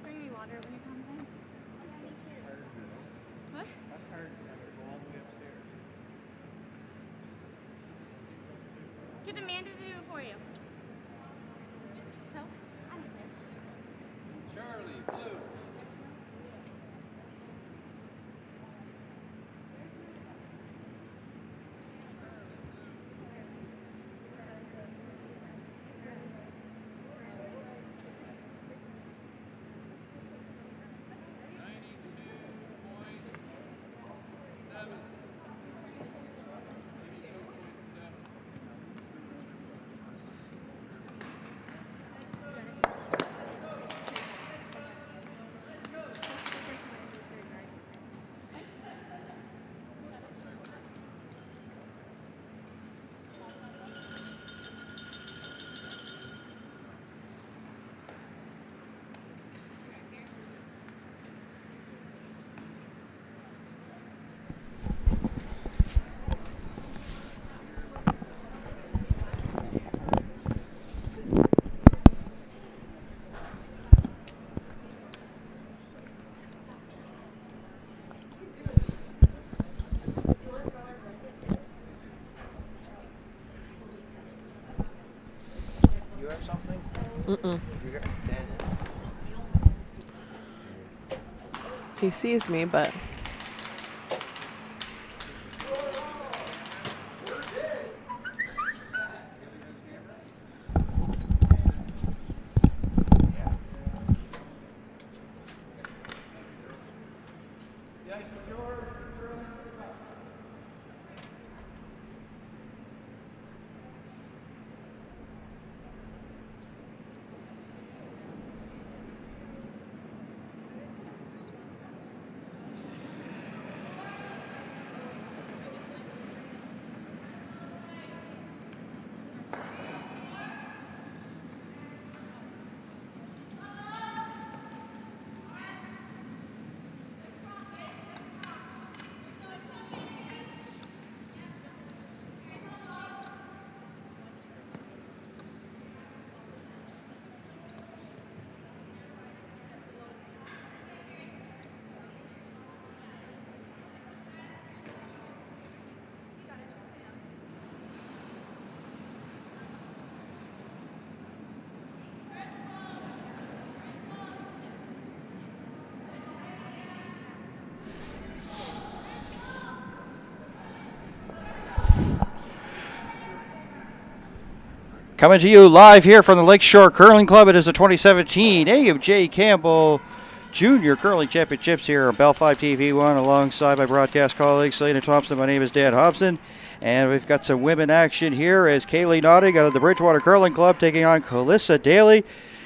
Bring me water when you come in. What? That's hard to go all the way upstairs. Get Amanda to do it for you. So, I don't care. Charlie, blue. You have something? Mm-mm. You got dead. He sees me, but Coming to you live here from the Lakeshore Curling Club. It is the 2017 AMJ Campbell Junior Curling Championships here on Bell 5 TV1 alongside my broadcast colleague Selena Thompson. My name is Dan Hobson, and we've got some women action here as Callie Notting out of the Bridgewater Curling Club taking on Daly.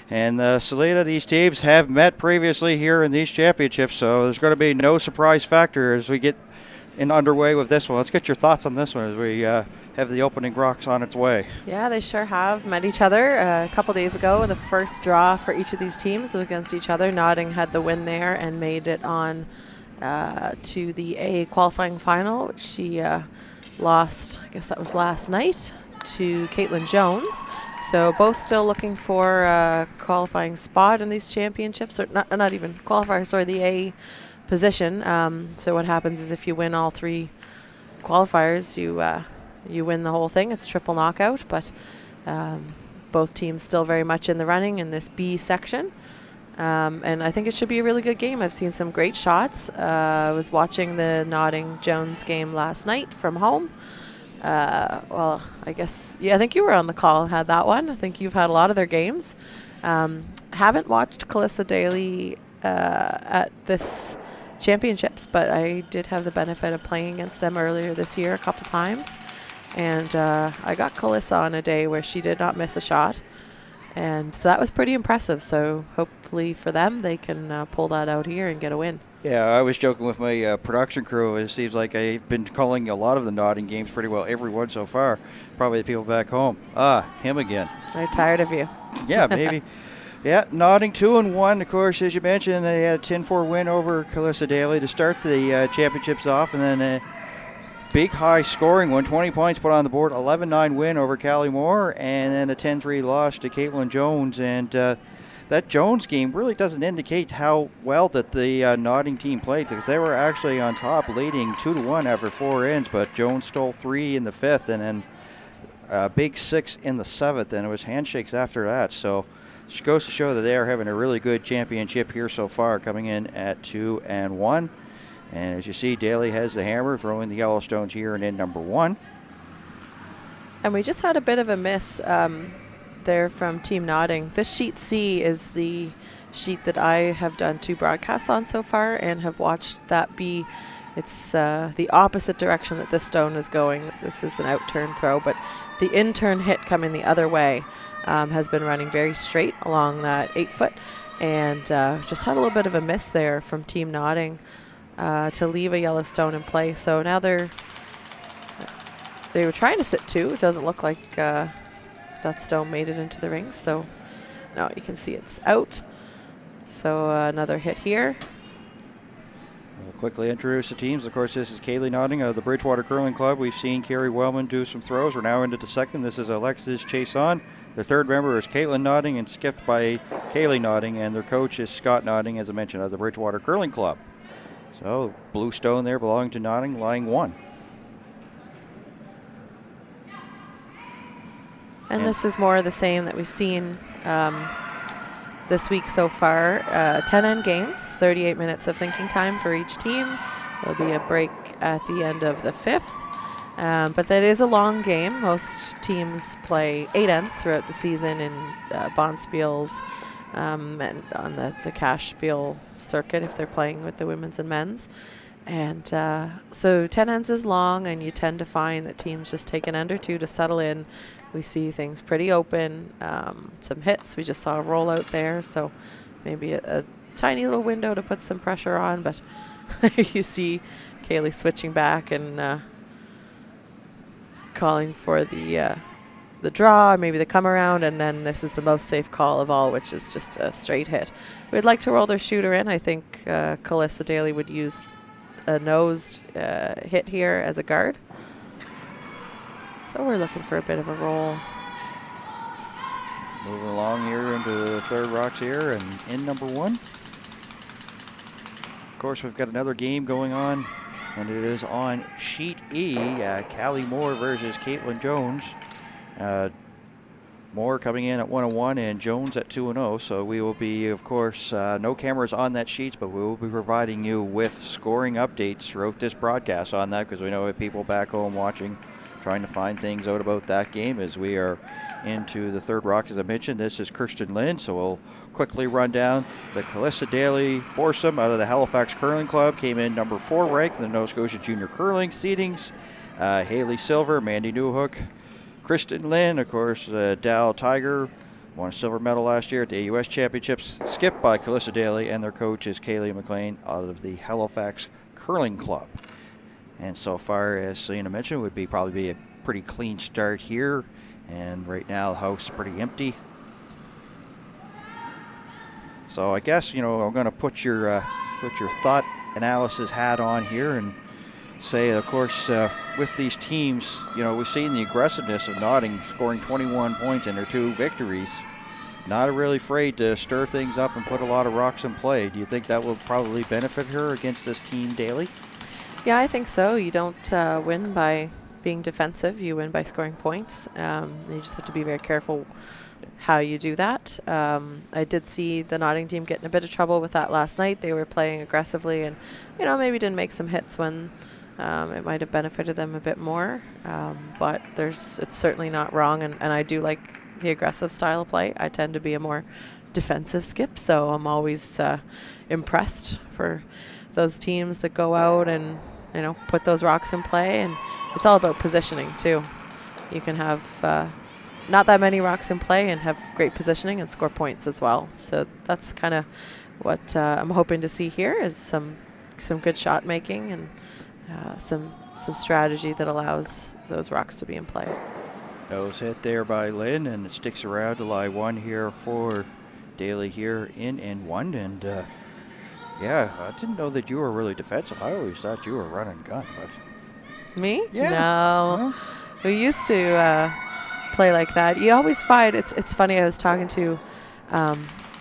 And Selena, these teams have met previously here in these championships, so there's going to be no surprise factor as we get underway with this one. Let's get your thoughts on this one as we have the opening rocks on its way. yeah, they sure have met each other a couple days ago. The first draw for each of these teams was against each other. Notting had the win there and made it on to the A qualifying final, which she lost, I guess that was last night, to Kaitlin Jones. So both still looking for a qualifying spot in these championships, or not even qualifier, sorry, the A position. So what happens is if you win all three qualifiers, you win the whole thing. It's triple knockout, but both teams still very much in the running in this B section. And I think it should be a really good game. I've seen some great shots. I was watching the Notting Jones game last night from home. Well, I guess, yeah, I think you were on the call and had that one. I think you've had a lot of their games. Haven't watched Daly at this championships, but I did have the benefit of playing against them earlier this year a couple times. And I got Calissa on a day where she did not miss a shot. And so that was pretty impressive. So hopefully for them, they can pull that out here and get a win. Yeah, I was joking with my production crew. It seems like I've been calling a lot of the Notting games pretty well, every one so far. Probably the people back home. Him again. They're tired of you. Yeah, maybe. Yeah, Notting 2-1. Of course, as you mentioned, they had a 10-4 win over Daly to start the championships off, and then a big high-scoring one, 20 points put on the board, 11-9 win over Callie, and then a 10-3 loss to Kaitlin Jones. And that Jones game really doesn't indicate how well that the Notting team played, because they were actually on top, leading 2-1 after 4 ends, but Jones stole 3 in the 5th, and then a big 6 in the 7th, and it was handshakes after that. So it goes to show that they are having a really good championship here so far, coming in at 2-1. And as you see, Daly has the hammer, throwing the Yellowstones here and in number 1. And we just had a bit of a miss there from Team Notting. This sheet C is the sheet that I have done 2 broadcasts on so far and have watched that be. It's the opposite direction that this stone is going. This is an out-turn throw, but the in-turn hit coming the other way has been running very straight along that 8-foot, and just had a little bit of a miss there from Team Notting to leave a Yellowstone in play. So now they were trying to sit 2. It doesn't look like that stone made it into the ring. So now you can see it's out. So another hit here. We'll quickly introduce the teams. Of course, this is Kaylee Notting of the Bridgewater Curling Club. We've seen Kerry Welven do some throws. We're now into the second. This is Alexis Chason. The third member is Kaitlin Notting, and skipped by Callie Notting, and their coach is Scott Notting, as I mentioned, of the Bridgewater Curling Club. So blue stone there belonging to Notting, lying 1. And this is more of the same that we've seen this week so far. 10 end games, 38 minutes of thinking time for each team. There'll be a break at the end of the 5th. But that is a long game. Most teams play 8 ends throughout the season in Bonspiels and on the cash spiel circuit if they're playing with the women's and men's. And so 10 ends is long, and you tend to find that teams just take an end or 2 to settle in. We see things pretty open, some hits. We just saw a rollout there, so maybe a tiny little window to put some pressure on. But you see Kaylee switching back and calling for the draw, maybe the come around, and then this is the most safe call of all, which is just a straight hit. We'd like to roll their shooter in. I think Daly would use a nosed hit here as a guard. So we're looking for a bit of a roll. Moving along here into the third rocks here, and in number 1. Of course, we've got another game going on, and it is on sheet E, Callie Moore versus Kaitlin Jones. Moore coming in at 1-1 and Jones at 2-0. So we will be, of course, no cameras on that sheet, but we will be providing you with scoring updates throughout this broadcast on that, because we know that people back home watching, trying to find things out about that game as we are into the third rock. As I mentioned, this is Kirsten Lynn, so we'll quickly run down the Daly foursome out of the Halifax Curling Club. Came in number 4 ranked in the Nova Scotia Junior Curling seedings. Haley Silver, Mandy Newhook, Kristen Lynn, of course, Dal Tiger, won a silver medal last year at the AUS Championships, skipped by Daly, and their coach is Kaylee McLean out of the Halifax Curling Club. And so far, as Selena mentioned, would probably be a pretty clean start here. And right now, the house is pretty empty. So I guess, I'm going to put your thought analysis hat on here and say, of course, with these teams, we've seen the aggressiveness of Notting scoring 21 points in their 2 victories. Not really afraid to stir things up and put a lot of rocks in play. Do you think that will probably benefit her against this team Daly? Yeah, I think so. You don't win by being defensive. You win by scoring points. You just have to be very careful how you do that. I did see the Notting team get in a bit of trouble with that last night. They were playing aggressively and, maybe didn't make some hits when it might have benefited them a bit more. But it's certainly not wrong, and I do like the aggressive style of play. I tend to be a more defensive skip, so I'm always impressed for those teams that go out and put those rocks in play. And it's all about positioning too. You can have not that many rocks in play and have great positioning and score points as well. So that's kind of what I'm hoping to see here, is some good shot making and some strategy that allows those rocks to be in play. Nose hit there by Lynn, and it sticks around to lie 1 here for Daly here in N1. And yeah, I didn't know that you were really defensive. I always thought you were run and gun. But Me? Yeah. No. We used to play like that. You always find it's funny. I was talking to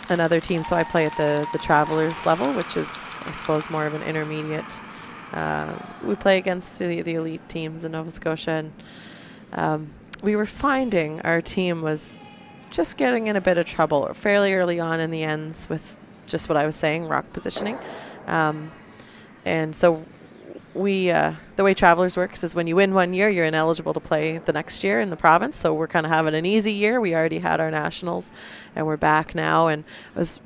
another team, so I play at the Travelers level, which is, I suppose, more of an intermediate. We play against the elite teams in Nova Scotia, and we were finding our team was just getting in a bit of trouble fairly early on in the ends with just what I was saying, rock positioning. And so we the way Travelers works is when you win one year, you're ineligible to play the next year in the province. So we're kind of having an easy year. We already had our nationals, and we're back now. And I was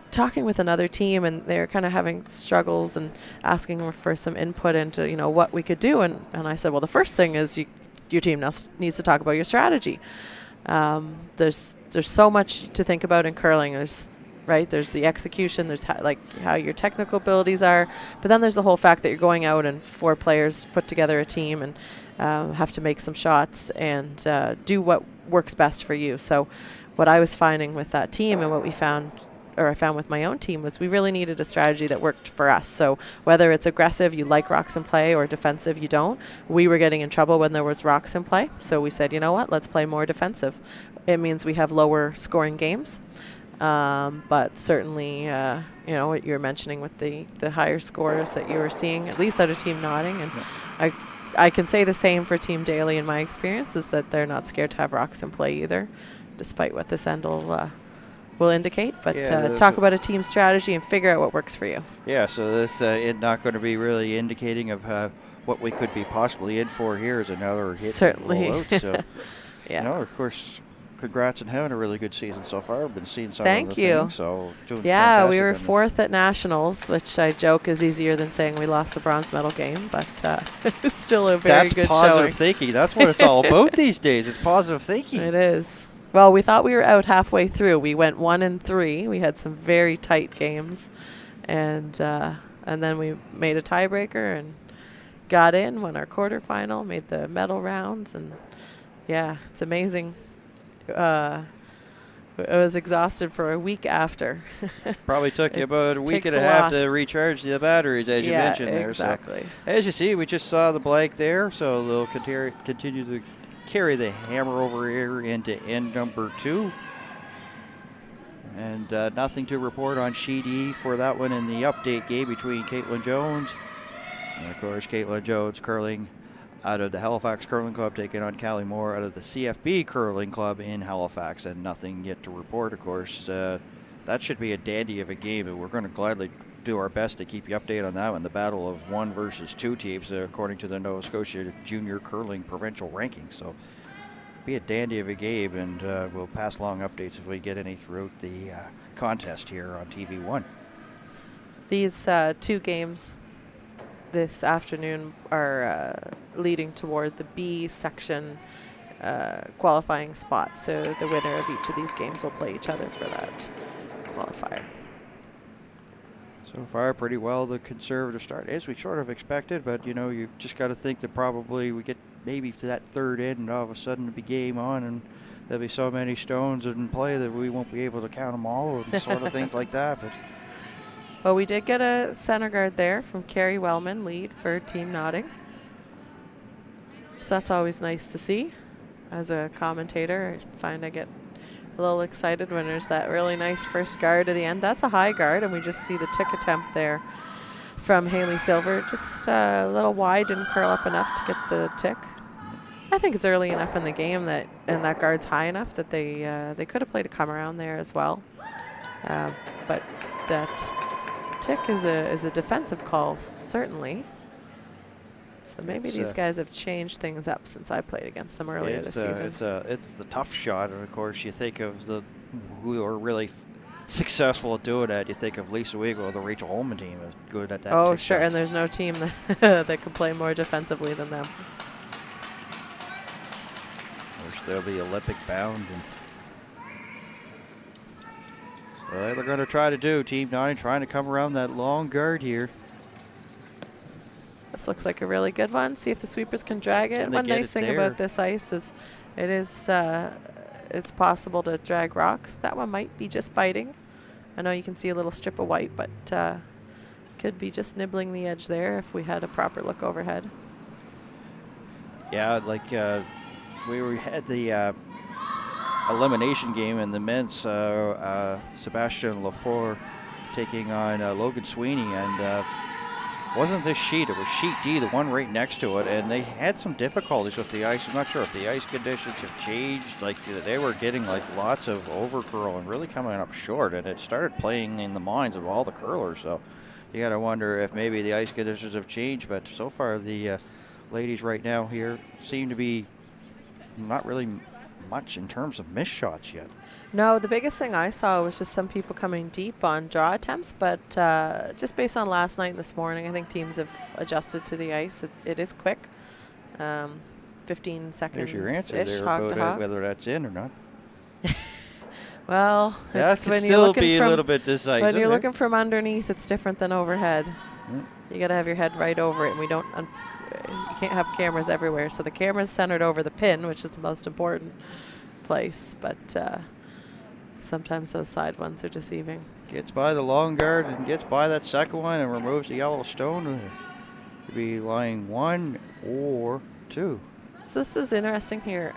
talking with another team, and they're kind of having struggles and asking for some input into, you know, what we could do. And I said, well, the first thing is your team needs to talk about your strategy. There's so much to think about in curling. There's the execution, there's how your technical abilities are, but then there's the whole fact that you're going out and 4 players put together a team and have to make some shots and do what works best for you. So what I was finding with that team and what I found with my own team was we really needed a strategy that worked for us. So whether it's aggressive, you like rocks in play, or defensive, you don't, we were getting in trouble when there was rocks in play. So we said, you know what, let's play more defensive. It means we have lower scoring games. But certainly, you know, what you're mentioning with the higher scores that you were seeing, at least out of Team Notting. And I can say the same for Team Daly in my experience, is that they're not scared to have rocks in play either, despite what this end will indicate. But talk about a team strategy and figure out what works for you. yeah, so this is not going to be really indicating of what we could be possibly in for here as another hit. Certainly. And roll out. So, Yeah. you know, of course, congrats on having a really good season so far. I've been seeing some Thank of the you. things, so doing Yeah, we fantastic were on 4th at Nationals, which I joke is easier than saying we lost the bronze medal game, but it's still a very That's good positive showing. thinking. That's what it's all about these days. It's positive thinking. It is. Well, we thought we were out halfway through. We went 1-3. We had some very tight games, and then we made a tiebreaker and got in, won our quarterfinal, made the medal rounds, and yeah, it's amazing. I was exhausted for a week after. Probably took you about a week takes and a a half lot. to recharge the batteries, as you mentioned there. Exactly. So, as you see, we just saw the blank there, so they'll continue to carry the hammer over here into end number 2. And nothing to report on sheet E for that one in the update game between Kaitlin Jones. And of course, Kaitlin Jones curling out of the Halifax Curling Club, taking on Callie Moore out of the CFB Curling Club in Halifax, and nothing yet to report, of course. That should be a dandy of a game, and we're going to gladly do our best to keep you updated on that one. The battle of 1 versus 2 teams, according to the Nova Scotia Junior Curling Provincial Rankings. So, be a dandy of a game, and we'll pass along updates if we get any throughout the contest here on TV1. These 2 games this afternoon are leading toward the B section qualifying spot. So the winner of each of these games will play each other for that qualifier. So far, pretty well the conservative start, as we sort of expected, but you know, you just got to think that probably we get maybe to that third end, and all of a sudden it'll be game on, and there'll be so many stones in play that we won't be able to count them all, and sort of things like that. But well, we did get a center guard there from Kerry Welven, lead for Team Notting. So that's always nice to see. As a commentator, I find I get a little excited when there's that really nice first guard to the end. That's a high guard, and we just see the tick attempt there from Haley Silver. Just a little wide, didn't curl up enough to get the tick. I think it's early enough in the game that, and that guard's high enough that they could have played a come around there as well. But that tick is a defensive call, certainly. So maybe these guys have changed things up since I played against them earlier this season. It's the tough shot, and of course you think of who are really successful at doing that. You think of Lisa Weigel, the Rachel Holman team, is good at that. Oh, sure, and there's no team that can play more defensively than them. Of course, they'll be Olympic bound, and so they're going to try to do. Team 9 trying to come around that long guard here. This looks like a really good one. See if the sweepers can drag it. Can they One get nice it thing there? about this ice is it's it's possible to drag rocks. That one might be just biting. I know you can see a little strip of white, but could be just nibbling the edge there if we had a proper look overhead. Yeah, like we had the elimination game in the men's, Sebastian Lafleur taking on Logan Sweeney, and wasn't this sheet, it was sheet D, the one right next to it, and they had some difficulties with the ice. I'm not sure if the ice conditions have changed. Like, they were getting like lots of overcurl and really coming up short, and it started playing in the minds of all the curlers. So you got to wonder if maybe the ice conditions have changed, but so far the ladies right now here seem to be not really much in terms of missed shots yet. No, the biggest thing I saw was just some people coming deep on draw attempts, but just based on last night and this morning, I think teams have adjusted to the ice. It is quick, 15 seconds. There's your answer there hog to about hog. whether that's in or not. Well, That it's could when you're still looking be a from, little bit decisive. when you're there. looking from underneath, it's different than overhead. You got to have your head right over it, and we don't. You can't have cameras everywhere, so the camera's centered over the pin, which is the most important place, but sometimes those side ones are deceiving. Gets by the long guard and gets by that second one and removes the yellow stone. Could be lying 1 or 2. So this is interesting here.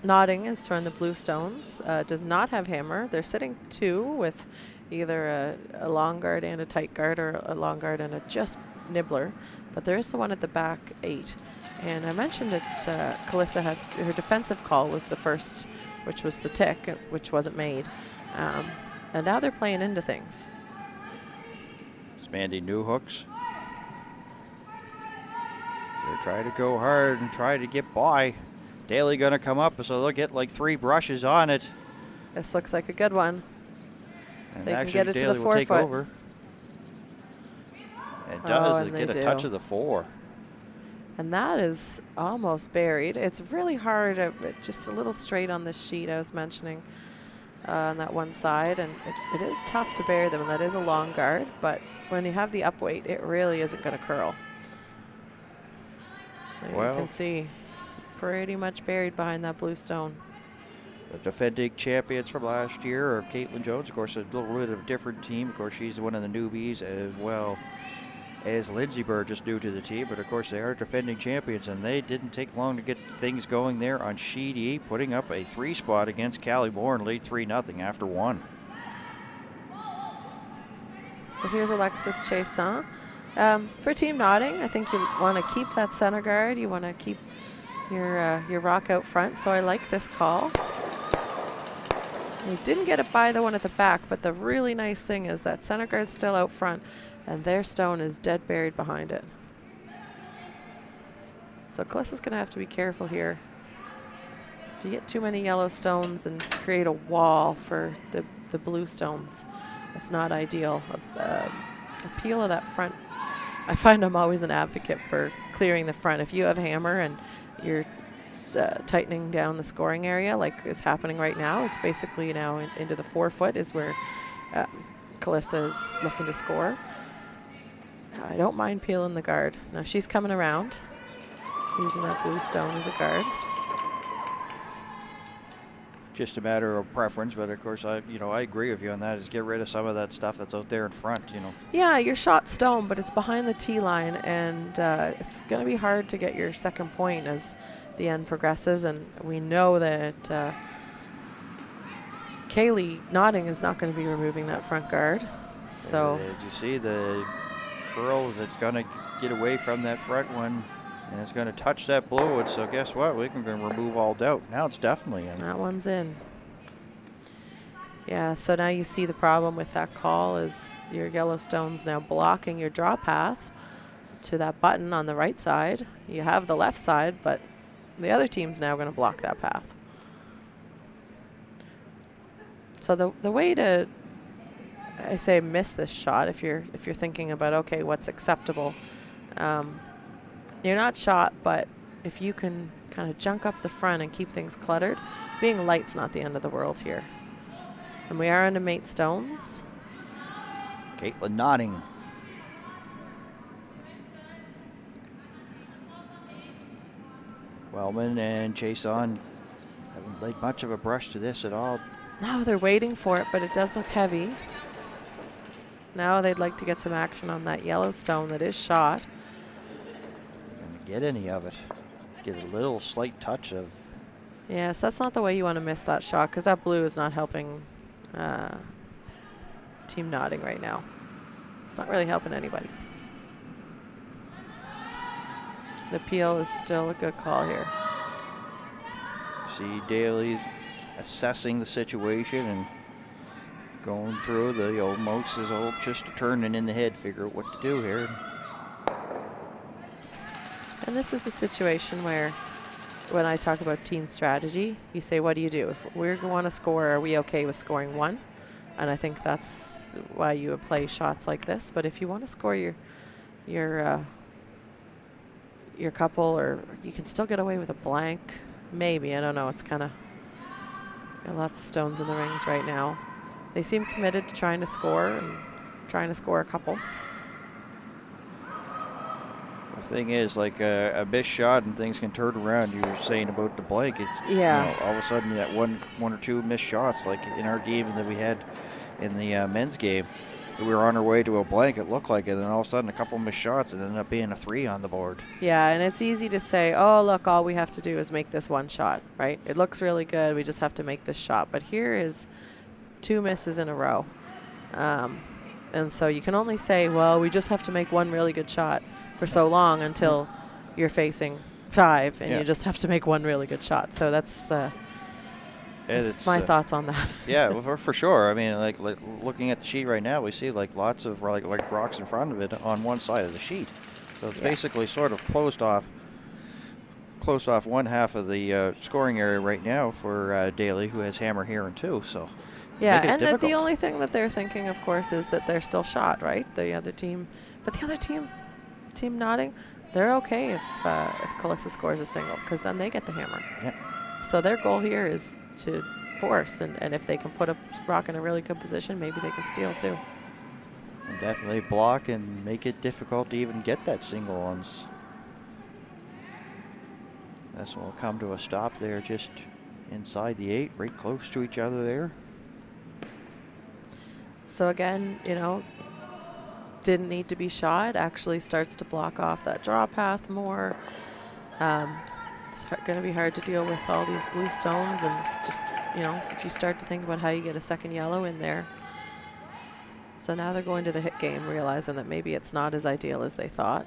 Nodding is throwing the blue stones. Does not have hammer. They're sitting 2 with either a long guard and a tight guard, or a long guard and a just nibbler. But there is the one at the back 8. And I mentioned that Calissa had her defensive call was the first, which was the tick, which wasn't made. And now they're playing into things. It's Mandy Newhooks. They're trying to go hard and try to get by. Daly going to come up, so they'll get like 3 brushes on it. This looks like a good one. And They can actually get it to Daly the will take forefoot. over. It does. and It they get a do. touch of the 4. And that is almost buried. It's really hard, just a little straight on the sheet I was mentioning on that one side. And it is tough to bury them, and that is a long guard. But when you have the up weight, it really isn't going to curl. And Well, you can see it's pretty much buried behind that blue stone. the defending champions from last year are Kaitlin Jones. Of course, a little bit of a different team. Of course, she's one of the newbies as well as Lindsay Burgess, new to the team. But, of course, they are defending champions, and they didn't take long to get things going there on sheet E, putting up a 3 spot against Callie Moore and lead 3-0 after 1. So here's Alexis Chasson. For Team Nodding, I think you want to keep that center guard. You want to keep your rock out front. So I like this call. They didn't get it by the one at the back, but the really nice thing is that center guard's still out front, and their stone is dead buried behind it. So Calissa's going to have to be careful here. If you get too many yellow stones and create a wall for the blue stones, it's not ideal. A peel of that front, I find I'm always an advocate for clearing the front. If you have hammer and you're tightening down the scoring area like is happening right now, it's basically now into the 4 foot is where Calissa is looking to score. I don't mind peeling the guard. Now she's coming around, using that blue stone as a guard. Just a matter of preference, but of course, I agree with you on that. Is get rid of some of that stuff that's out there in front. Yeah, your shot stone, but it's behind the tee line, and it's going to be hard to get your second point as the end progresses. And we know that Callie Nodding is not going to be removing that front guard. So as you see, the curls that's going to get away from that front one, and it's going to touch that blue one. So guess what? We can remove all doubt. Now it's definitely in. that one's in. Yeah, so now you see the problem with that call is your yellow stone's now blocking your draw path to that button on the right side. You have the left side, but the other team's now going to block that path. So the way to, I say, miss this shot, if you're thinking about, okay, what's acceptable, you're not shot, but if you can kind of junk up the front and keep things cluttered, being light's not the end of the world here. And we are into mate stones. Kaitlin Nodding. Wellman and Chasson Hasn't laid much of a brush to this at all. No, they're waiting for it, but it does look heavy. Now they'd like to get some action on that yellow stone that is shot. Gonna get any of it. Get a little slight touch of. Yes, that's not the way you want to miss that shot, because that blue is not helping Team Notting right now. It's not really helping anybody. The peel is still a good call here. See Daly assessing the situation and going through the almost as old just turning in the head, figure out what to do here. And this is a situation where when I talk about team strategy, you say, what do you do? If we're going to score, are we okay with scoring one? And I think that's why you would play shots like this. But if you want to score your couple, or you can still get away with a blank, maybe. I don't know. It's kind of lots of stones in the rings right now. They seem committed to trying to score and trying to score a couple. The thing is, like a missed shot and things can turn around. You were saying about the blank. It's yeah. You know, all of a sudden that one or two missed shots, like in our game that we had in the men's game, we were on our way to a blank. It looked like it, and then all of a sudden a couple missed shots, and ended up being a 3 on the board. Yeah, and it's easy to say, oh look, all we have to do is make this one shot, right? It looks really good. We just have to make this shot. But here is 2 misses in a row, and so you can only say, well, we just have to make one really good shot for so long until you're facing 5 and you just have to make one really good shot. So that's my thoughts on that. Yeah, well, for sure. I mean, like looking at the sheet right now, we see like lots of like rocks in front of it on one side of the sheet. So it's basically sort of closed off one half of the scoring area right now for Daly, who has hammer here and 2. So yeah, and the only thing that they're thinking, of course, is that they're still shot, right? The other team, but the other team, Team Notting, they're okay if Calissa scores a single, because then they get the hammer. Yeah. So their goal here is to force, and if they can put a rock in a really good position, maybe they can steal too. And definitely block and make it difficult to even get that single ones. This one will come to a stop there, just inside the 8, right close to each other there. So again, you know, didn't need to be shot. Actually starts to block off that draw path more. It's going to be hard to deal with all these blue stones, and just, you know, if you start to think about how you get a second yellow in there. So now they're going to the hit game, realizing that maybe it's not as ideal as they thought.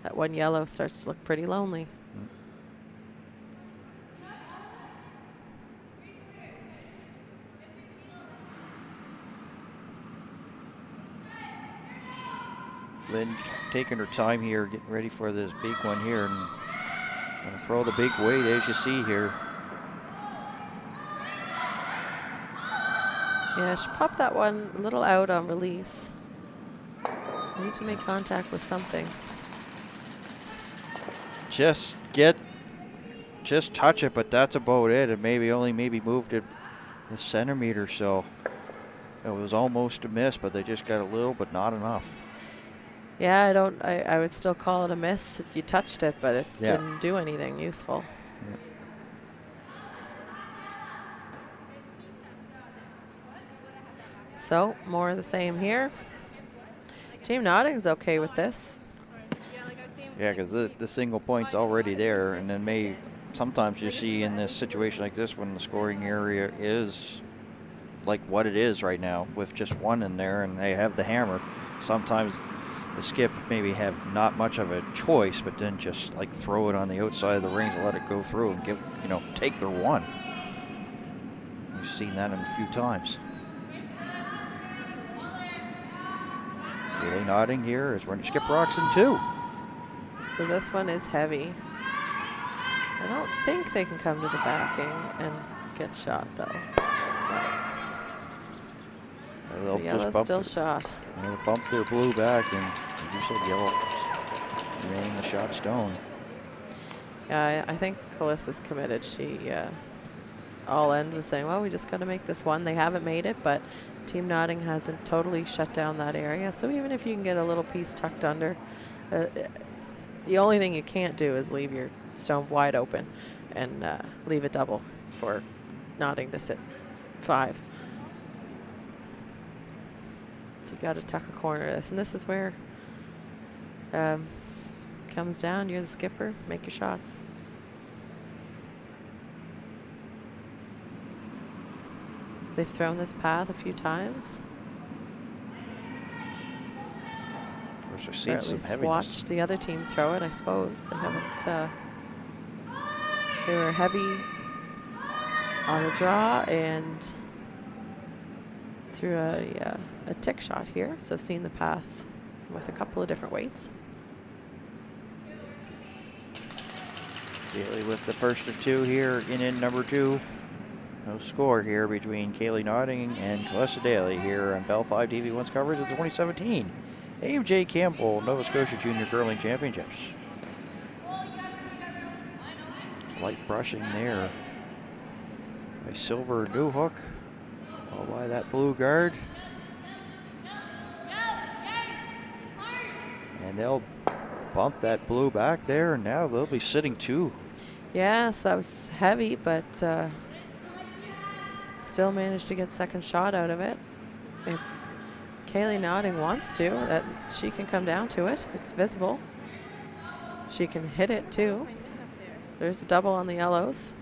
That one yellow starts to look pretty lonely. Lynn taking her time here, getting ready for this big one here, and gonna throw the big weight as you see here. Yeah, she popped that one a little out on release. Need to make contact with something. Just touch it, but that's about it. And maybe moved it a centimeter, so it was almost a miss, but they just got a little, but not enough. Yeah, I would still call it a miss. You touched it, but it didn't do anything useful. Yeah. So, more of the same here. Team Notting's okay with this. Yeah, because the single point's already there, and then sometimes you see in this situation like this when the scoring area is like what it is right now with just one in there and they have the hammer. Sometimes the skip maybe have not much of a choice, but then just like throw it on the outside of the rings and let it go through and take their one. We've seen that a few times. Really nodding here as we're going to skip rocks in 2. So this one is heavy. I don't think they can come to the backing and get shot though. So yellow's still shot. They'll bump their blue back, and as you said, yellow remain the shot stone. Yeah, I think Calissa's committed. She all end was saying, well, we just got to make this one. They haven't made it, but Team Notting hasn't totally shut down that area. So even if you can get a little piece tucked under, the only thing you can't do is leave your stone wide open. and leave a double for Notting to sit 5. You got to tuck a corner to this, and this is where comes down. You're the skipper. Make your shots. They've thrown this path a few times. Of course, we're Or seeing at some least heaviness. watched the other team throw it, I suppose. They haven't. They were heavy on a draw and threw a tick shot here. So I've seen the path with a couple of different weights. Daly with the first of 2 here in number 2. No score here between Callie Notting and Calissa Daly here on Bell 5 TV1's coverage of the 2017 AMJ Campbell Nova Scotia Junior Curling Championships. Light brushing there by Silver Newhook, all by that blue guard. And they'll bump that blue back there, and now they'll be sitting 2. Yes, that was heavy, but still managed to get second shot out of it. If Callie Notting wants to, that she can come down to it. It's visible. She can hit it too. There's a double on the yellows.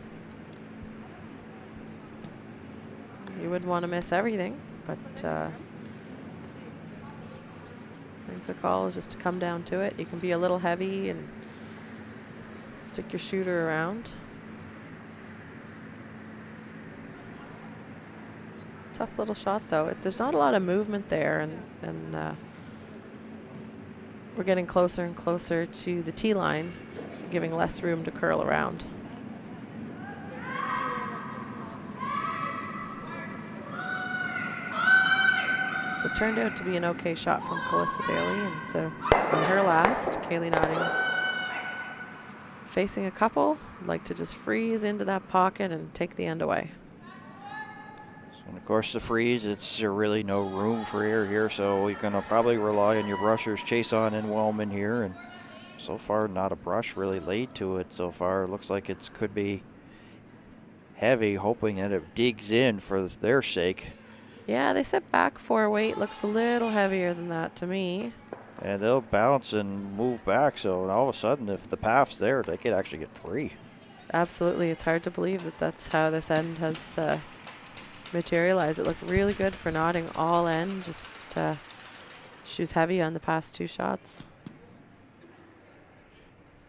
You wouldn't want to miss everything, but I think the call is just to come down to it. You can be a little heavy and stick your shooter around. Tough little shot, though. There's not a lot of movement there, and we're getting closer and closer to the tee line, giving less room to curl around. So it turned out to be an okay shot from Calissa Daly, and so on her last, Callie Notting's facing a couple, like to just freeze into that pocket and take the end away. And of course, the freeze, it's really no room for air here, so you're going to probably rely on your brushers, Chason and Wellman here. And so far, not a brush really laid to it so far. It looks like it could be heavy, hoping that it digs in for their sake. Yeah, they set back 4 weight. Looks a little heavier than that to me. And they'll bounce and move back, so all of a sudden, if the path's there, they could actually get 3. Absolutely. It's hard to believe that that's how this end has materialized. It looked really good for Notting all end. Just she was heavy on the past 2 shots.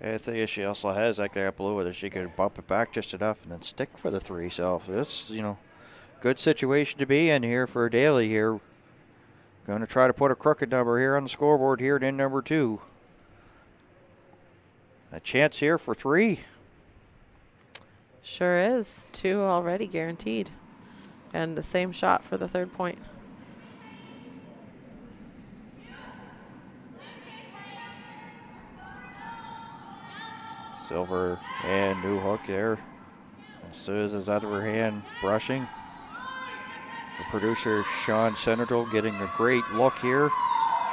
I think she also has that gap below it that she could bump it back just enough and then stick for the 3. So it's, good situation to be in here for Daly here. Going to try to put a crooked number here on the scoreboard here in number 2. A chance here for 3. Sure is. 2 already guaranteed. And the same shot for the 3rd point. Silver and Newhook there. And Suze out of her hand brushing. The producer, Sean Senator, getting a great look here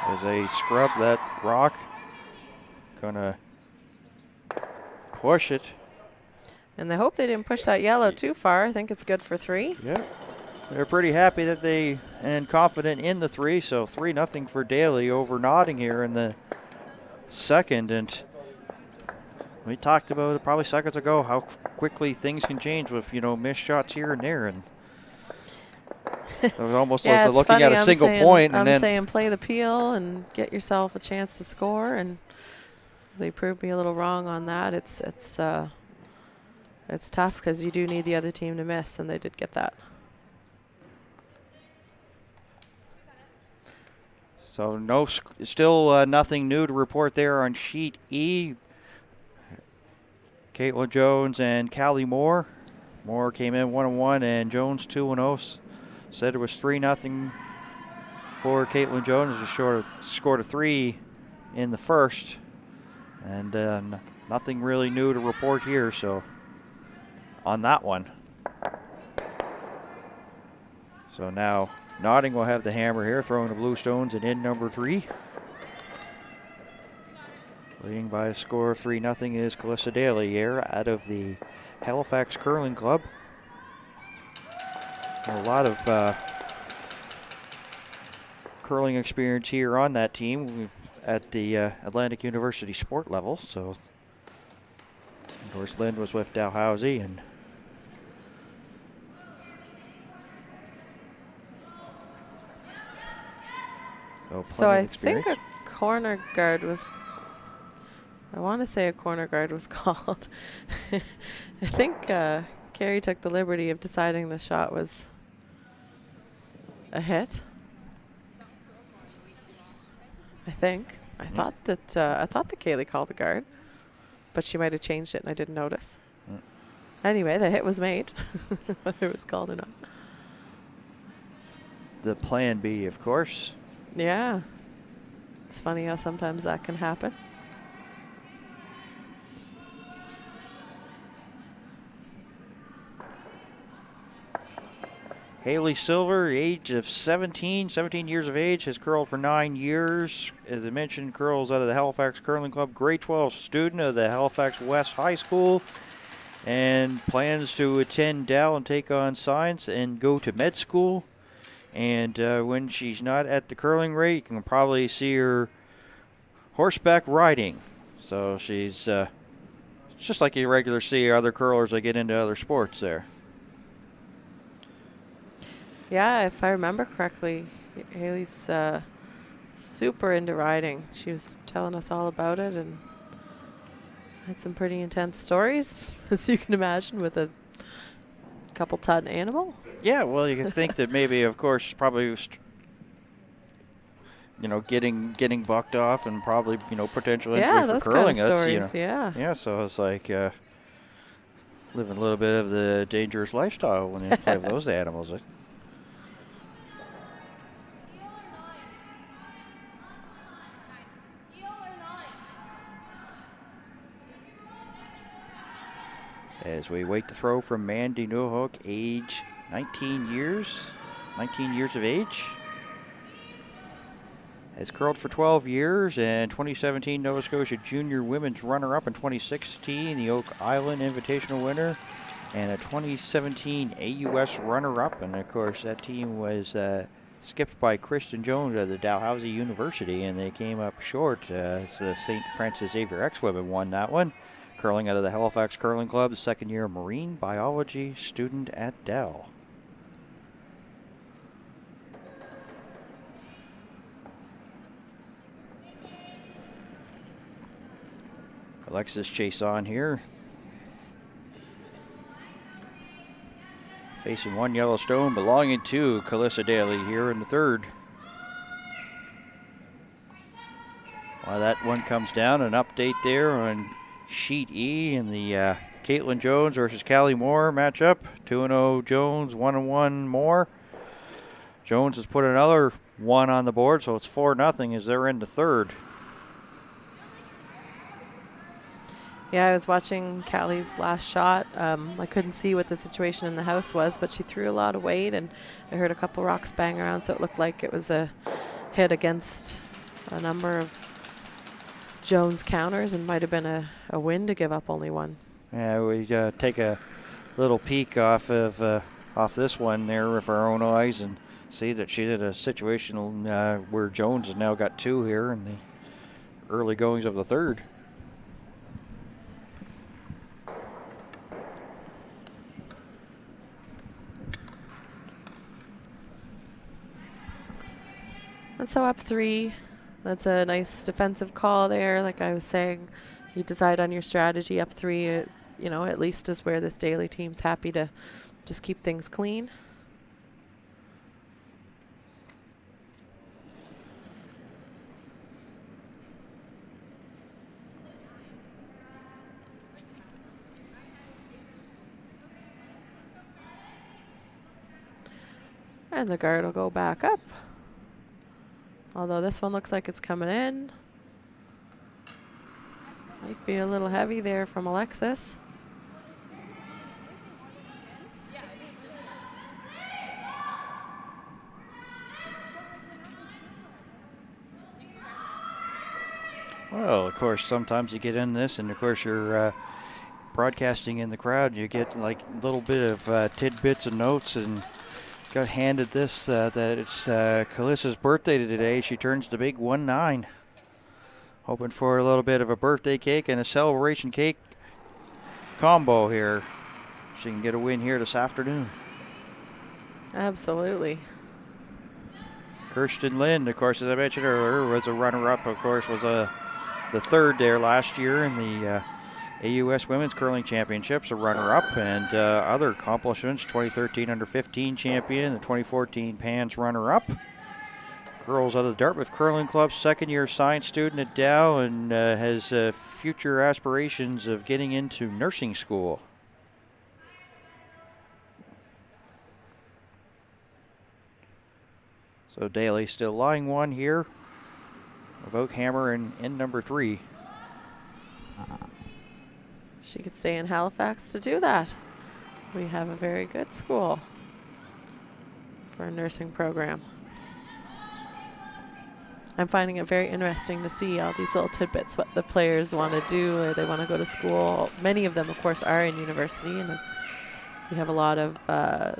as they scrub that rock. Gonna push it. And they hope they didn't push that yellow too far. I think it's good for 3. Yeah. They're pretty happy that and confident in the 3. So 3-0 for Daly over Notting here in the second. And we talked about it probably seconds ago how quickly things can change with, missed shots here and there. And it was almost like looking at a single point. And I'm saying play the peel and get yourself a chance to score. And they proved me a little wrong on that. It's tough because you do need the other team to miss, and they did get that. So still nothing new to report there on sheet E. Kaitlin Jones and Callie Moore. Moore came in 1-1 and Jones 2-0. Said it was 3-0 for Kaitlin Jones. Just scored a 3 in the first. And nothing really new to report here, so on that one. So now Notting will have the hammer here, throwing the blue stones and in number 3. Leading by a score of 3-0 is Calissa Daly here out of the Halifax Curling Club. A lot of curling experience here on that team at the Atlantic University sport level. So, of course, Lynn was with Dalhousie and so I think a corner guard was, I want to say a corner guard was called. I think Kerry took the liberty of deciding the shot was a hit. I think. I thought that Callie called a guard, but she might have changed it and I didn't notice. Anyway, the hit was made, whether it was called or not. The plan B, of course. Yeah. It's funny how sometimes that can happen. Haley Silver, age of 17 years of age, has curled for 9 years. As I mentioned, curls out of the Halifax Curling Club, grade 12 student of the Halifax West High School, and plans to attend Dal and take on science and go to med school. And when she's not at the curling rate, you can probably see her horseback riding. So she's just like you regularly see other curlers that get into other sports there. Yeah, if I remember correctly, Haley's super into riding. She was telling us all about it and had some pretty intense stories, as you can imagine, with a couple ton animal. Yeah, well, you can think that maybe, of course, probably, getting bucked off and probably, potential injury for those curling. kind of stories, That's, yeah. Yeah, so it's like living a little bit of the dangerous lifestyle when you play with those animals. As we wait to throw from Mandy Newhook, age 19 years of age. Has curled for 12 years and 2017 Nova Scotia Junior Women's runner-up in 2016, the Oak Island Invitational winner, and a 2017 AUS runner-up. And of course, that team was skipped by Kristen Jones of the Dalhousie University, and they came up short as the St. Francis Xavier X-Women won that one. Curling out of the Halifax Curling Club, the second-year marine biology student at Dal. Alexis Chason here. Facing one Yellowstone belonging to Calissa Daly here in the third. While that one comes down, an update there on Sheet E in the Kaitlin Jones versus Callie Moore matchup. 2-0 Jones, 1-1 Moore. Jones has put another one on the board, so it's 4-0 as they're in the third. Yeah, I was watching Callie's last shot. I couldn't see what the situation in the house was, but she threw a lot of weight, and I heard a couple rocks bang around, so it looked like it was a hit against a number of Jones counters and might have been a win to give up only one. Yeah, we take a little peek off this one there with our own eyes and see that she did a situation where Jones has now got two here in the early goings of the third. And so up 3, that's a nice defensive call there. Like I was saying, you decide on your strategy. Up 3, at least is where this Daly team's happy to just keep things clean. And the guard will go back up. Although this one looks like it's coming in. Might be a little heavy there from Alexis. Well, of course, sometimes you get in this, and of course you're broadcasting in the crowd, you get like a little bit of tidbits and notes, and got handed this that it's Kalissa's birthday today. She turns the big 1-9. Hoping for a little bit of a birthday cake and a celebration cake combo here. She can get a win here this afternoon. Absolutely. Kirsten Lind, of course, as I mentioned earlier, was a runner-up. Of course, was the third there last year in the AUS Women's Curling Championships, a runner-up, and other accomplishments, 2013 Under-15 champion, the 2014 PANS runner-up. Girls out of the Dartmouth Curling Club, second-year science student at Dow, and has future aspirations of getting into nursing school. So Daly still lying one here of Oakhammer in number 3. She could stay in Halifax to do that. We have a very good school for a nursing program. I'm finding it very interesting to see all these little tidbits, what the players want to do or they want to go to school. Many of them, of course, are in university, and we have a lot of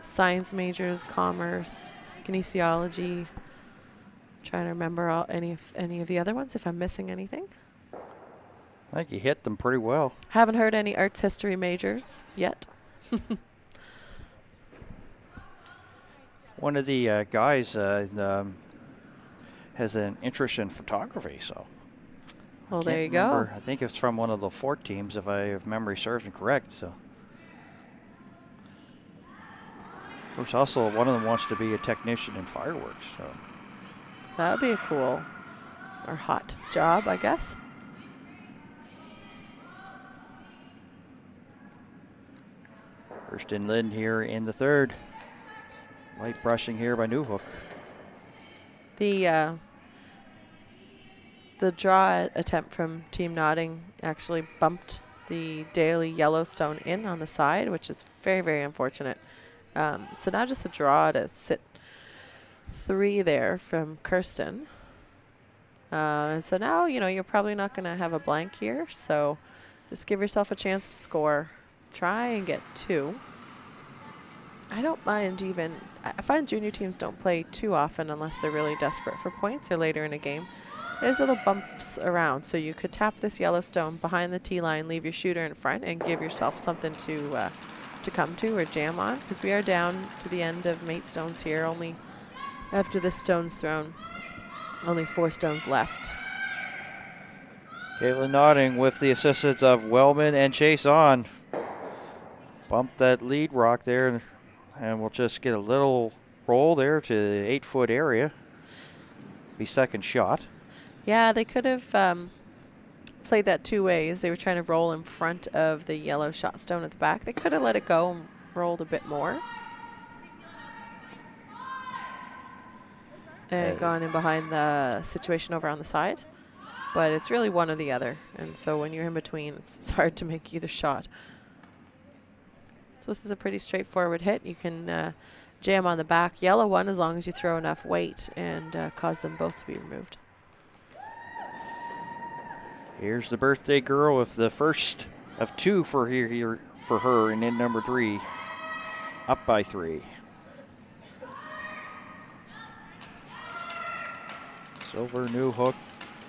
science majors, commerce, kinesiology. Trying to remember any of the other ones if I'm missing anything. I think you hit them pretty well. Haven't heard any arts history majors yet. One of the guys has an interest in photography, so. Well, there you remember. go. I think it's from one of the Fort teams, if memory serves me correct. So, of course, also one of them wants to be a technician in fireworks. So That would be a cool or hot job, I guess. Kirsten Lind here in the third. Light brushing here by Newhook. The draw attempt from Team Notting actually bumped the Daly Yellowstone in on the side, which is very, very unfortunate. So now just a draw to sit 3 there from Kirsten. And so now, you're probably not going to have a blank here. So just give yourself a chance to score. Try and get 2. I don't mind even. I find junior teams don't play too often unless they're really desperate for points or later in a game. There's little bumps around, so you could tap this Yellowstone behind the tee line, leave your shooter in front, and give yourself something to come to or jam on, because we are down to the end of mate stones here. Only after this stone's thrown, only 4 stones left. Kaitlin Notting with the assistance of Wellman and Chase on. Bump that lead rock there, and we'll just get a little roll there to the 8-foot area. Be second shot. Yeah, they could have played that 2 ways. They were trying to roll in front of the yellow shot stone at the back. They could have let it go and rolled a bit more. And gone in behind the situation over on the side. But it's really one or the other. And so when you're in between, it's hard to make either shot. So this is a pretty straightforward hit. You can jam on the back yellow one as long as you throw enough weight and cause them both to be removed. Here's the birthday girl with the first of 2 for her in number 3. Up by 3. Silver, Newhook,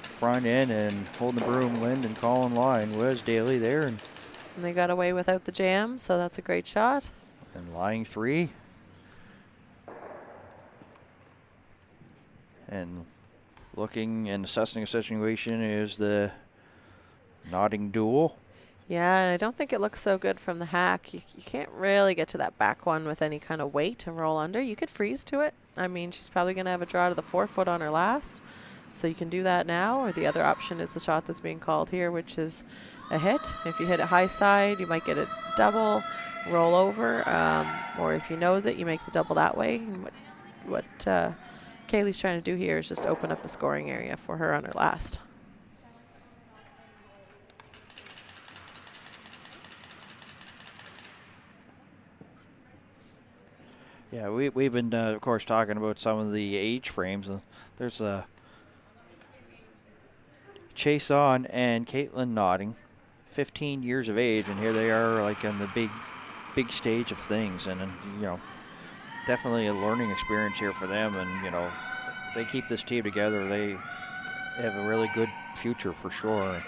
front end, and holding the broom, Lind and Colin line was Daly there. And they got away without the jam, so that's a great shot. And lying 3. And looking and assessing a situation is the Notting duel. Yeah, and I don't think it looks so good from the hack. You can't really get to that back one with any kind of weight and roll under. You could freeze to it. I mean, she's probably going to have a draw to the 4-foot on her last. So you can do that now, or the other option is the shot that's being called here, which is a hit. If you hit it high side, you might get a double, roll over, or if you nose it, you make the double that way. And what Kaylee's trying to do here is just open up the scoring area for her on her last. Yeah, we've been, of course, talking about some of the age frames. There's Chase on and Kaitlin Notting, 15 years of age, and here they are, like on the big stage of things, and you know, definitely a learning experience here for them. And you know, if they keep this team together, they have a really good future for sure.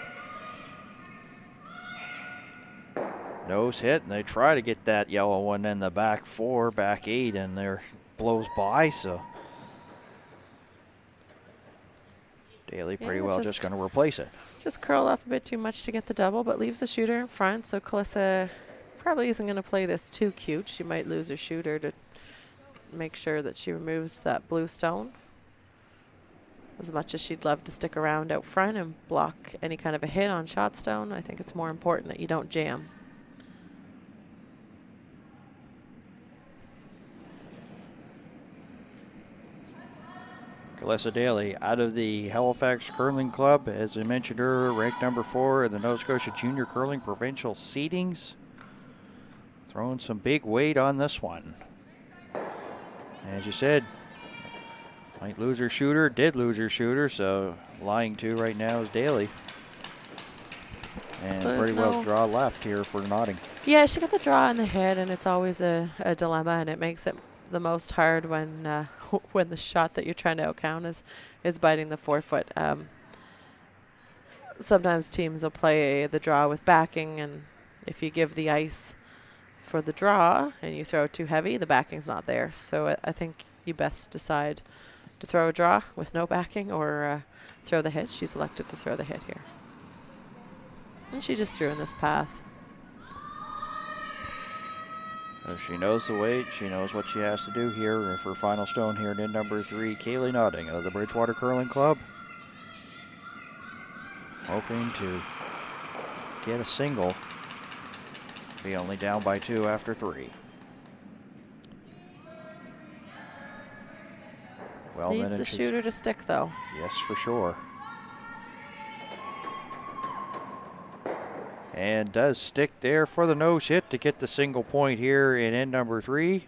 Nose hit, and they try to get that yellow one in the back 4, back 8, and there blows by. So Daly pretty well just going to replace it. Just curl up a bit too much to get the double, but leaves the shooter in front. So Calissa probably isn't going to play this too cute. She might lose her shooter to make sure that she removes that blue stone. As much as she'd love to stick around out front and block any kind of a hit on shot stone, I think it's more important that you don't jam. Calissa Daly out of the Halifax Curling Club, as I mentioned earlier, ranked number 4 in the Nova Scotia Junior Curling Provincial Seedings. Throwing some big weight on this one. As you said, might lose her shooter, did lose her shooter, so lying to right now is Daly. And so pretty well draw left here for Notting. Yeah, she got the draw in the head, and it's always a dilemma, and it makes it the most hard when when the shot that you're trying to outcount is biting the forefoot. Sometimes teams will play the draw with backing, and if you give the ice for the draw and you throw it too heavy, the backing's not there. So I think you best decide to throw a draw with no backing or throw the hit. She's elected to throw the hit here. And she just threw in this path. She knows the weight. She knows what she has to do here for final stone here in number 3, Kaylee Notting of the Bridgewater Curling Club. Hoping to get a single. Be only down by 2 after 3. Well, needs the shooter to stick, though. Yes, for sure. And does stick there for the nose hit to get the single point here in end number 3.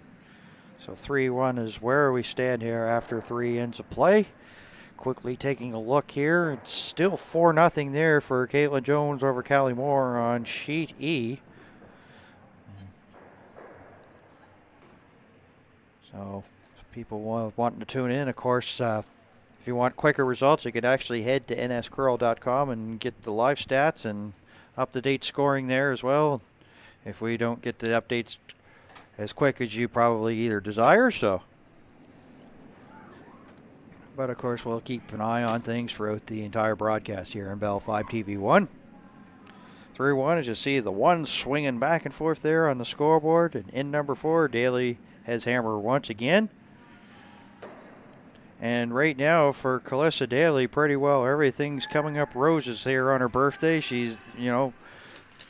So 3-1 is where we stand here after 3 ends of play. Quickly taking a look here. It's still 4-0 there for Kaitlin Jones over Callie Moore on sheet E. So people wanting to tune in, of course, if you want quicker results, you could actually head to nscurl.com and get the live stats and up-to-date scoring there as well. If we don't get the updates as quick as you probably either desire, so. But of course, we'll keep an eye on things throughout the entire broadcast here on Bell 5 TV1. 3-1, as you see the 1 swinging back and forth there on the scoreboard. And in number 4, Daly has hammer once again. And right now for Calissa Daly, pretty well everything's coming up roses here on her birthday. She's, you know,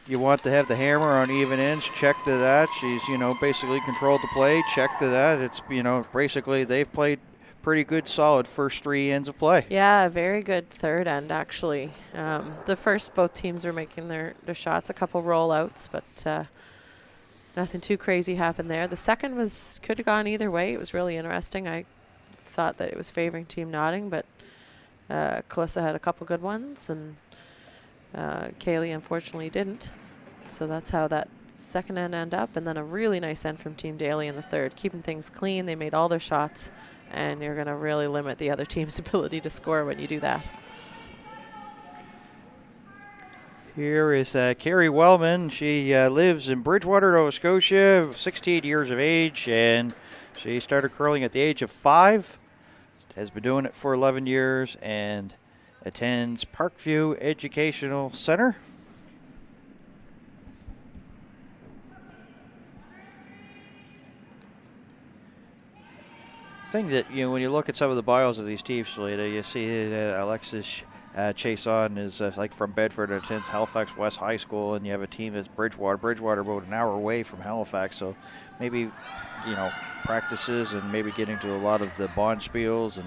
you want to have the hammer on even ends. Check to that. She's, you know, basically controlled the play. Check to that. It's, you know, basically they've played pretty good, solid first 3 ends of play. Yeah, very good third end, actually. The first, both teams were making their shots, a couple rollouts, but nothing too crazy happened there. The second could have gone either way. It was really interesting. I thought that it was favoring Team Notting, but Calissa had a couple good ones, and Kaylee unfortunately didn't. So that's how that second end ended up, and then a really nice end from Team Daly in the third, keeping things clean. They made all their shots, and you're going to really limit the other team's ability to score when you do that. Here is Kerry Welven. She lives in Bridgewater, Nova Scotia, 16 years of age, and she started curling at the age of 5, has been doing it for 11 years, and attends Parkview Educational Center. Thing that, you know, when you look at some of the bios of these teams, Salita, you see that Alexis Chason is like from Bedford, attends Halifax West High School, and you have a team that's Bridgewater. Bridgewater about an hour away from Halifax, so maybe, you know, practices and maybe getting to a lot of the bond spiels and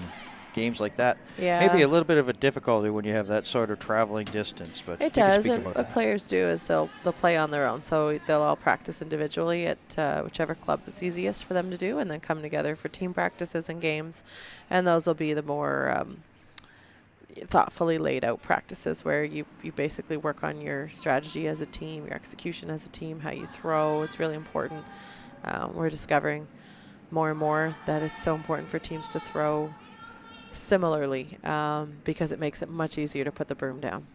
games like that. Yeah. Maybe a little bit of a difficulty when you have that sort of traveling distance. But it does, and what players do is they'll play on their own. So they'll all practice individually at whichever club is easiest for them to do, and then come together for team practices and games. And those will be the more, thoughtfully laid out practices where you basically work on your strategy as a team, your execution as a team, how you throw. It's really important. We're discovering more and more that it's so important for teams to throw similarly because it makes it much easier to put the broom down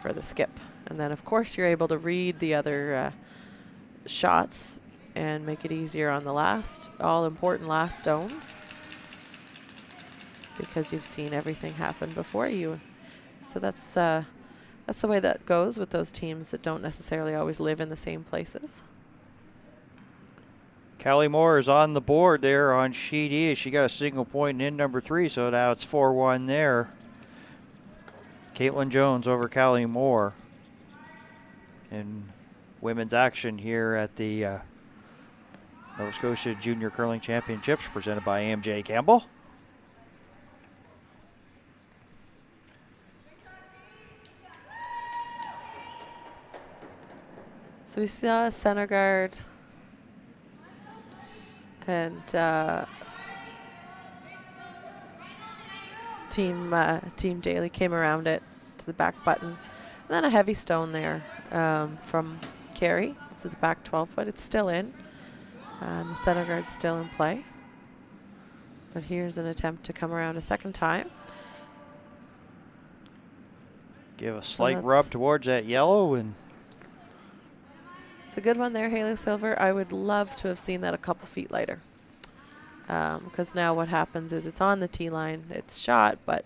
for the skip. And then, of course, you're able to read the other shots and make it easier on the all-important last stones because you've seen everything happen before you. So that's the way that goes with those teams that don't necessarily always live in the same places. Callie Moore is on the board there on sheet E. She got a single point in number 3, so now it's 4-1 there. Kaitlin Jones over Callie Moore in women's action here at the Nova Scotia Junior Curling Championships presented by AMJ Campbell. So we saw a center guard and Team Daly came around it to the back button. And then a heavy stone there from Kerry. So the back 12 foot, it's still in. And the center guard's still in play. But here's an attempt to come around a second time. Give a slight rub towards that yellow, and it's a good one there, Haley Silver. I would love to have seen that a couple feet later. Because now what happens is it's on the tee line, it's shot, but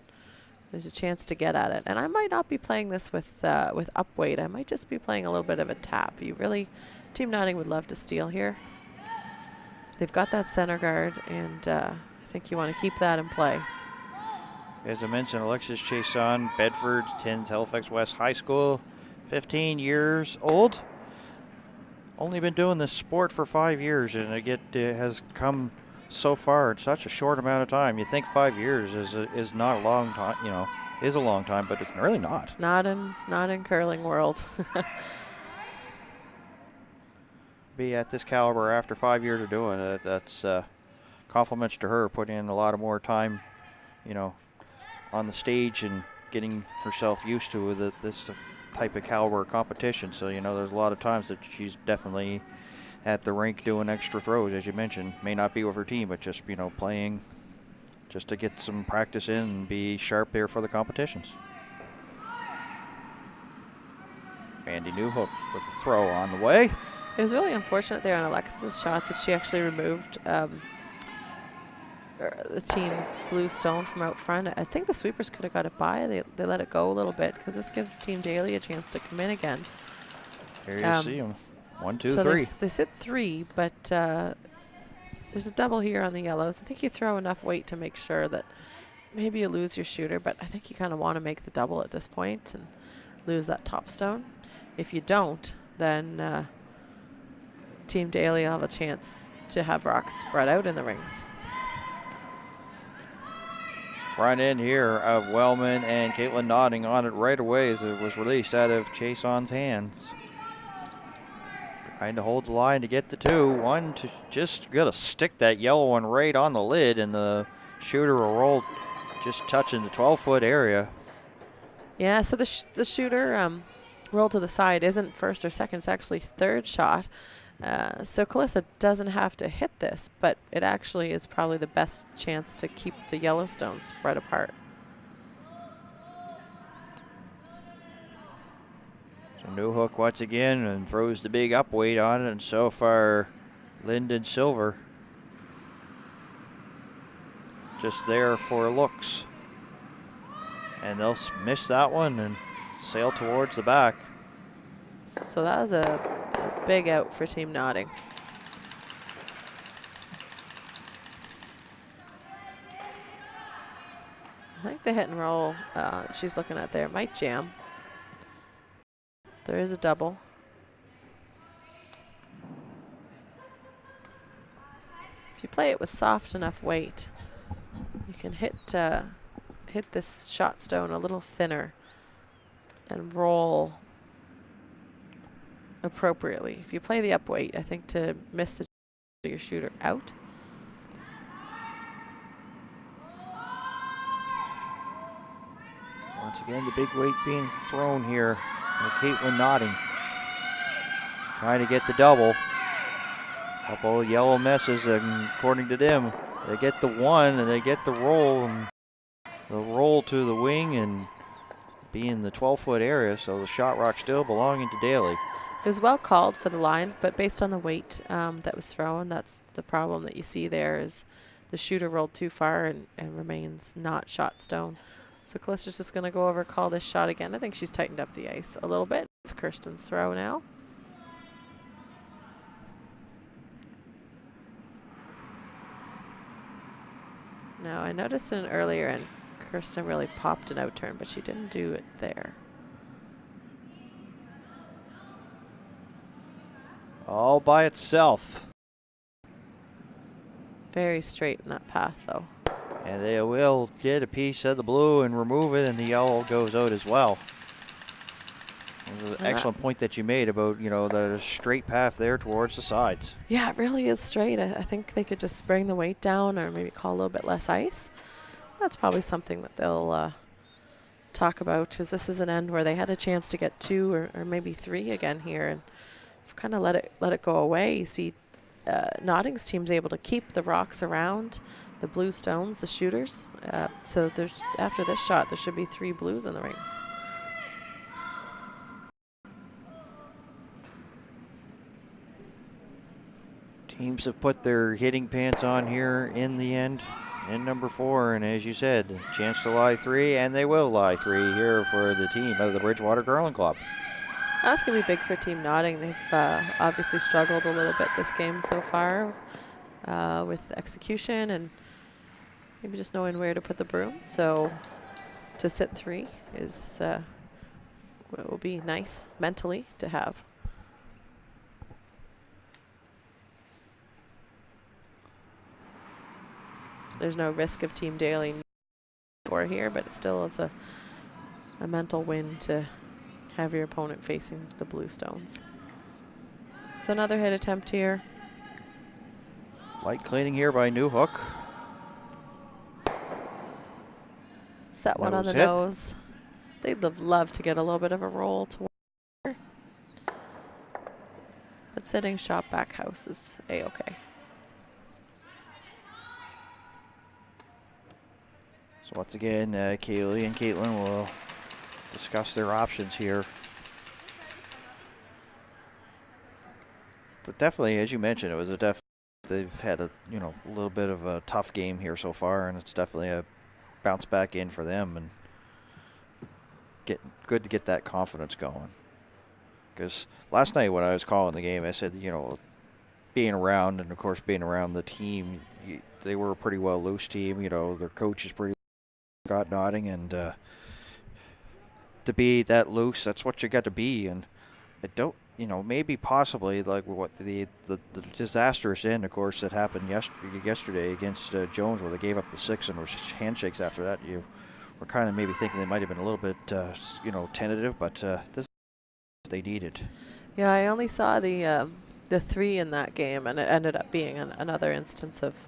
there's a chance to get at it. And I might not be playing this with up weight. I might just be playing a little bit of a tap. Team Notting would love to steal here. They've got that center guard, and I think you want to keep that in play. As I mentioned, Alexis Chason, Bedford, attends Halifax West High School, 15 years old. Only been doing this sport for 5 years, and it has come so far in such a short amount of time. You think 5 years is not a long time, is a long time, but it's really not. Not in curling world. Be at this caliber after 5 years of doing it, that's compliments to her, putting in a lot of more time, on the stage and getting herself used to this type of caliber competition. So, there's a lot of times that she's definitely at the rink doing extra throws, as you mentioned. May not be with her team, but just, playing just to get some practice in and be sharp there for the competitions. Mandy Newhook with a throw on the way. It was really unfortunate there on Alexis's shot that she actually removed the team's blue stone from out front. I think the sweepers could have got it by. They let it go a little bit because this gives Team Daly a chance to come in again. Here you see them. 1, 2, so 3. They sit 3, but there's a double here on the yellows. I think you throw enough weight to make sure that maybe you lose your shooter, but I think you kind of want to make the double at this point and lose that top stone. If you don't, then Team Daly will have a chance to have rocks spread out in the rings. Front end here of Wellman and Kaitlin Notting on it right away as it was released out of Chason's hands. Trying to hold the line to get the 2. 1 to just gotta stick that yellow one right on the lid, and the shooter will roll just touching the 12-foot area. Yeah, so the shooter roll to the side isn't first or second, it's actually third shot. So Calissa doesn't have to hit this, but it actually is probably the best chance to keep the Yellowstone spread apart. So Newhook once again and throws the big up weight on it, and so far Lyndon Silver just there for looks. And they'll miss that one and sail towards the back. So that was a big out for Team Notting. I think the hit and roll she's looking at there might jam. There is a double. If you play it with soft enough weight, you can hit this shot stone a little thinner and roll appropriately. If you play the up weight, I think to miss your shooter out. Once again, the big weight being thrown here. Kaitlin nodding. Trying to get the double. Couple of yellow messes, and according to them, they get the one and they get the roll, and the roll to the wing and be in the 12-foot area, so the shot rock still belonging to Daly. It was well called for the line, but based on the weight that was thrown, that's the problem that you see there is the shooter rolled too far and remains not shot stone. So Callista's just going to go over, call this shot again. I think she's tightened up the ice a little bit. It's Kirsten's throw now. Now, I noticed it earlier, and Kirsten really popped an out turn, but she didn't do it there. All by itself. Very straight in that path, though. And they will get a piece of the blue and remove it, and the yellow goes out as well. Excellent point that you made about, you know, the straight path there towards the sides. Yeah, it really is straight. I think they could just bring the weight down or maybe call a little bit less ice. That's probably something that they'll talk about, because this is an end where they had a chance to get 2 or maybe 3 again here, and kind of let it go away. You see Notting's team's able to keep the rocks around the blue stones, the shooters. So there's after this shot, there should be 3 blues in the rings. Teams have put their hitting pants on here in the end, in number 4, and as you said, chance to lie 3, and they will lie 3 here for the team of the Bridgewater Curling Club. That's going to be big for Team Notting. They've obviously struggled a little bit this game so far with execution and maybe just knowing where to put the broom. So to sit 3 is will be nice mentally to have. There's no risk of Team Daly score here, but it still is a mental win to have your opponent facing the blue stones. So another hit attempt here. Light cleaning here by Newhook. Set one on the hit. nose. They'd love to get a little bit of a roll to her. But sitting shot back house is A-okay. So once again, Callie and Kaitlin will discuss their options here. So definitely, as you mentioned, it was a they've had a little bit of a tough game here so far, and it's definitely a bounce back in for them, and good to get that confidence going. Because last night when I was calling the game, I said, being around, and of course being around the team, they were a pretty well loose team. Their coach is pretty got nodding, and to be that loose, that's what you got to be. And I don't, maybe possibly like what the disastrous end, of course, that happened yesterday against Jones, where they gave up the 6 and was handshakes after that. You were kind of maybe thinking they might have been a little bit, tentative, but this is what they needed. Yeah, I only saw the 3 in that game, and it ended up being another instance of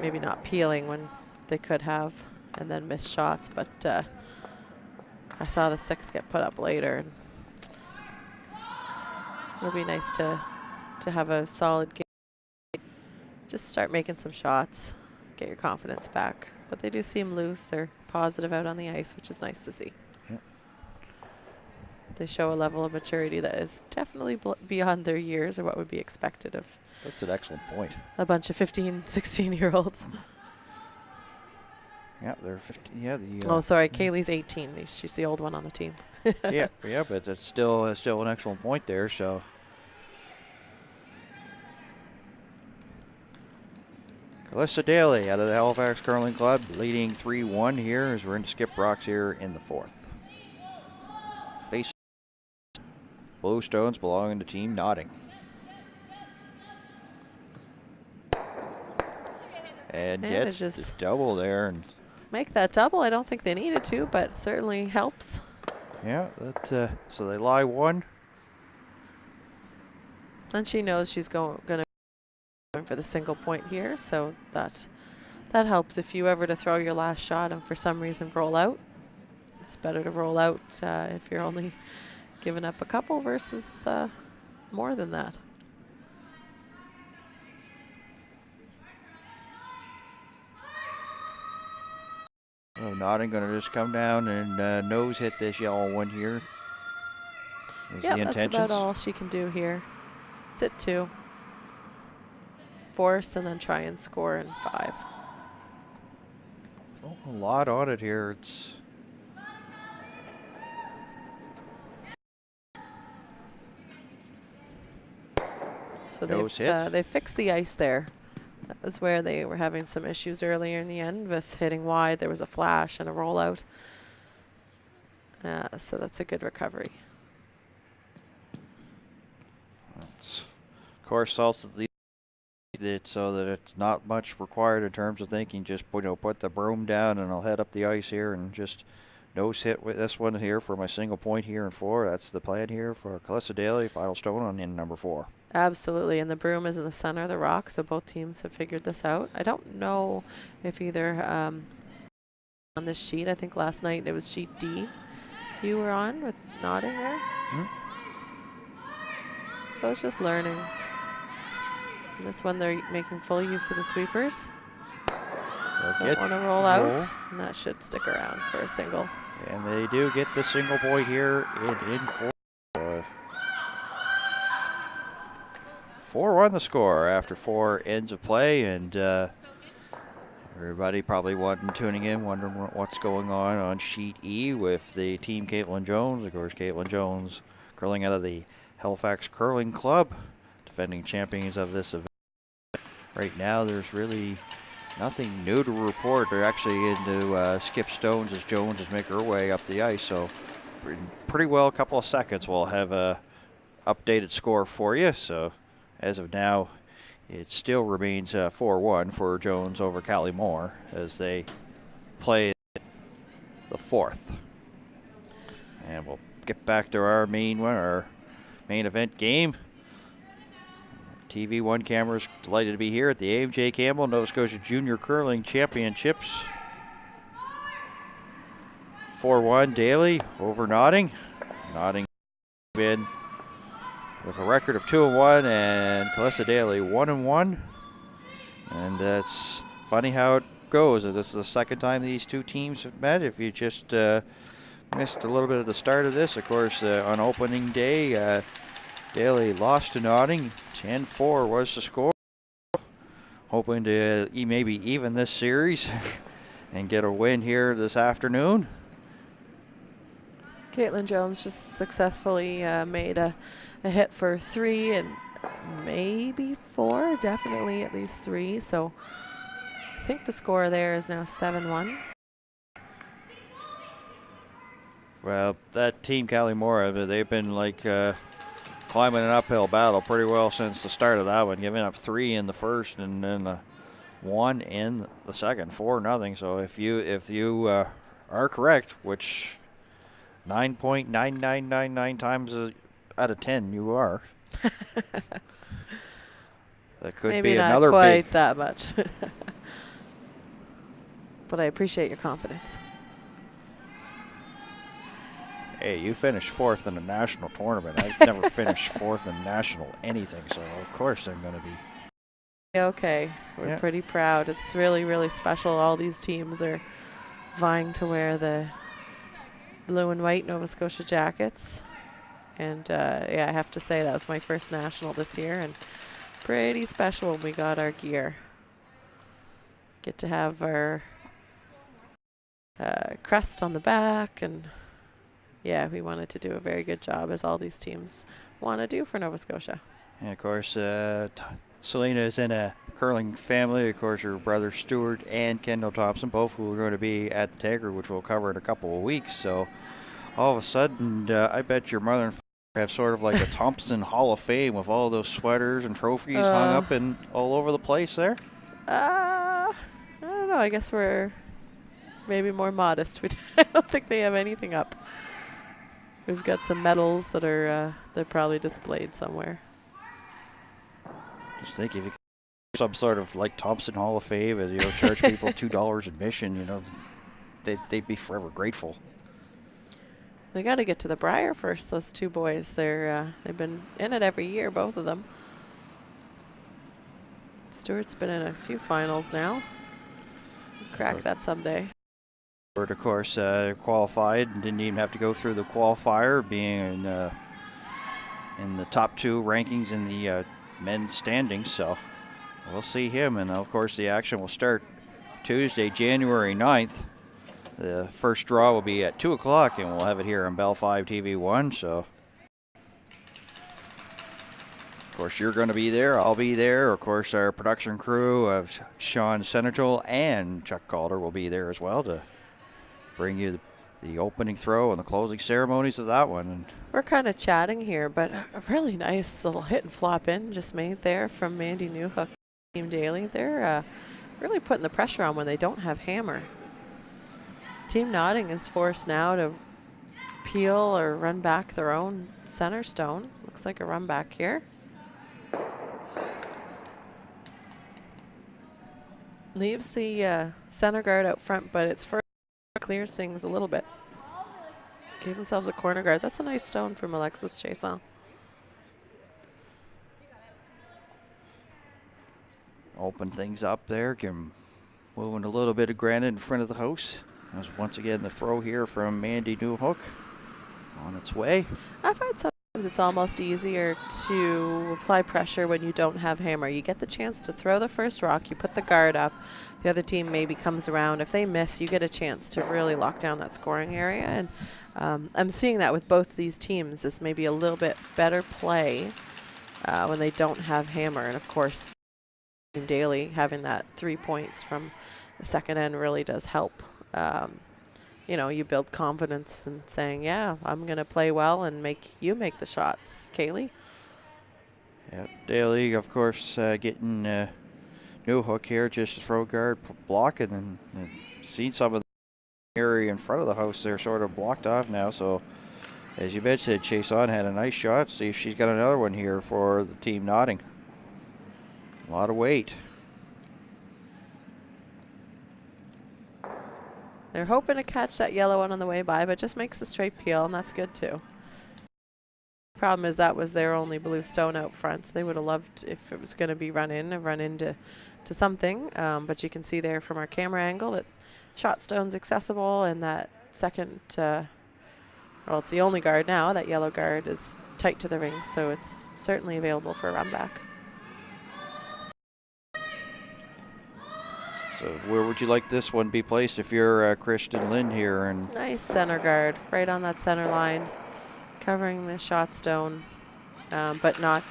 maybe not peeling when they could have, and then missed shots. But I saw the 6 get put up later, and it'll be nice to have a solid game. Just start making some shots, get your confidence back. But they do seem loose. They're positive out on the ice, which is nice to see. Yep. They show a level of maturity that is definitely beyond their years or what would be expected of. That's an excellent point. A bunch of 15, 16-year-olds. Yeah, they're 15. Yeah, oh, sorry, Kaylee's 18. She's the old one on the team. yeah, but it's still an excellent point there. So, Calista Daly out of the Halifax Curling Club, leading 3-1 here as we're into skip rocks here in the 4th. Face blue stones belonging to Team Notting. And gets the double there, and make that double. I don't think they needed to, but it certainly helps. Yeah, so they lie 1. And she knows she's going for the single point here, so that helps. If you ever to throw your last shot and for some reason roll out, it's better to roll out if you're only giving up a couple versus more than that. Oh, Notting going to just come down and nose hit this yellow one here. Yeah, that's about all she can do here. Sit 2. Force and then try and score in 5. Throw a lot on it here. It's so they fixed the ice there. That was where they were having some issues earlier in the end with hitting wide. There was a flash and a rollout. So that's a good recovery. That's, of course, also so that it's not much required in terms of thinking. Just put the broom down and I'll head up the ice here and just nose hit with this one here for my single point here in 4. That's the plan here for Kaitlin Daly. Final stone on in number 4. Absolutely, and the broom is in the center of the rock, so both teams have figured this out. I don't know if either on this sheet, I think last night it was sheet D you were on with Notting there. So it's just learning. And this one they're making full use of the sweepers. Don't want to roll out, and that should stick around for a single. And they do get the single point here in 4. 4-1 the score after 4 ends of play, and everybody probably tuning in, wondering what's going on sheet E with the team Kaitlin Jones. Of course, Kaitlin Jones curling out of the Halifax Curling Club, defending champions of this event. Right now, there's really nothing new to report. They're actually into skip stones as Jones is making her way up the ice, so pretty well a couple of seconds we'll have a updated score for you. So as of now, it still remains 4-1 for Jones over Callie Moore as they play the 4th. And we'll get back to our main event game. TV1 cameras delighted to be here at the AMJ Campbell Nova Scotia Junior Curling Championships. 4-1 Daly over Notting. Notting been with a record of 2-1, and Kaitlin Daly 1-1. And it's funny how it goes. This is the second time these two teams have met. If you just missed a little bit of the start of this, of course, on opening day, Daly lost to Notting. 10-4 was the score. Hoping to maybe even this series and get a win here this afternoon. Kaitlin Jones just successfully made a hit for 3 and maybe 4, definitely at least 3. So I think the score there is now 7-1. Well, that team, Callie Moore, they've been like climbing an uphill battle pretty well since the start of that one, giving up 3 in the first and then 1 in the second, 4-0. So if you are correct, which 9.9999 times out of 10 you are, that could maybe be not another quite big that much. But I appreciate your confidence. Hey, you finished 4th in a national tournament. I've never finished 4th in national anything, so of course I'm going to be. Okay, we're pretty proud. It's really, really special. All these teams are vying to wear the blue and white Nova Scotia jackets. And yeah, I have to say that was my first national this year, and pretty special when we got our gear. Get to have our crest on the back, and yeah, we wanted to do a very good job, as all these teams want to do for Nova Scotia. And of course, Selena is in a curling family. Of course, her brother Stuart and Kendall Thompson, both who are going to be at the Tankard, which we'll cover in a couple of weeks. So all of a sudden, I bet your mother and father have sort of like a Thompson Hall of Fame with all those sweaters and trophies hung up and all over the place there. I don't know. I guess we're maybe more modest. I don't think they have anything up. We've got some medals that are they're probably displayed somewhere. Just think if you could some sort of like Thompson Hall of Fame and charge people $2 admission, they'd be forever grateful. They got to get to the Briar first, those two boys. They've been in it every year, both of them. Stewart's been in a few finals now. Crack that someday. Stewart, of course, qualified and didn't even have to go through the qualifier, being in the top 2 rankings in the men's standings. So we'll see him. And, of course, the action will start Tuesday, January 9th. The first draw will be at 2 o'clock, and we'll have it here on Bell 5 TV1. So, of course, you're going to be there. I'll be there. Of course, our production crew of Sean Senator and Chuck Calder will be there as well to bring you the opening throw and the closing ceremonies of that one. And we're kind of chatting here, but a really nice little hit and flop in just made there from Mandy Newhook, Team Daly. They're really putting the pressure on when they don't have hammer. Team Notting is forced now to peel or run back their own center stone. Looks like a run back here. Leaves the center guard out front, but it's first clears things a little bit. Gave themselves a corner guard. That's a nice stone from Alexis Chason. open things up there, moving a little bit of granite in front of the house. There's once again the throw here from Mandy Newhook on its way. I find sometimes it's almost easier to apply pressure when you don't have hammer. You get the chance to throw the first rock, you put the guard up, the other team maybe comes around. If they miss, you get a chance to really lock down that scoring area. And I'm seeing that with both these teams. This may be a little bit better play when they don't have hammer. And of course, Daly having that 3 points from the second end really does help. You know, you build confidence and saying, yeah, I'm going to play well and make the shots. Callie? Yeah, Daly, of course, getting Newhook here, just a throw guard blocking, and seen some of the area in front of the house there sort of blocked off now. So, as you mentioned, Chason had a nice shot. See if she's got another one here for the team Notting. A lot of weight. They're hoping to catch that yellow one on the way by, but just makes a straight peel, and that's good too. Problem is that was their only blue stone out front, so they would have loved if it was going to be run into something. But you can see there from our camera angle that shot stone's accessible, and that second, well, it's the only guard now. That yellow guard is tight to the ring, so it's certainly available for a run back. So where would you like this one be placed if you're Kristen Lynn here? And nice center guard, right on that center line, covering the shot stone, but not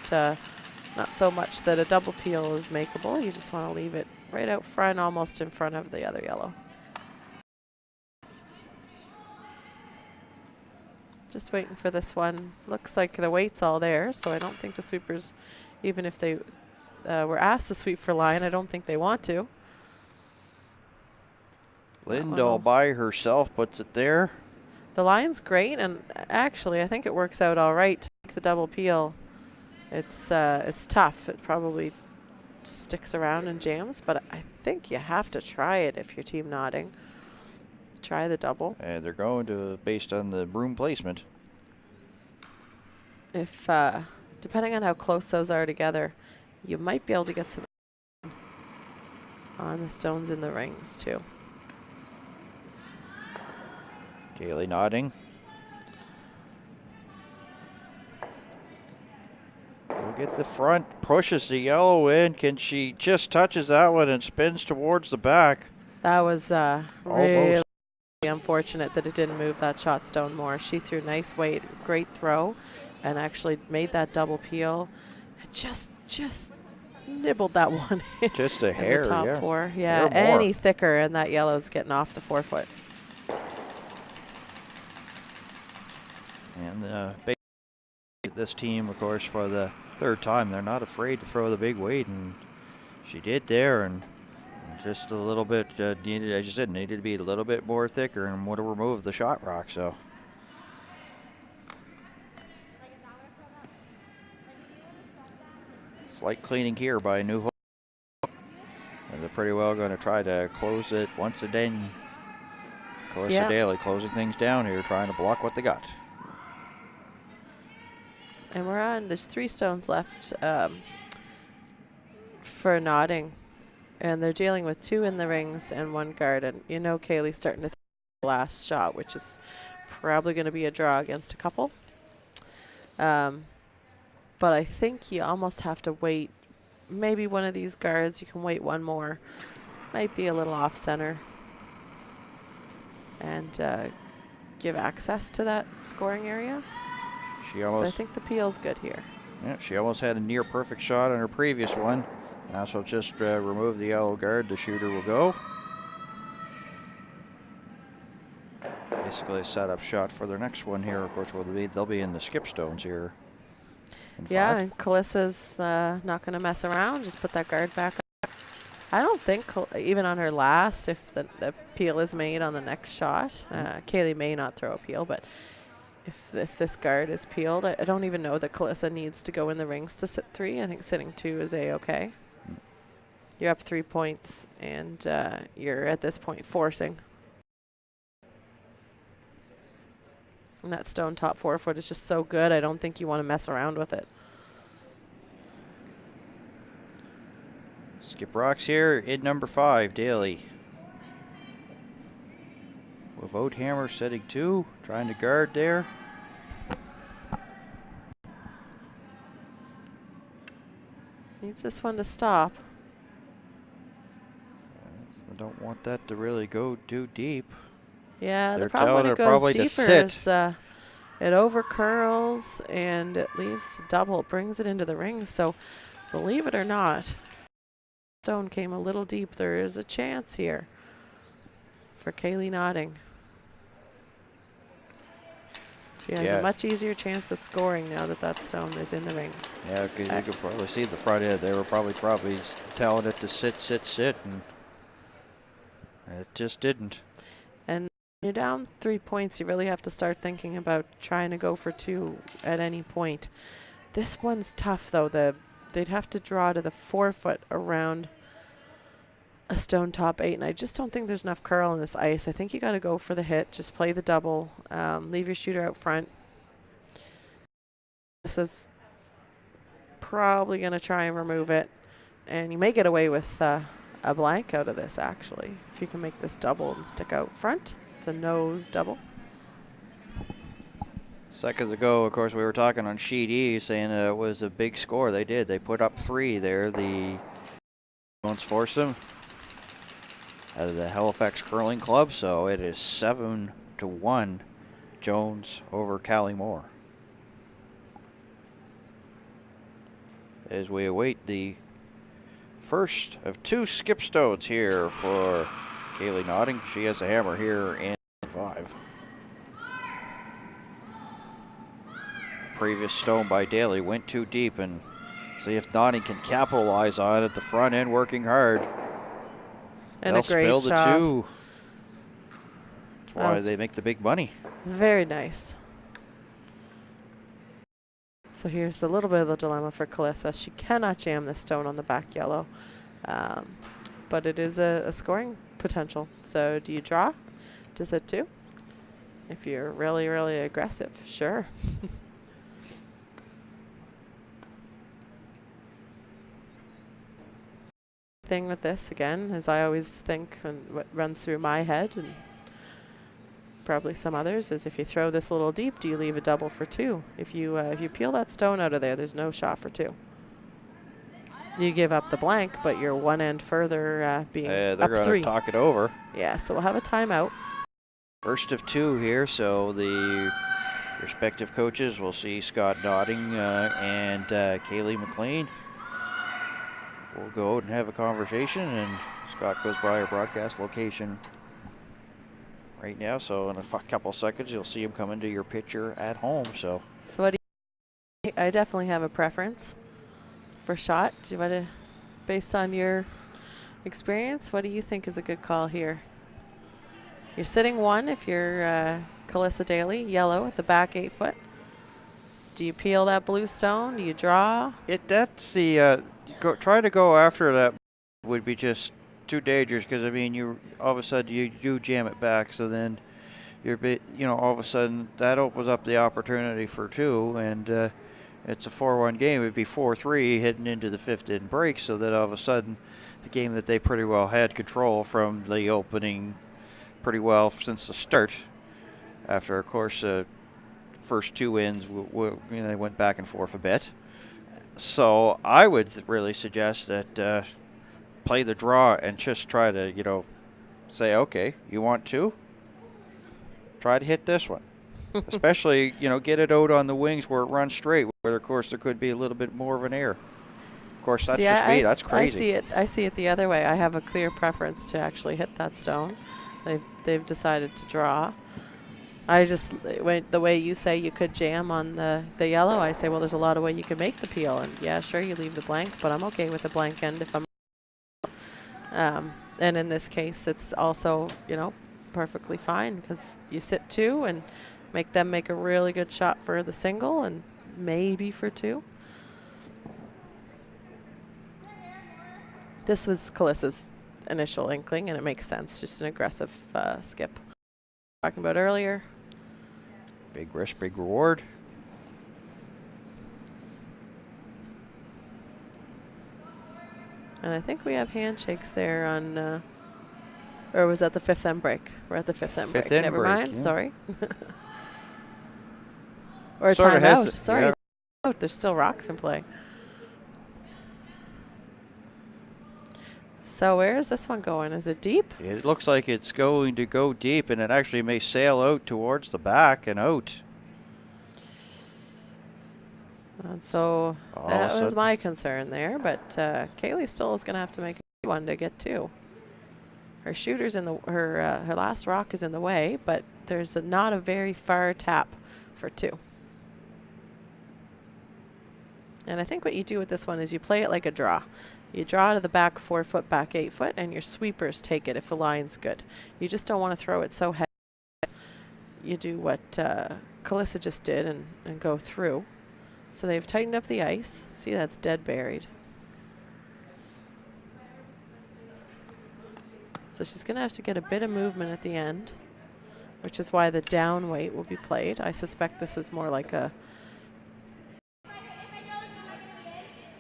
so much that a double peel is makeable. You just want to leave it right out front, almost in front of the other yellow. Just waiting for this one. Looks like the weight's all there, so I don't think the sweepers, even if they were asked to sweep for line, I don't think they want to. Lindahl by herself puts it there. The line's great, and actually I think it works out all right to make the double peel. It's tough. It probably sticks around and jams, but I think you have to try it if your team Notting. Try the double. And they're going to based on the broom placement. If depending on how close those are together, you might be able to get some on the stones in the rings too. Callie Notting. Will get the front, pushes the yellow in. Can she just touches that one and spins towards the back? That was really unfortunate that it didn't move that shot stone more. She threw nice weight, great throw, and actually made that double peel. And just nibbled that one. Just a hair, the top yeah. four. Yeah, any thicker and that yellow's getting off the 4 foot. And this team, of course, for the third time, they're not afraid to throw the big weight, and she did there, and just a little bit needed, as you said, needed to be a little bit more thicker and would have removed the shot rock. So slight cleaning here by Newhook. And they're pretty well going to try to close it once again Calissa Daly closing things down here, trying to block what they got. And we're on, there's 3 stones left for Notting. And they're dealing with 2 in the rings and 1 guard. And you know Kaylee's starting to think the last shot, which is probably going to be a draw against a couple. But I think you almost have to wait. Maybe one of these guards, you can wait 1 more. Might be a little off center. And give access to that scoring area. So I think the peel's good here. Yeah, she almost had a near perfect shot on her previous one. Now she'll just remove the yellow guard. The shooter will go. Basically a setup shot for their next one here. Of course, they'll be in the skip stones here. Yeah, and Calissa's not going to mess around. Just put that guard back up. I don't think, even on her last, if the peel is made on the next shot, Callie may not throw a peel, but if this guard is peeled, I don't even know that Calissa needs to go in the rings to sit 3. I think sitting 2 is A-okay. You're up 3 points, and you're at this point forcing. And that stone top 4 foot is just so good, I don't think you want to mess around with it. Skip rocks here in number 5, Daly. With Oathammer setting 2, trying to guard there. Needs this one to stop. I don't want that to really go too deep. Yeah, They're the problem when it goes deeper is it over curls and it leaves double, brings it into the ring. So believe it or not, stone came a little deep. There is a chance here for Kaylee Notting. She has a much easier chance of scoring now that that stone is in the rings. Yeah, because you could probably see the front end. They were probably telling it to sit, and it just didn't. And you're down 3 points. You really have to start thinking about trying to go for 2 at any point. This one's tough, though. They'd have to draw to the 4 foot around a stone top 8, and I just don't think there's enough curl in this ice. I think you got to go for the hit. Just play the double. Leave your shooter out front. This is probably going to try and remove it, and you may get away with a blank out of this, actually, if you can make this double and stick out front. It's a nose double. Seconds ago, of course, we were talking on sheet E, saying it was a big score. They did. They put up 3 there. The Jones forced them out of the Halifax Curling Club, so it is 7-1 Jones over Callie Moore. As we await the first of 2 skip stones here for Kaylee Notting. She has a hammer here in 5. Previous stone by Daly went too deep, and see if Notting can capitalize on it. The front end working hard. And they'll a great spill shot. the 2. That's why they make the big money. Very nice. So here's the little bit of the dilemma for Calissa. She cannot jam this stone on the back yellow, but it is a scoring potential. So do you draw to sit 2? If you're really, really aggressive, sure. Thing with this, again, as I always think and what runs through my head and probably some others, is if you throw this a little deep, do you leave a double for 2? If you peel that stone out of there, there's no shot for 2. You give up the blank, but you're 1 end further being they're up 3. going to talk it over. Yeah, so we'll have a timeout. First of 2 here, so the respective coaches will see Scott Notting and Kaylee McLean. We'll go out and have a conversation, and Scott goes by our broadcast location right now. So in a couple seconds, you'll see him come into your picture at home. So what do you, I definitely have a preference for shot. Do you want to, based on your experience, what do you think is a good call here? You're sitting 1 if you're Calissa Daly, yellow at the back 8 foot. Do you peel that blue stone? Do you draw? that's the try to go after that would be just too dangerous, because I mean, you all of a sudden you do jam it back, so then all of a sudden that opens up the opportunity for 2, and it's a 4-1 game. It'd be 4-3 heading into the 5th inning break, so that all of a sudden the game that they pretty well had control from the opening pretty well since the start. After, of course, first 2 ends, they went back and forth a bit. So I would really suggest that play the draw and just try to, say, okay, you want 2? Try to hit this one. Especially, get it out on the wings where it runs straight, where, of course, there could be a little bit more of an error. Of course, that's just me. That's crazy. I see it the other way. I have a clear preference to actually hit that stone. They've decided to draw. I just, the way you say you could jam on the yellow, I say, well, there's a lot of way you can make the peel. And, yeah, sure, you leave the blank, but I'm okay with the blank end if I'm and in this case, it's also, perfectly fine because you sit 2 and make them make a really good shot for the single and maybe for 2. This was Kalissa's initial inkling, and it makes sense. Just an aggressive skip. Talking about earlier. Big risk, big reward. And I think we have handshakes there on, or was that the 5th end break? We're at the 5th end break. Never mind. Yeah. Sorry. Or a timeout. Sorry. Yeah. Oh, there's still rocks in play. So where is this one going? Is it deep? It looks like it's going to go deep, and it actually may sail out towards the back and out. And so that was my concern there, but Kaylee still is going to have to make a one to get 2. Her shooter's in her last rock is in the way, but there's not a very far tap for 2. And I think what you do with this one is you play it like a draw. You draw to the back 4 foot, back 8 foot, and your sweepers take it if the line's good. You just don't want to throw it so heavy. You do what Kalissa just did and go through. So they've tightened up the ice. See, that's dead buried. So she's going to have to get a bit of movement at the end, which is why the down weight will be played. I suspect this is more like a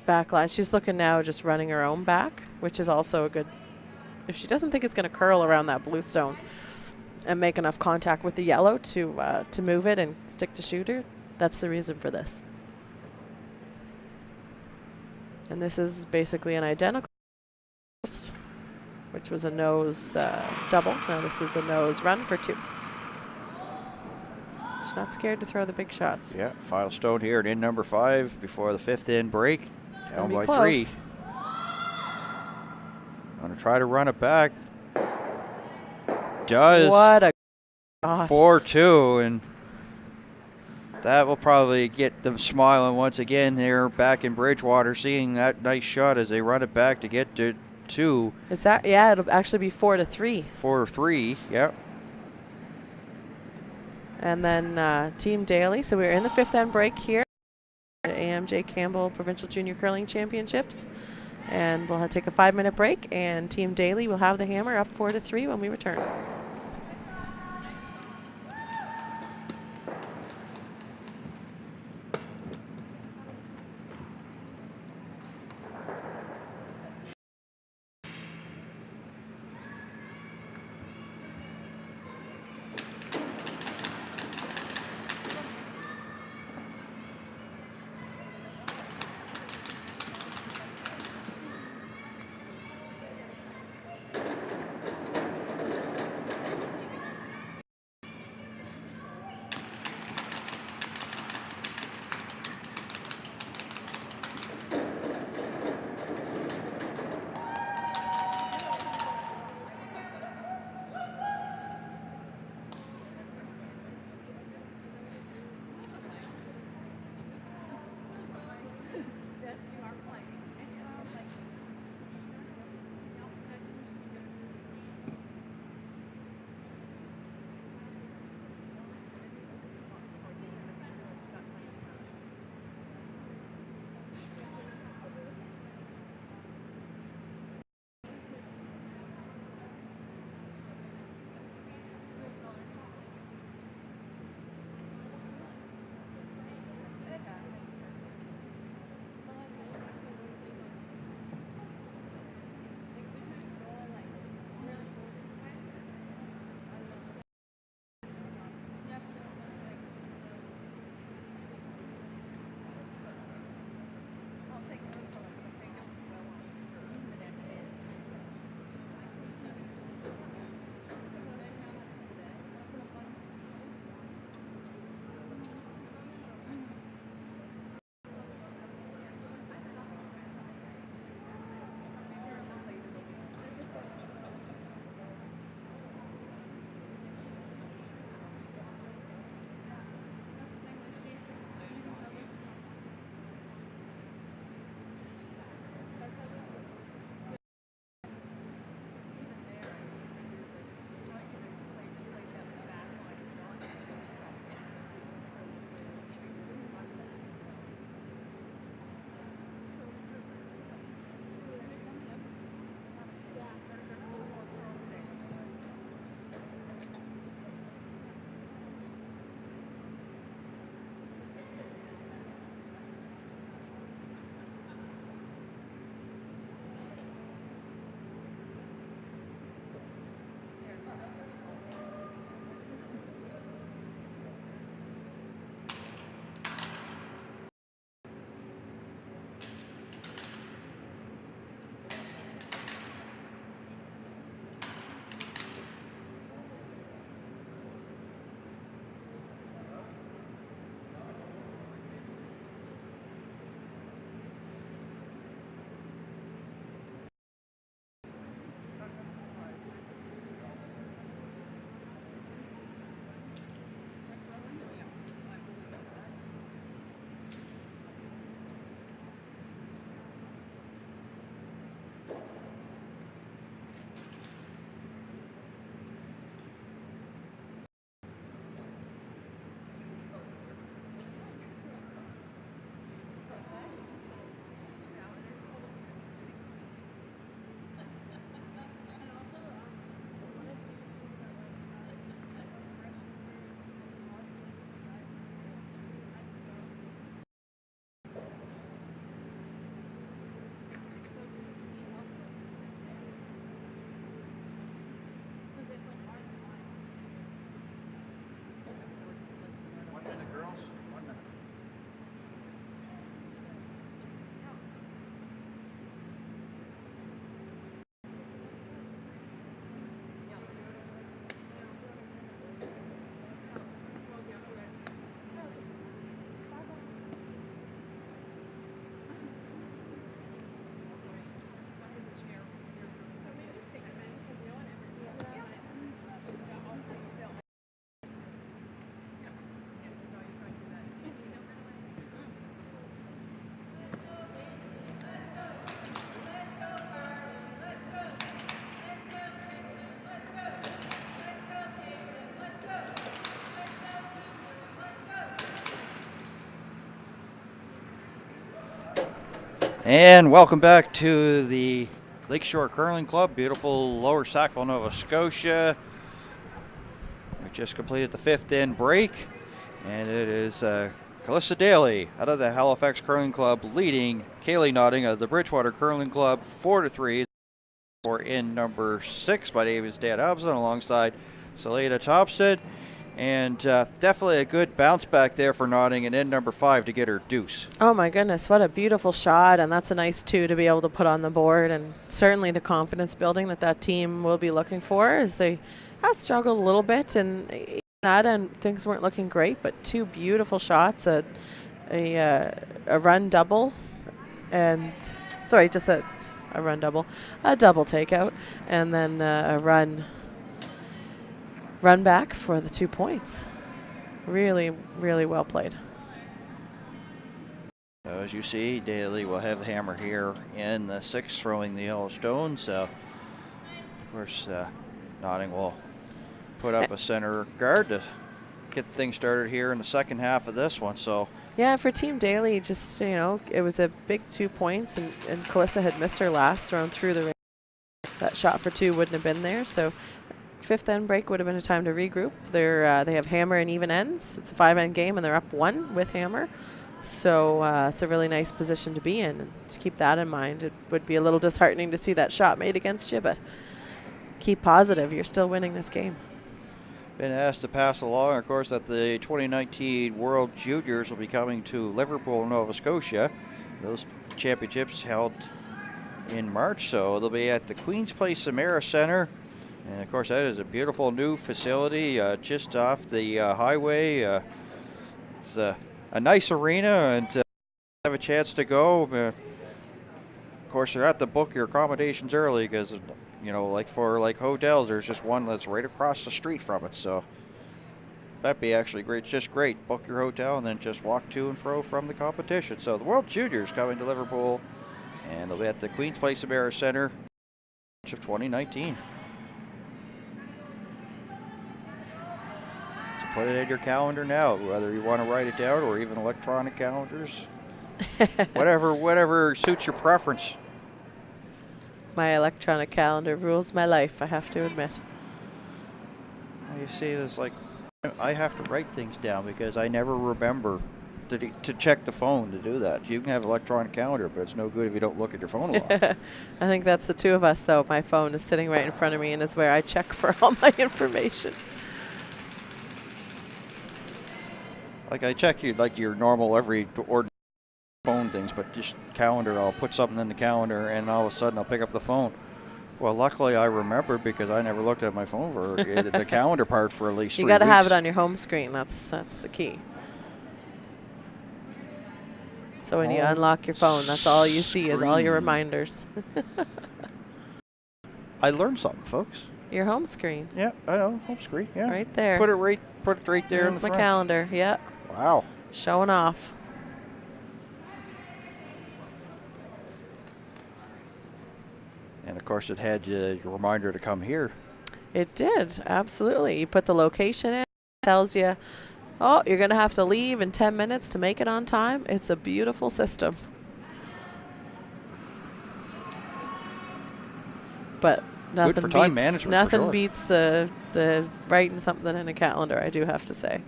back line. She's looking now just running her own back, which is also a good, if she doesn't think it's going to curl around that blue stone and make enough contact with the yellow to move it and stick the shooter, that's the reason for this. And this is basically an identical, which was a nose double. Now this is a nose run for 2. She's not scared to throw the big shots. Yeah, final stone here at in number 5 before the 5th inning break. It's going to by be close. 3. Going to try to run it back. Does. What a gosh. 4-2, and that will probably get them smiling once again. They're back in Bridgewater, seeing that nice shot as they run it back to get to 2. Yeah, it'll actually be 4-3. 4-3, yeah. And then Team Daly. So we're in the 5th end break here. AMJ Campbell Provincial Junior Curling Championships. And we'll take a 5-minute break, and Team Daly will have the hammer up 4-3 when we return. And welcome back to the Lakeshore Curling Club, beautiful Lower Sackville, Nova Scotia. We just completed the 5th end break, and it is Calissa Daly out of the Halifax Curling Club leading Callie Notting of the Bridgewater Curling Club 4-3 for in number 6. My name is Dan Hobson alongside Selena Thompson. And definitely a good bounce back there for Notting and in number 5 to get her deuce. Oh my goodness, what a beautiful shot, and that's a nice 2 to be able to put on the board, and certainly the confidence building that team will be looking for, as they have struggled a little bit and that, and things weren't looking great, but 2 beautiful shots, a run double, and sorry, just a run double, a double takeout, and then a run back for the 2 points. Really, really well played. So as you see, Daly will have the hammer here in the 6th, throwing the yellow stone. So, of course, Notting will put up a center guard to get things started here in the second half of this one. So, yeah, for Team Daly, just, it was a big 2 points, and Calissa had missed her last thrown through the ring. That shot for 2 wouldn't have been there. So, 5th end break would have been a time to regroup. They have hammer and even ends. It's a 5-end game, and they're up 1 with hammer. So it's a really nice position to be in. And to keep that in mind, it would be a little disheartening to see that shot made against you, but keep positive. You're still winning this game. Been asked to pass along, of course, that the 2019 World Juniors will be coming to Liverpool, Nova Scotia. Those championships held in March, so they'll be at the Queen's Place Samara Center. And, of course, that is a beautiful new facility just off the highway. It's a nice arena, and have a chance to go. Of course, you have to book your accommodations early because, like for hotels, there's just one that's right across the street from it. So that'd be actually great. It's just great. Book your hotel and then just walk to and fro from the competition. So the World Juniors coming to Liverpool, and they'll be at the Queen's Place Samara Center of 2019. Put it in your calendar now, whether you want to write it down or even electronic calendars. whatever suits your preference. My electronic calendar rules my life, I have to admit. You see, it's like I have to write things down because I never remember to check the phone to do that. You can have electronic calendar, but it's no good if you don't look at your phone a lot. I think that's the 2 of us, though. My phone is sitting right in front of me and is where I check for all my information. Like I check your normal every ordinary phone things, but just calendar, I'll put something in the calendar and all of a sudden I'll pick up the phone. Well, luckily I remember because I never looked at my phone for the calendar part for at least 3 weeks. You got to have it on your home screen. That's the key. So when you unlock your phone, that's all you see is all your reminders. I learned something, folks. Your home screen. Yeah, I know, home screen. Yeah, right there. Put it right there. There's in the my front. calendar. Yeah. Wow. Showing off. And of course, it had your reminder to come here. It did, absolutely. You put the location in, it tells you, oh, you're going to have to leave in 10 minutes to make it on time. It's a beautiful system. But nothing good for time management. Nothing for sure. beats the writing something in a calendar, I do have to say.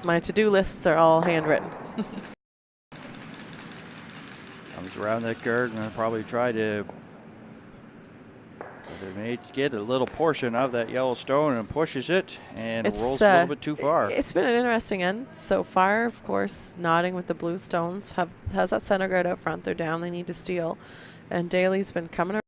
My to-do lists are all handwritten. Comes around that guard and I'll probably try to get a little portion of that yellow stone and pushes it and rolls a little bit too far. It's been an interesting end so far. Of course, Notting with the blue stones has that center guard out front. They're down. They need to steal. And Daly's been coming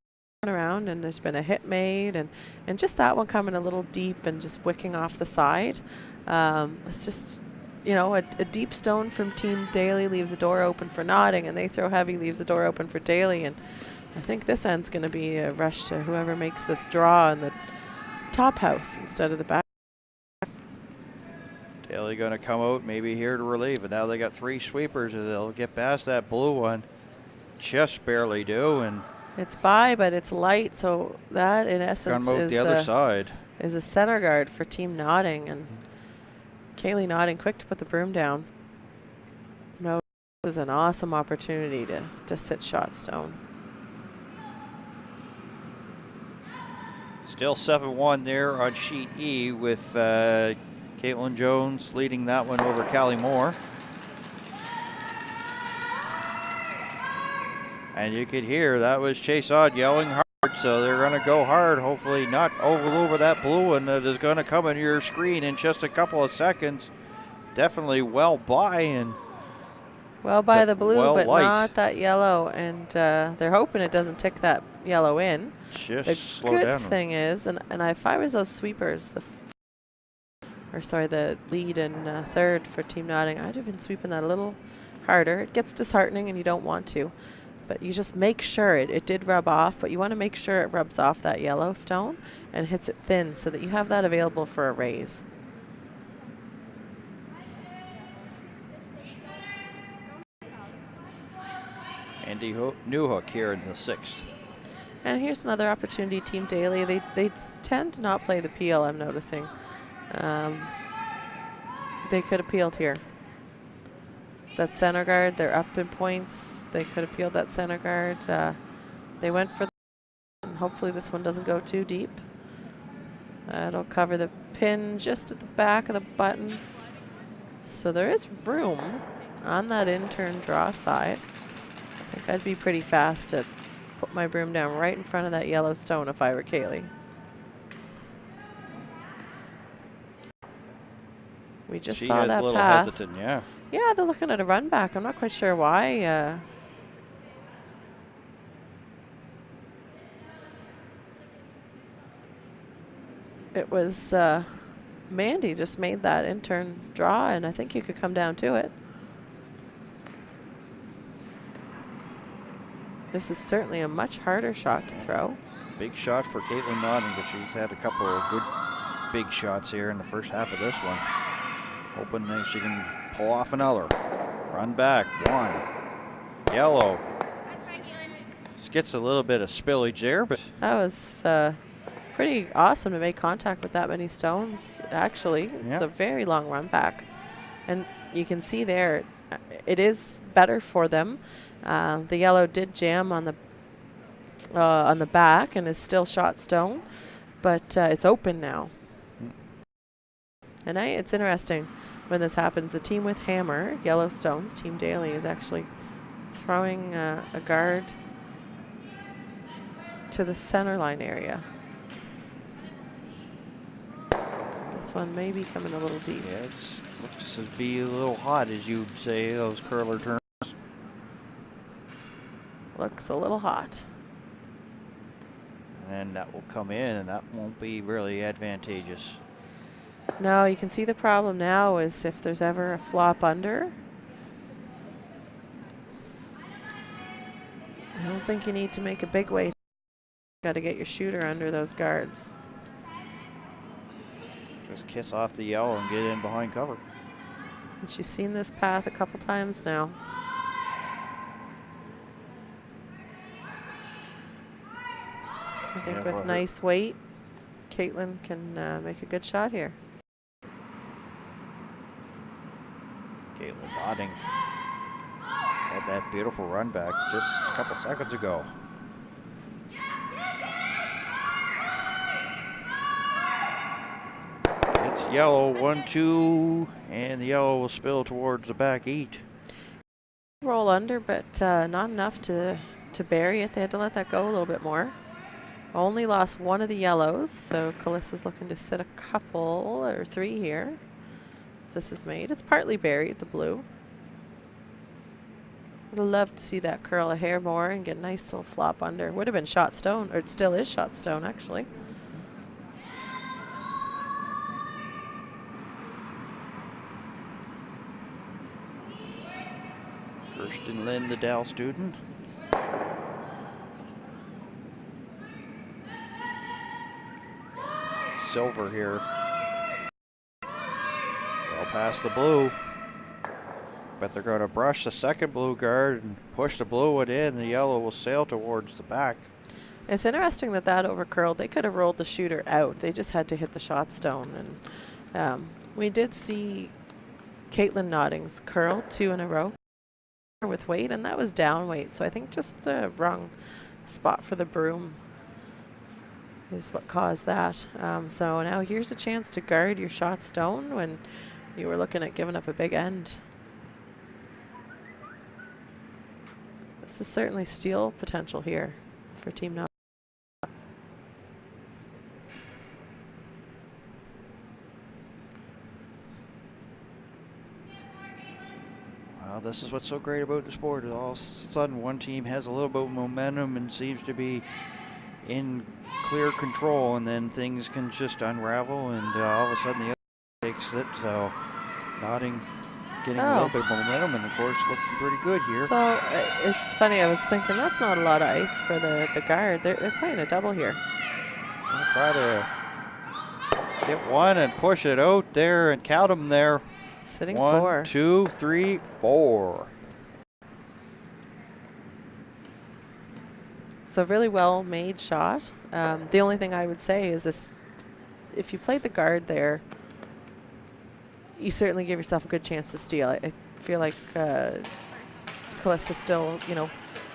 around, and there's been a hit made, and just that one coming a little deep and just wicking off the side. It's just, a deep stone from Team Daly leaves a door open for Notting, and they throw heavy, leaves a door open for Daly. And I think this end's going to be a rush to whoever makes this draw in the top house instead of the back. Daly going to come out maybe here to relieve, and now they got 3 sweepers, and they'll get past that blue one. Just barely do, and it's by, but it's light, so that in essence is the other side. Is a center guard for Team Notting, and Kaylee Notting quick to put the broom down. No This is an awesome opportunity to sit shot stone. Still 7-1 there on sheet E with Kaitlin Jones leading that one over Callie Moore. And you could hear that was Chase Odd yelling hard, so they're going to go hard. Hopefully not over that blue one that is going to come into your screen in just a couple of seconds. Definitely well by the blue, but light. not that yellow. And they're hoping it doesn't tick that yellow in. Just the slow good down. thing is, and if I was those sweepers, the lead and third for Team Notting, I'd have been sweeping that a little harder. It gets disheartening and you don't want to. But you just make sure it did rub off, but you want to make sure it rubs off that yellow stone and hits it thin so that you have that available for a raise. Andy Newhook here in the 6th. And here's another opportunity, Team Daly. They tend to not play the peel, I'm noticing. They could have peeled here. That center guard, they're up in points. They could have peeled that center guard. They went for and hopefully this one doesn't go too deep. It'll cover the pin just at the back of the button. So there is room on that in-turn draw side. I think I'd be pretty fast to put my broom down right in front of that yellow stone if I were Callie. We just saw that path. She is a little hesitant, yeah. Yeah, they're looking at a run back. I'm not quite sure why. It was Mandy just made that in-turn draw, and I think you could come down to it. This is certainly a much harder shot to throw. Big shot for Kaitlin Notting, but she's had a couple of good big shots here in the first half of this one. Hoping that she can pull off another. Run back, 1. Yellow. This gets a little bit of spillage there, but that was pretty awesome to make contact with that many stones, actually. It's a very long run back. And you can see there, it is better for them. The yellow did jam on the back and is still shot stone, but it's open now. And it's interesting when this happens. The team with hammer, yellow stones, Team Daly, is actually throwing a guard to the center line area. This one may be coming a little deep. yeah, it looks to be a little hot, as you'd say, those curler terms. Looks a little hot. And that will come in, and that won't be really advantageous. No, you can see the problem now is if there's ever a flop under. I don't think you need to make a big weight. Got to get your shooter under those guards. Just kiss off the yellow and get in behind cover. And she's seen this path a couple times now. I think with nice weight, Kaitlin can make a good shot here. Kaitlin Notting had that beautiful run back just a couple seconds ago. It's yellow, 1-2, and the yellow will spill towards the back 8. Roll under, but not enough to bury it. They had to let that go a little bit more. Only lost one of the yellows, so Calissa's looking to sit a couple or 3 here. This is made. It's partly buried, the blue. Would love to see that curl a hair more and get a nice little flop under. Would have been shot stone, or it still is shot stone, actually. Kirsten Lynn, the Dow student. Silver here. Well past the blue. But they're going to brush the second blue guard and push the blue one in. The yellow will sail towards the back. It's interesting that over curled. They could have rolled the shooter out. They just had to hit the shot stone. And we did see Kaitlin Notting's curl 2 in a row. with weight, and that was down weight. So I think just the wrong spot for the broom is what caused that. So now here's a chance to guard your shot stone when you were looking at giving up a big end. This is certainly steal potential here for Team Nottingham. Well, this is what's so great about the sport. All of a sudden, one team has a little bit of momentum and seems to be in clear control, and then things can just unravel, and all of a sudden the other takes it. So Nottingham getting a little bit of momentum, and of course looking pretty good here. So it's funny, I was thinking that's not a lot of ice for the guard. They're playing a double here. I'll try to get one and push it out there and count them there. Sitting 1, four. 2, 3, 4. So really well made shot. The only thing I would say is this: if you played the guard there, you certainly give yourself a good chance to steal. I feel like Calissa still, you know,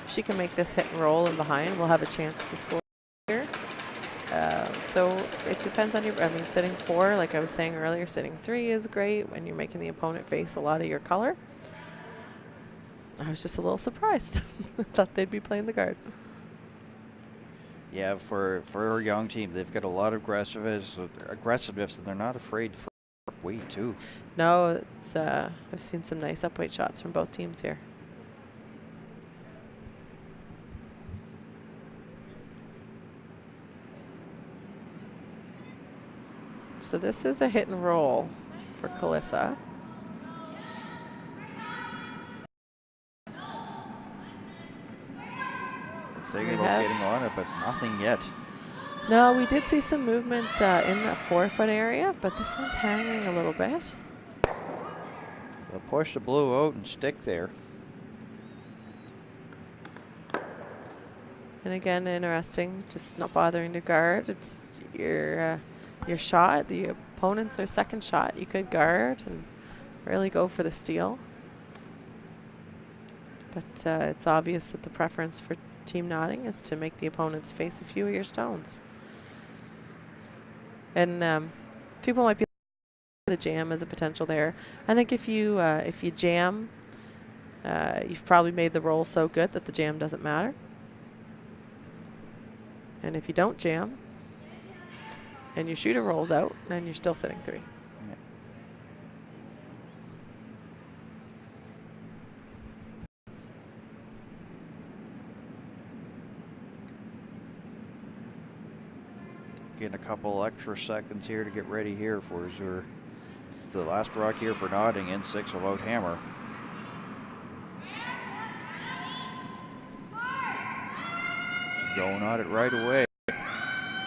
she can make this hit and roll and behind, we'll have a chance to score here. So it depends on your, I mean, sitting 4, like I was saying earlier, sitting 3 is great when you're making the opponent face a lot of your color. I was just a little surprised. Thought they'd be playing the guard. Yeah, for a young team, they've got a lot of aggressiveness, and they're not afraid for weight too. No, it's I've seen some nice upweight shots from both teams here. So this is a hit and roll for Calissa. Thinking about getting on it, but nothing yet. No, we did see some movement in the 4-foot area, but this one's hanging a little bit. They'll push the blue out and stick there. And again, interesting, just not bothering to guard. It's your shot. The opponent's their second shot. You could guard and really go for the steal. But it's obvious that the preference for Team Nottingham is to make the opponents face a few of your stones. And people might be the jam as a potential there. I think if you jam, you've probably made the roll so good that the jam doesn't matter. And if you don't jam and your shooter rolls out, then you're still sitting 3. Yeah. Getting a couple extra seconds here to get ready here for Zur. It's the last rock here for Nottingham, 6 without hammer. Going on it right away.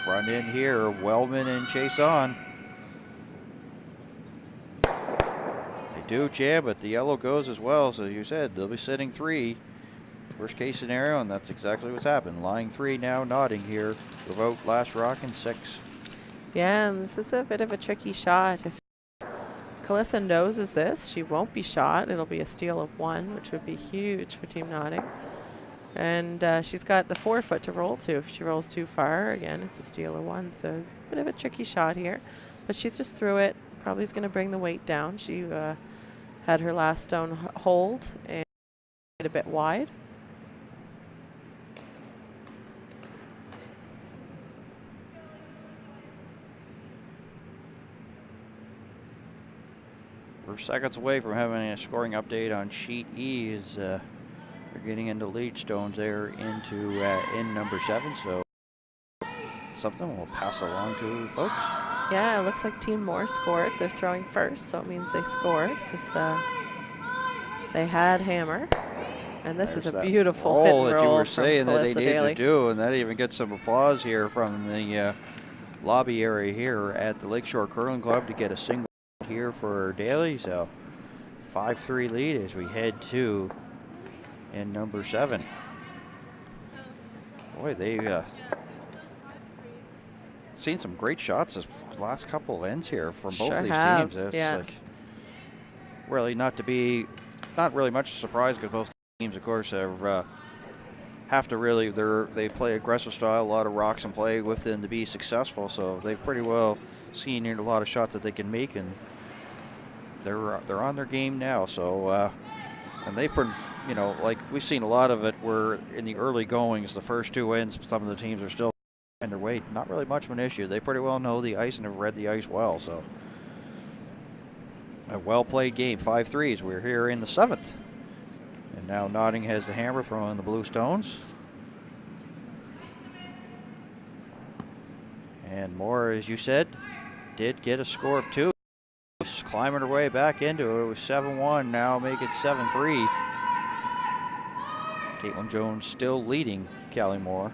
Front end here, Welven and Chase on. They do jam, but the yellow goes as well. So you said they'll be sitting 3. Worst case scenario, and that's exactly what's happened. Lying 3 now, Nottingham here without last rock and 6. Yeah, and this is a bit of a tricky shot. If Calissa noses this, she won't be shot. It'll be a steal of 1, which would be huge for Team Nottingham. And she's got the 4-foot to roll to. If she rolls too far, again, it's a steal of 1. So it's a bit of a tricky shot here. But she just threw it. Probably is going to bring the weight down. She had her last stone hold and a bit wide. We're seconds away from having a scoring update on sheet E. As they're getting into lead stones there into in number 7, so something we'll pass along to folks. Yeah, it looks like Team Moore scored. They're throwing first, so it means they scored because they had hammer. And this is a beautiful hit and roll that you were from saying that they Calissa need Daly. to do, and that even gets some applause here from the lobby area here at the Lakeshore Curling Club to get a single here for Daly. So 5-3 lead as we head to in number 7. Boy, they've seen some great shots this last couple of ends here from both of these teams. It's like really not really much surprise because both teams, of course, have to really, they play aggressive style, a lot of rocks and play with them to be successful. So they've pretty well seen a lot of shots that they can make, and they're on their game now. So and they've been, you know, like we've seen a lot of it where in the early goings, the first two ends, some of the teams are still in their weight. Not really much of an issue. They pretty well know the ice and have read the ice well. So a well-played game, 5-3s. We're here in the 7th. And now Notting has the hammer, throwing the blue stones. And Moore, as you said, did get a score of 2. Climbing her way back into it. It was 7-1, now make it 7-3. Kaitlin Jones still leading Callie Moore.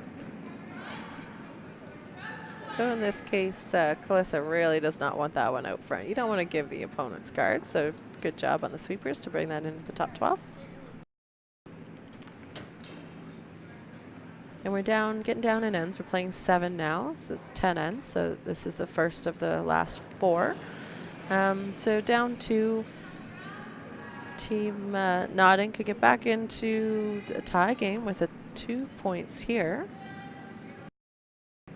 So in this case, Calissa really does not want that one out front. You don't want to give the opponent's guard, so good job on the sweepers to bring that into the top 12. And we're getting down in ends. We're playing 7 now, so it's 10 ends. So this is the first of the last 4. So down to Team Notting could get back into a tie game with 2 points here.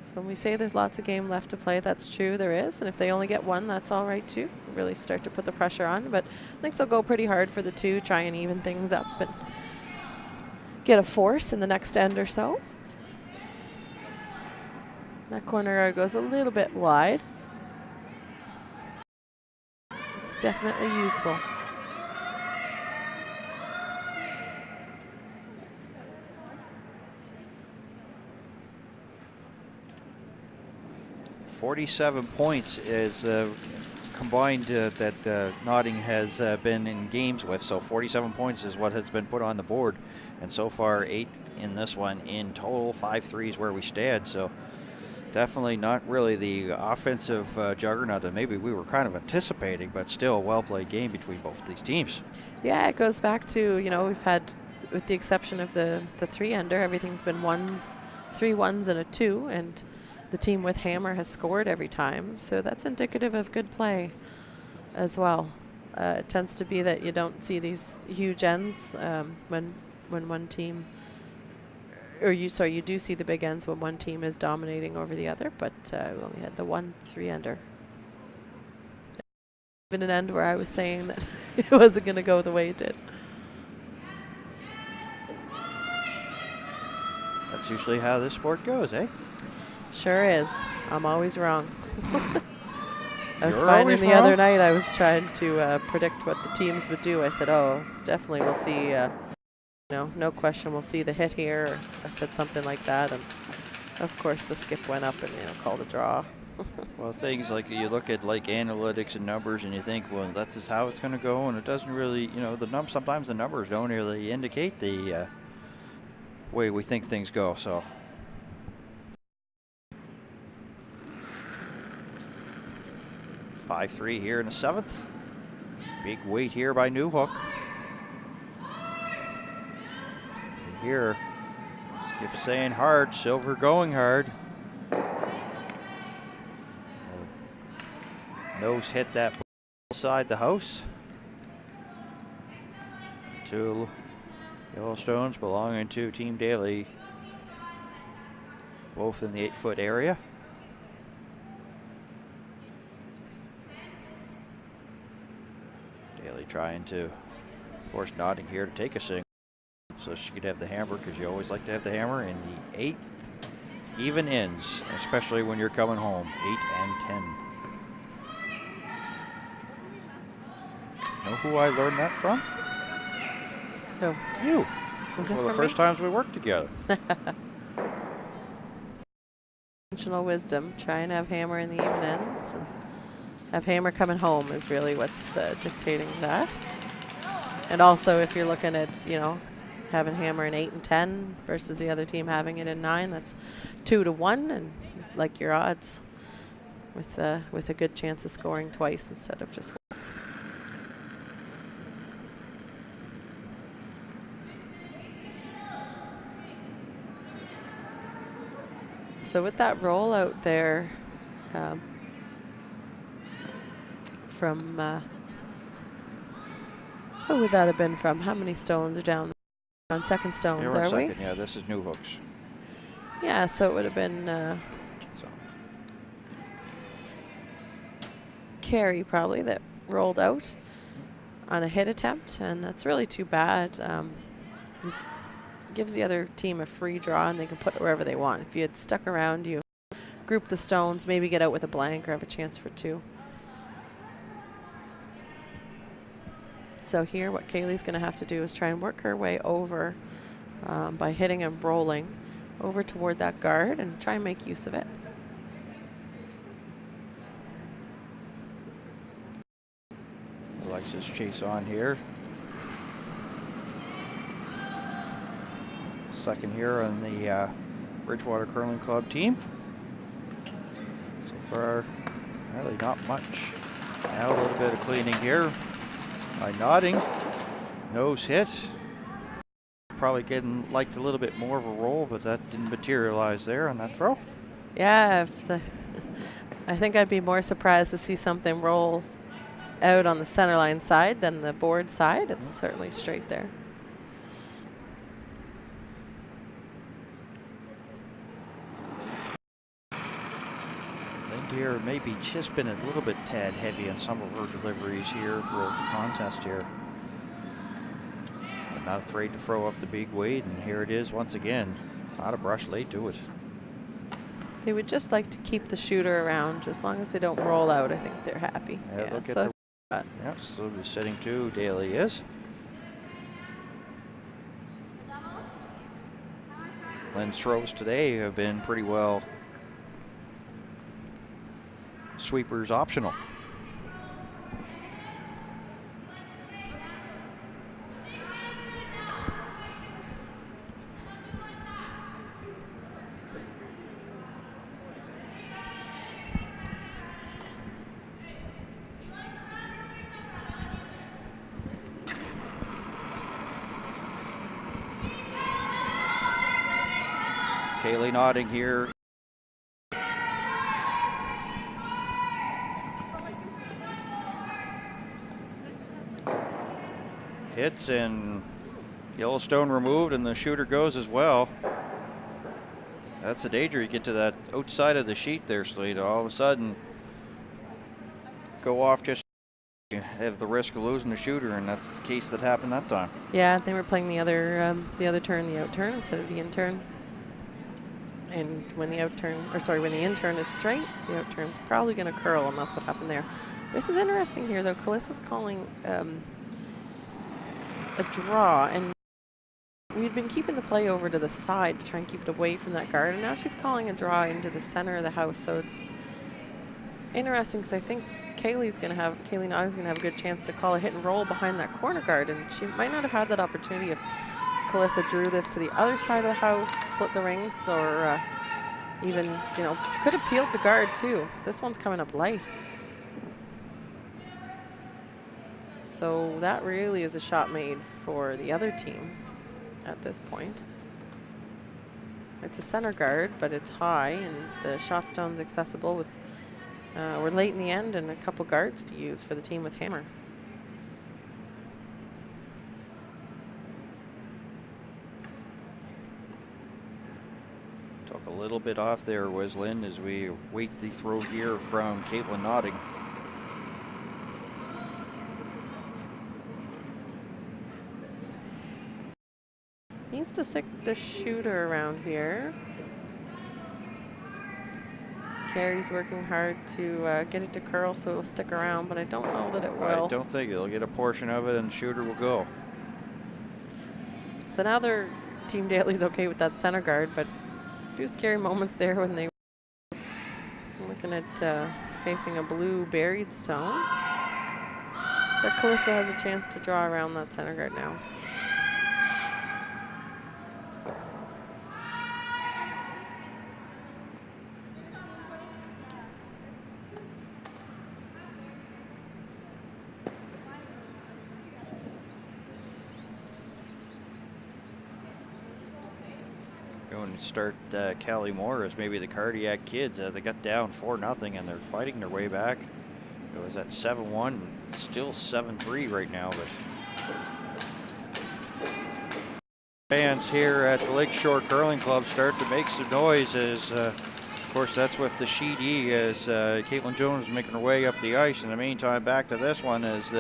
So when we say there's lots of game left to play, that's true, there is. And if they only get 1, that's all right too. Really start to put the pressure on. But I think they'll go pretty hard for the 2, try and even things up and get a force in the next end or so. That corner guard goes a little bit wide. It's definitely usable. .47 points is combined that Notting has been in games with. So 47 points is what has been put on the board. And so far 8 in this one in total. 5-3s where we stand. So definitely not really the offensive juggernaut that maybe we were kind of anticipating, but still a well-played game between both these teams. Yeah, it goes back to, you know, we've had, with the exception of the 3-ender, everything's been 3 1s and a 2, and the team with hammer has scored every time. So that's indicative of good play as well. It tends to be that you don't see these huge ends when one team, or you do see the big ends when one team is dominating over the other, but we only had the 1 3-ender. Even an end where I was saying that it wasn't going to go the way it did. That's usually how this sport goes, eh? Sure is. I'm always wrong. I was You're finding always the wrong? other night I was trying to predict what the teams would do. I said, oh, definitely we'll see, no question we'll see the hit here. Or I said something like that. And, of course, the skip went up and, called a draw. Well, things like you look at like analytics and numbers and you think, well, that's just how it's going to go. And it doesn't really, sometimes the numbers don't really indicate the way we think things go. So. .53 here in the 7th. Big weight here by Newhook. And here, Skip saying hard, Silver going hard. Nose hit that side the house. 2 Yellowstones belonging to Team Daly, both in the 8-foot area. Daly trying to force Notting here to take a single so she could have the hammer, because you always like to have the hammer in the 8th even ends, especially when you're coming home. 8 and 10. Know who I learned that from? Who? You. Was it One of the from first times we worked together. Conventional wisdom. Try and have hammer in the even ends. And have hammer coming home is really what's dictating that. And also, if you're looking at, having hammer in 8 and 10 versus the other team having it in 9, that's 2 to 1, and like your odds with a good chance of scoring twice instead of just once. So with that roll out there from, who would that have been from? How many stones are down on second stones, We're on are we? second. Yeah, this is new hooks. Yeah, so it would have been So Kerry probably that rolled out on a hit attempt, and that's really too bad. It gives the other team a free draw, and they can put it wherever they want. If you had stuck around, you group the stones, maybe get out with a blank or have a chance for 2. So here what Kaylee's going to have to do is try and work her way over by hitting and rolling over toward that guard and try and make use of it. Alexis chase on here. Second here on the Bridgewater Curling Club team. So far, really not much. Now a little bit of cleaning here by Nodding. Nose hit. Probably getting liked a little bit more of a roll, but that didn't materialize there on that throw. Yeah, I think I'd be more surprised to see something roll out on the center line side than the board side. It's certainly straight there. Here maybe just been a little bit tad heavy on some of her deliveries here for the contest here. But not afraid to throw up the big weight, and here it is once again. Out of brush late to it. They would just like to keep the shooter around. As long as they don't roll out, I think they're happy. Yeah, look at the so the setting 2, Daly is. Lynn's throws today have been pretty well sweepers optional. Callie nodding here. Hits and Yellowstone removed, and the shooter goes as well. That's the danger. You get to that outside of the sheet there, Slade. All of a sudden, go off, just have the risk of losing the shooter, and that's the case that happened that time. Yeah, they were playing the other turn, the out turn instead of the in turn. And when the out turn, or sorry, when the in turn is straight, the out turn's probably going to curl, and that's what happened there. This is interesting here, though. Kalissa's calling a draw, and we'd been keeping the play over to the side to try and keep it away from that guard, and now she's calling a draw into the center of the house. So it's interesting because I think Kaylee Nodding's going to have a good chance to call a hit and roll behind that corner guard, and she might not have had that opportunity if Kalissa drew this to the other side of the house, split the rings, or even, could have peeled the guard too. This one's coming up light. So that really is a shot made for the other team at this point. It's a center guard, but it's high, and the shot stone's accessible with, we're late in the end, and a couple guards to use for the team with hammer. Took a little bit off there, Weslin, as we wait the throw here from Kaitlin Nodding. Needs to stick the shooter around here. Kerry's working hard to get it to curl so it'll stick around, but I don't know that it will. I don't think it'll get a portion of it, and the shooter will go. So now their Team Daly's okay with that center guard, but a few scary moments there when they were looking at facing a blue buried stone. But Kalissa has a chance to draw around that center guard now. Going to start Callie Moore as maybe the Cardiac Kids. They got down 4-0, and they're fighting their way back. It was at 7-1, still 7-3 right now, but Fans here at the Lakeshore Curling Club start to make some noise as, of course, that's with the sheet E as Kaitlin Jones is making her way up the ice. In the meantime, back to this one as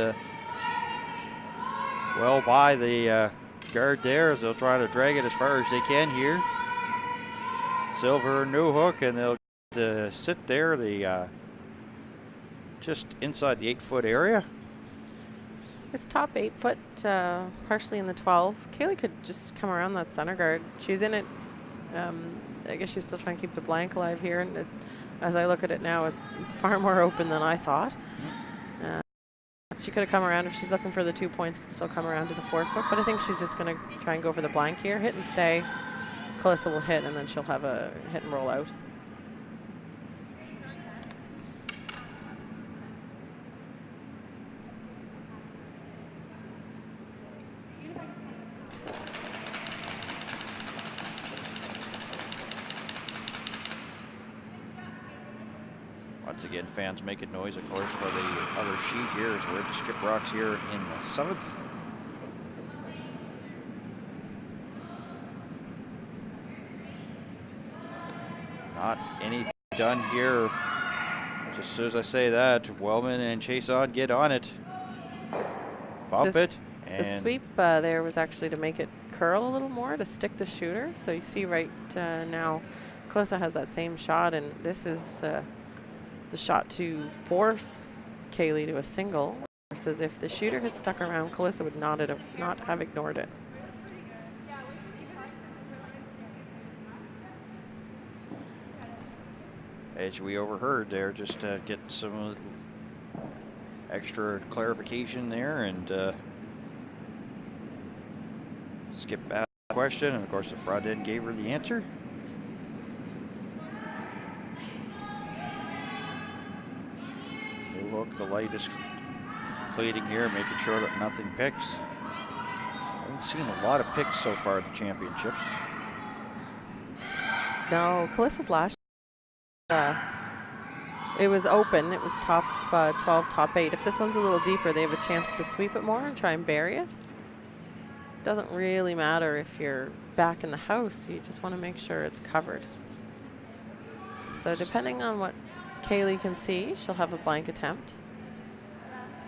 well by the guard there as they'll try to drag it as far as they can here. Silver new hook, and they'll sit there just inside the 8-foot area. It's top 8 foot, partially in the 12. Callie could just come around that center guard. She's in it. I guess she's still trying to keep the blank alive here. And as I look at it now, it's far more open than I thought. She could have come around if she's looking for the 2 points, could still come around to the 4 foot. But I think she's just going to try and go for the blank here. Hit and stay. Calissa will hit, and then she'll have a hit and roll out. Once again, fans making noise, of course, for the other sheet here as we're at the Skip Rocks here in the 7th. Not anything done here. Just as soon as I say that, Welven and Chason get on it. Bump it. The sweep there was actually to make it curl a little more, to stick the shooter. So you see right now, Calissa has that same shot, and this is the shot to force Callie to a single, versus if the shooter had stuck around, Calissa would not have ignored it. As we overheard there, just getting some extra clarification there, and Skip asked the question, and of course the front end gave her the answer. Hook, the light is cleaning here, making sure that nothing picks. I haven't seen a lot of picks so far at the championships. No, Calissa's last it was open. It was top 12, top 8. If this one's a little deeper, they have a chance to sweep it more and try and bury it. Doesn't really matter if you're back in the house. You just want to make sure it's covered. So depending on what Callie can see, she'll have a blank attempt.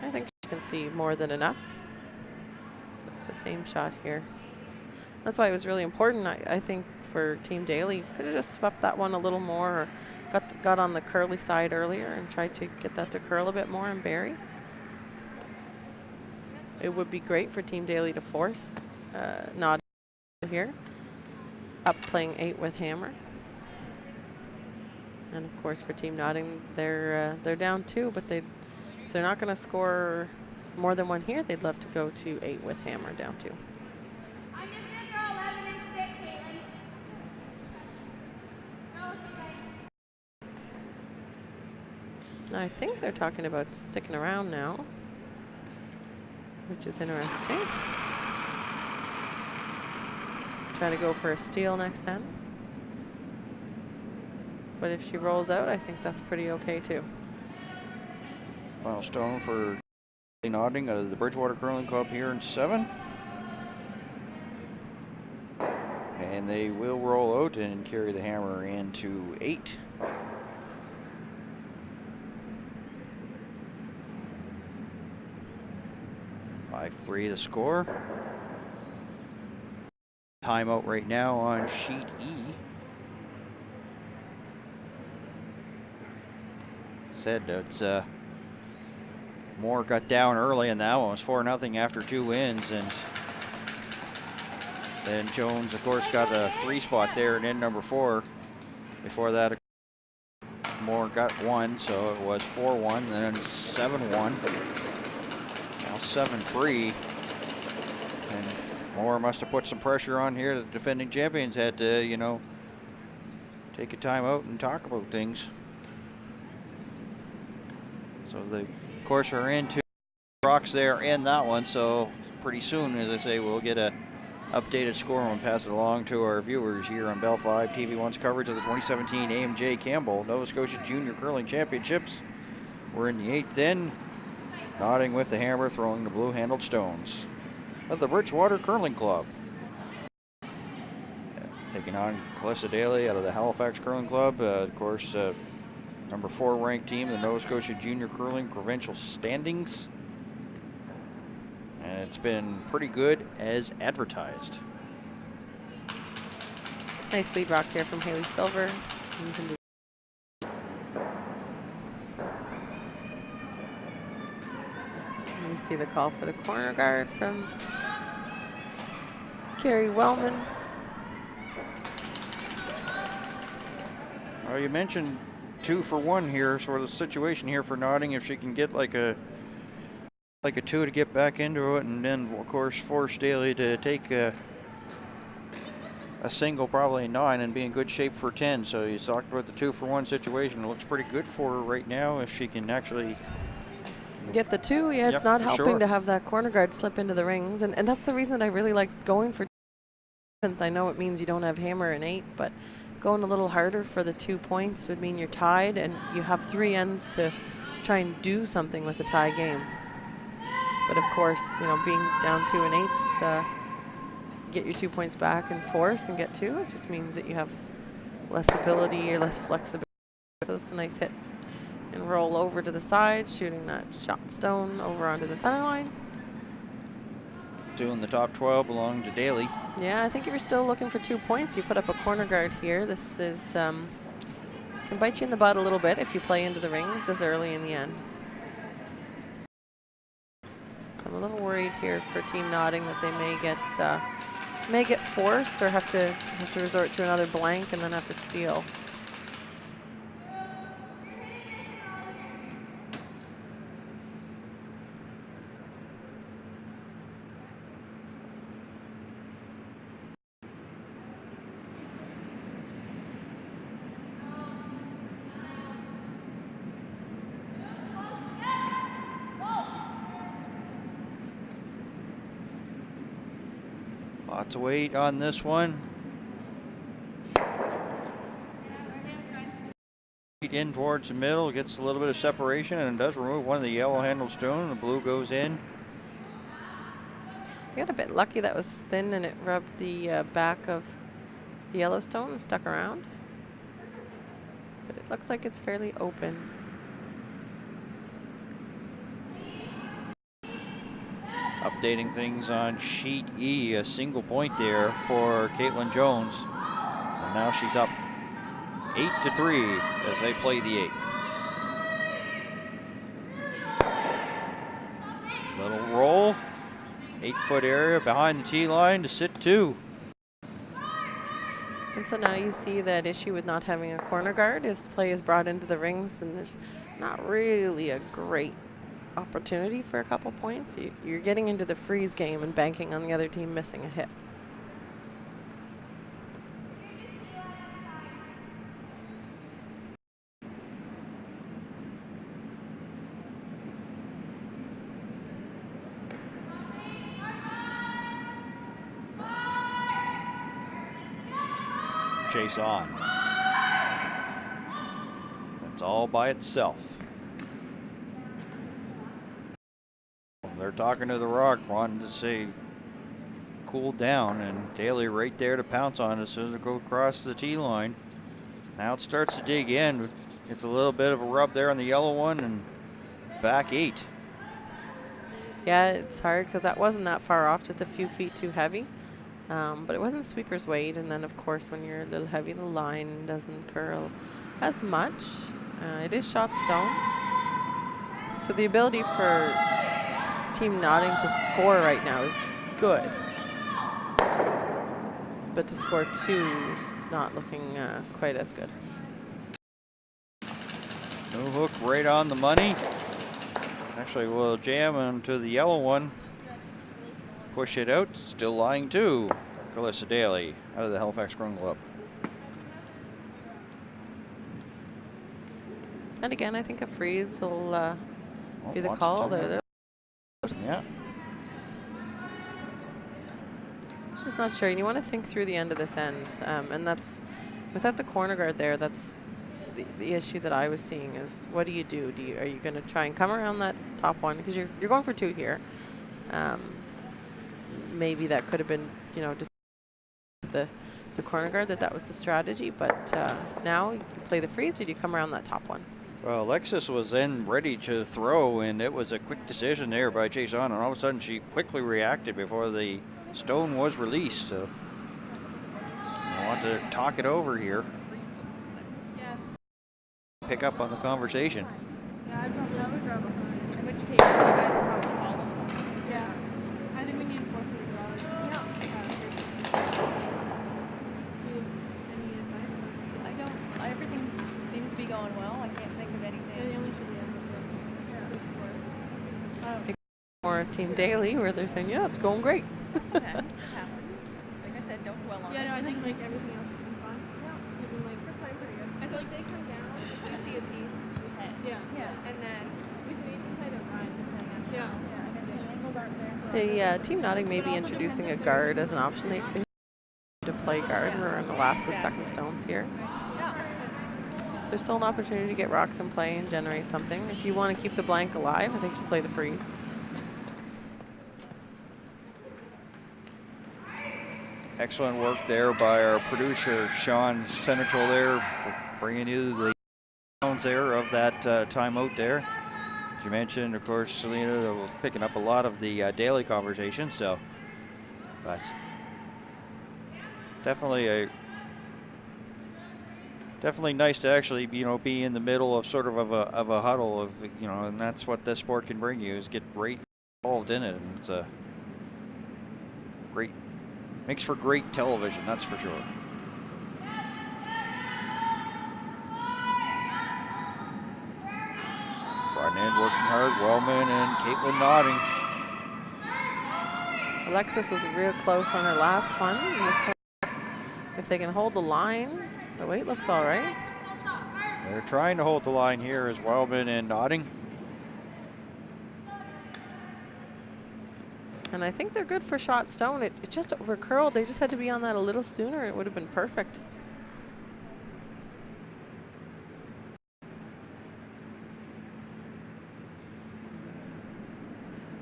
I think she can see more than enough. So it's the same shot here. That's why it was really important, I think, for Team Daly. Could have just swept that one a little more, or got on the curly side earlier and tried to get that to curl a bit more and bury. It would be great for Team Daly to force Nod here. Up playing 8 with hammer. And of course, for Team Notting, they're down 2, but if they're not going to score more than 1 here, they'd love to go to 8 with hammer down 2. I'm just going to throw 11 and 6, Kaitlin. Now, I think they're talking about sticking around now, which is interesting. Try to go for a steal next end. But if she rolls out, I think that's pretty okay too. Final stone for Notting out of the Bridgewater Curling Club here in 7. And they will roll out and carry the hammer into 8. (5-3) the score. Timeout right now on sheet E. Said it's Moore got down early in that one. It was 4-0 after 2 wins, and then Jones, of course, got a 3 spot there in end number 4. Before that, Moore got 1, so it was 4-1, then 7-1, now 7-3, and Moore must have put some pressure on here. The defending champions had to, you know, take a time out and talk about things. So they, of course, are into rocks there in that one. So pretty soon, as I say, we'll get a updated score and pass it along to our viewers here on Bell 5 TV1's coverage of the 2017 AMJ Campbell Nova Scotia Junior Curling Championships. We're in the 8th inning, nodding with the hammer, throwing the blue-handled stones of the Bridgewater Curling Club. taking on Daly out of the Halifax Curling Club. Of course, number 4 ranked team in the Nova Scotia Junior Curling Provincial Standings. And it's been pretty good as advertised. Nice lead rock there from Haley Silver. You see the call for the corner guard from Kerry Welven. Well, you mentioned 2 for 1 here, sort of the situation here for Notting. If she can get like a 2 to get back into it, and then of course force Daly to take a single, probably a 9, and be in good shape for 10. So you talked about the 2 for 1 situation. It looks pretty good for her right now if she can actually get the 2. Yeah, it's not helping to have that corner guard slip into the rings, and that's the reason that I really like going for 7th. I know it means you don't have hammer and 8, but going a little harder for the 2 points would mean you're tied, and you have 3 ends to try and do something with a tie game. But of course, you know, being down 2 and 8s, get your 2 points back and force and get 2. It just means that you have less ability or less flexibility. So it's a nice hit. And roll over to the side, shooting that shot stone over onto the center line. doing the top 12 belong to Daly. Yeah, I think if you're still looking for 2 points, you put up a corner guard here. This is this can bite you in the butt a little bit if you play into the rings this early in the end. So I'm a little worried here for Team Notting that they may get forced or have to resort to another blank and then have to steal. Lots of weight on this one. In towards the middle, gets a little bit of separation, and does remove one of the yellow handled stone. The blue goes in. You got a bit lucky that was thin and it rubbed the back of the yellow stone and stuck around. But it looks like it's fairly open. Updating things on sheet E, a single point there for Kaitlin Jones. And now she's up 8-3 as they play the 8th. Little roll, 8-foot area behind the tee line to sit 2. And so now you see that issue with not having a corner guard is play is brought into the rings and there's not really a great opportunity for a couple points. You're getting into the freeze game and banking on the other team missing a hit. Chase on. It's all by itself. They're talking to the rock, wanting to say cool down, and Daly right there to pounce on it as soon as it goes across the tee line. Now it starts to dig in. It's a little bit of a rub there on the yellow one, and back 8. Yeah, it's hard because that wasn't that far off, just a few feet too heavy. But it wasn't sweeper's weight, and then of course when you're a little heavy, the line doesn't curl as much. It is shot stone. So the ability for Team Notting to score right now is good. But to score 2 is not looking quite as good. No hook right on the money. Actually, we'll jam onto the yellow one. Push it out. Still lying 2. Daly out of the Halifax Curling Club. And again, I think a freeze will be the call. There. Yeah. It's just not sure. And you want to think through the end of this end. And that's, without the corner guard there, that's the issue that I was seeing is what do you do? Are you going to try and come around that top one? Because you're going for 2 here. Maybe that could have been, you know, just the the corner guard that was the strategy, but now you play the freeze or do you come around that top one? Well, Alexis was then ready to throw, and it was a quick decision there by Jason, and all of a sudden she quickly reacted before the stone was released. So I want to talk it over here. Yeah. Pick up on the conversation. Yeah, I would draw behind. In which case, you guys would probably follow. Yeah. I think we need closer to drawers. Yeah. Any advice? I don't. Everything seems to be going well. I can't think of anything. Yeah, the only should be Or Team Daly, where they're saying, yeah, it's going great. Okay. It happens. Like I said, don't dwell on it. Yeah, no, I think like everything else has been fun. Yeah. Even like we're playing pretty good. I feel like they come down, we see a piece, we hit. Yeah. Yeah. And then we can even play the rise depending on The Team Notting may be introducing a guard as an option. They to play guard. We're in the last of second stones here. So there's still an opportunity to get rocks in play and generate something. If you want to keep the blank alive, I think you play the freeze. Excellent work there by our producer, Sean Central there, bringing you the sounds there of that timeout there. As you mentioned, of course, Selena picking up a lot of the daily conversation, so, but definitely nice to actually, be in the middle of sort of a huddle of, and that's what this sport can bring you, is get right involved in it, and it's a great, makes for great television, that's for sure. Front end working hard, Welven and Kaitlin nodding. Alexis was real close on her last one. And this one, if they can hold the line, the weight looks all right. They're trying to hold the line here as Welven and nodding. And I think they're good for shot stone. It just over curled. They just had to be on that a little sooner. It would have been perfect.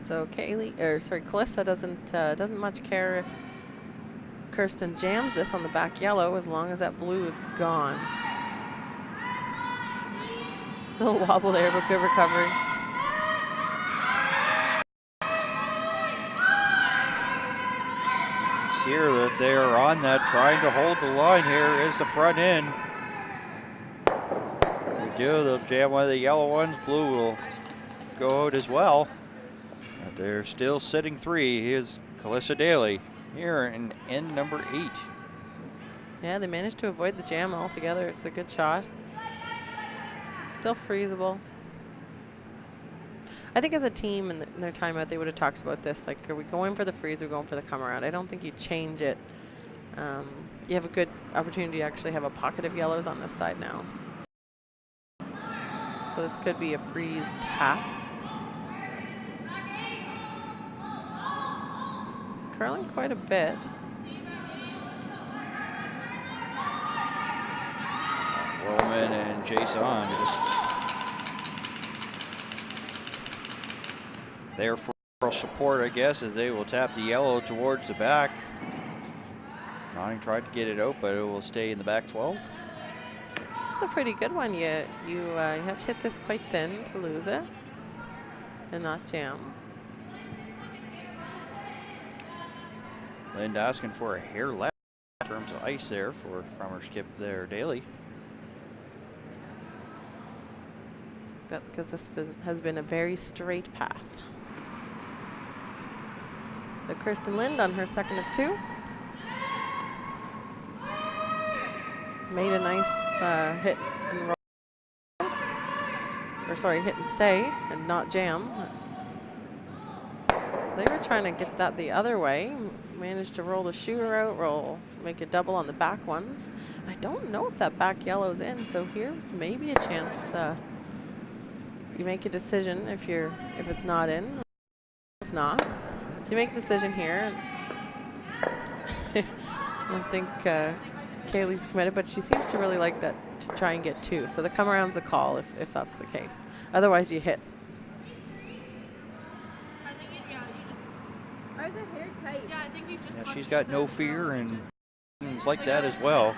So Calissa doesn't much care if Kirsten jams this on the back yellow as long as that blue is gone. A little wobble there, but good recovery. Here that they are on that, trying to hold the line. Here is the front end. They do, they'll jam one of the yellow ones. Blue will go out as well. But they're still sitting three. Here's Calissa Daly here in end number 8. Yeah, they managed to avoid the jam altogether. It's a good shot. Still freezable. I think as a team in their timeout, they would have talked about this. Like, are we going for the freeze or going for the come around? I don't think you change it. You have a good opportunity to actually have a pocket of yellows on this side now. So this could be a freeze tap. It's curling quite a bit. Welven and Jason just there for support, I guess, as they will tap the yellow towards the back. Notting tried to get it out, but it will stay in the back 12. It's a pretty good one. You have to hit this quite thin to lose it and not jam. Linda asking for a hair left in terms of ice there from her skip there, Daly. That's because this has been a very straight path. So Kirsten Lind on her second of 2. Made a nice hit and roll. Or sorry, hit and stay and not jam. So they were trying to get that the other way. Managed to roll the shooter out, make a double on the back ones. I don't know if that back yellow's in, so here's maybe a chance you make a decision if it's not in. It's not. So you make a decision here. I don't think Kaylee's committed, but she seems to really like that to try and get 2. So the come around's a call if that's the case. Otherwise you hit. I think is her hair tight? Yeah, I think he's just. Yeah, she's got no fear and like that as well.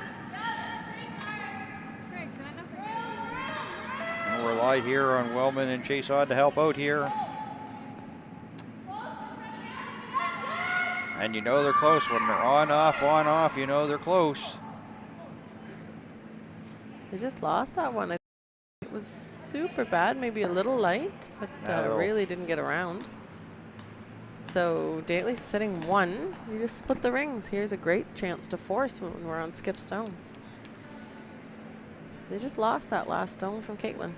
And we'll rely here on Wellman and Chase Odd to help out here. And you know they're close. When they're on, off, you know they're close. They just lost that one. It was super bad, maybe a little light, but really didn't get around. So Daly's sitting 1. You just split the rings. Here's a great chance to force when we're on skip stones. They just lost that last stone from Kaitlin.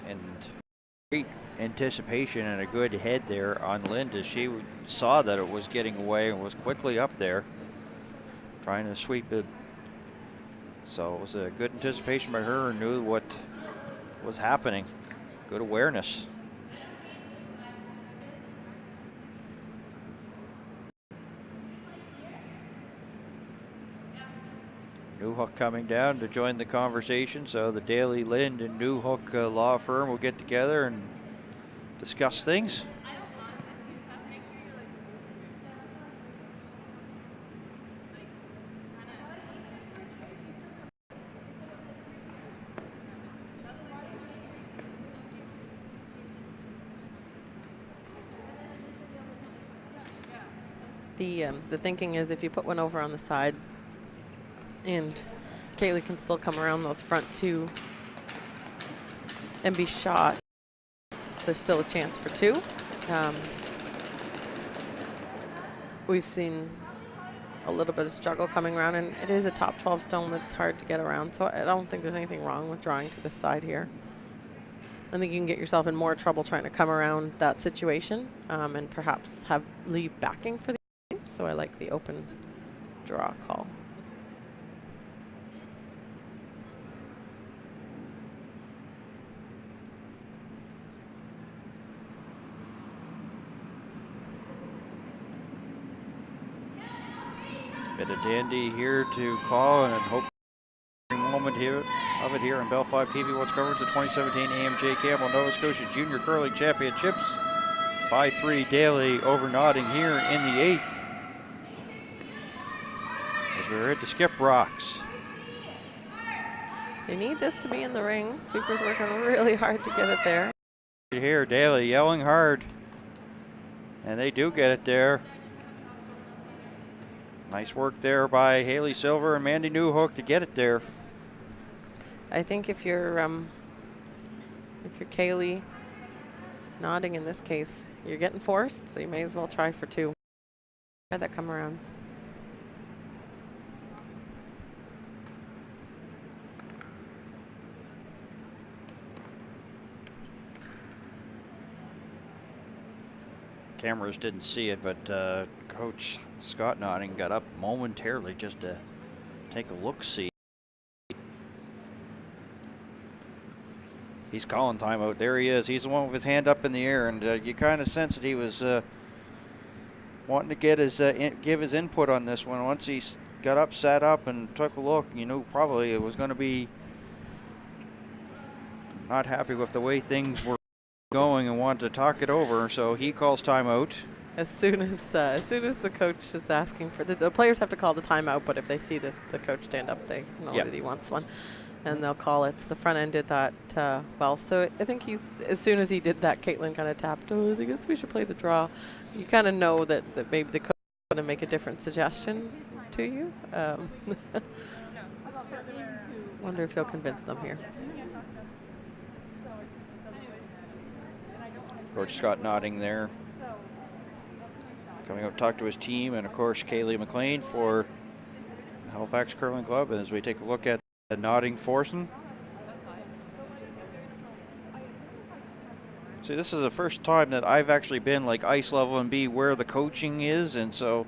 And great anticipation and a good head there on Linda. She saw that it was getting away and was quickly up there trying to sweep it. So it was a good anticipation by her and knew what was happening. Good awareness. Newhook coming down to join the conversation. So the Daly, Lind, and Newhook law firm will get together and discuss things. The thinking is if you put one over on the side and Callie can still come around those front 2 and be shot, there's still a chance for 2. We've seen a little bit of struggle coming around, and it is a top 12 stone that's hard to get around, so I don't think there's anything wrong with drawing to this side here. I think you can get yourself in more trouble trying to come around that situation and perhaps leave backing for the game, so I like the open draw call. Bit of dandy here to call, and it's hope moment here of it here on Bell 5 TV. What's coverage of 2017 AMJ Campbell Nova Scotia Junior Curling Championships. 5-3 Daly over Notting here in the 8th. As we're at the skip rocks. They need this to be in the ring. Sweeper's working really hard to get it there. Here, Daly yelling hard, and they do get it there. Nice work there by Haley Silver and Mandy Newhook to get it there. I think if you're Callie nodding in this case, you're getting forced, so you may as well try for 2. Try that come around. Cameras didn't see it, but Coach Scott Notting got up momentarily just to take a look-see. He's calling timeout. There he is. He's the one with his hand up in the air, and you kind of sense that he was wanting to get his give his input on this one. Once he got up, sat up, and took a look, you knew probably it was going to be not happy with the way things were going and wanted to talk it over, so he calls timeout. As soon as the coach is asking for the players have to call the timeout, but if they see the coach stand up, they know that he wants one, and they'll call it. The front end did that well, so I think as soon as he did that, Kaitlin kind of tapped, I guess we should play the draw. You kind of know that maybe the coach is going to make a different suggestion to you. Wonder if he'll convince them here. Coach Scott Notting there. Coming up to talk to his team, and of course Kaylee McLean for Halifax Curling Club. And as we take a look at the Notting Forsen. See, this is the first time that I've actually been like ice level and be where the coaching is, and so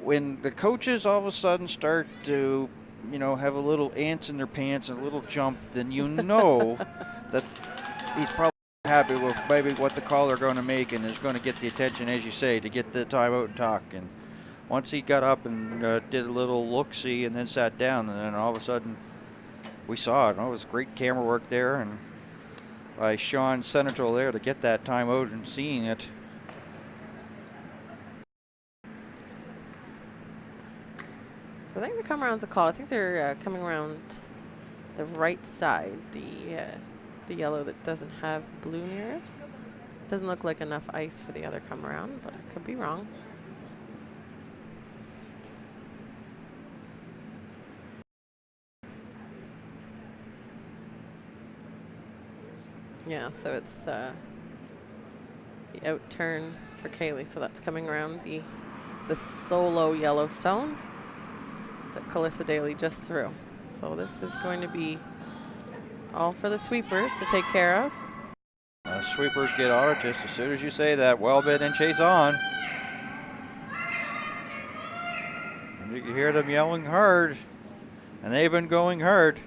when the coaches all of a sudden start to, have a little ants in their pants and a little jump, then you know that he's probably happy with maybe what the call they're going to make, and is going to get the attention, as you say, to get the timeout and talk. And once he got up and did a little look-see and then sat down, and then all of a sudden we saw it. It was great camera work there, and by Sean Senator there to get that timeout and seeing it. I think they come around the call. I think they're coming around the right side, the yellow that doesn't have blue near it. Doesn't look like enough ice for the other come around, but I could be wrong. Yeah, so it's the out turn for Callie, so that's coming around the solo Yellowstone that Calissa Daly just threw. So this is going to be all for the sweepers to take care of. Sweepers get on it just as soon as you say that. Welven and chase on. And you can hear them yelling hard, and they've been going hard.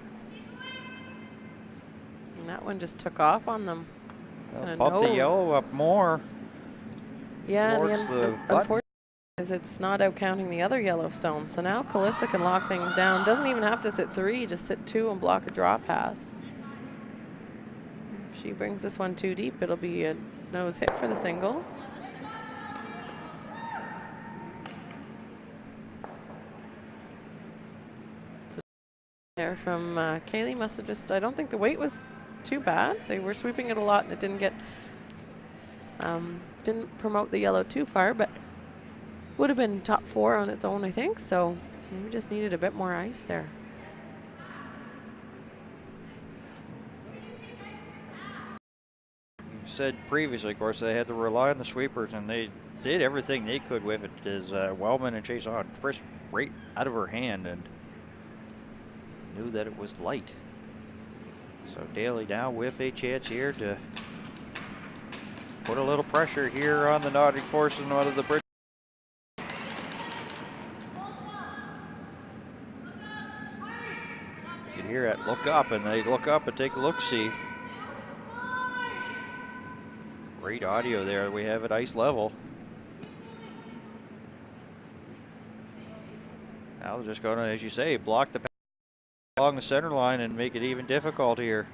And that one just took off on them. They'll bump the yellow up more. Yeah, the unfortunately is it's not out counting the other Yellowstone. So now Calissa can lock things down. Doesn't even have to sit 3, just sit 2 and block a draw path. If she brings this one too deep, it'll be a nose hit for the single. So there from Kaylee must have just, I don't think the weight was too bad. They were sweeping it a lot and it didn't get, didn't promote the yellow too far, but would have been top 4 on its own, I think. So we just needed a bit more ice there. You said previously, of course, they had to rely on the sweepers, and they did everything they could with it. As Welven and chase on, pressed right out of her hand and knew that it was light. So Daly now with a chance here to put a little pressure here on the Notting Force and out of the bridge. You can hear it, look up, and they look up and take a look-see. Great audio there. We have at ice level. Now they're just going to, as you say, block the pass along the center line and make it even difficult here.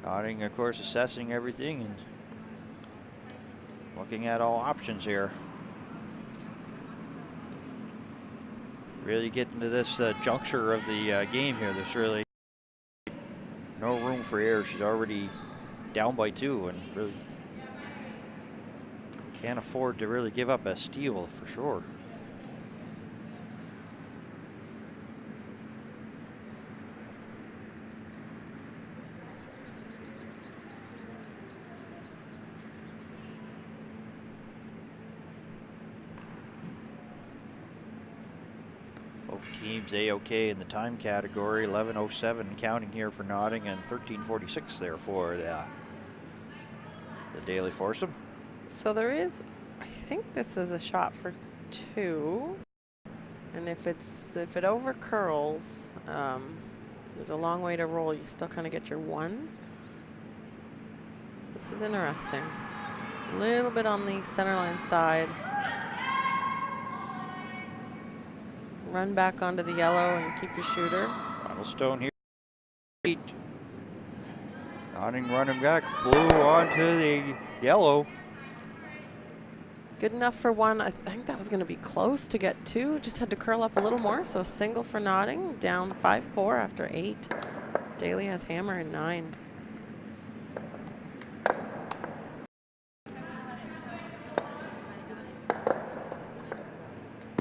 Notting, of course, assessing everything and looking at all options here. Really getting to this juncture of the game here. There's really no room for error. She's already down by 2 and really can't afford to really give up a steal for sure. Both teams A-OK in the time category, 11:07 counting here for Notting and 13:46 there for the Daly foursome. So there is, I think this is a shot for 2, and if it over curls, there's a long way to roll. You still kind of get your 1. So this is interesting. A little bit on the center line side. Run back onto the yellow and keep your shooter. Final stone here. 8. Notting running back, blue onto the yellow. Good enough for 1. I think that was going to be close to get 2. Just had to curl up a little more. So single for Notting, down 5-4 after 8. Daly has hammer in 9.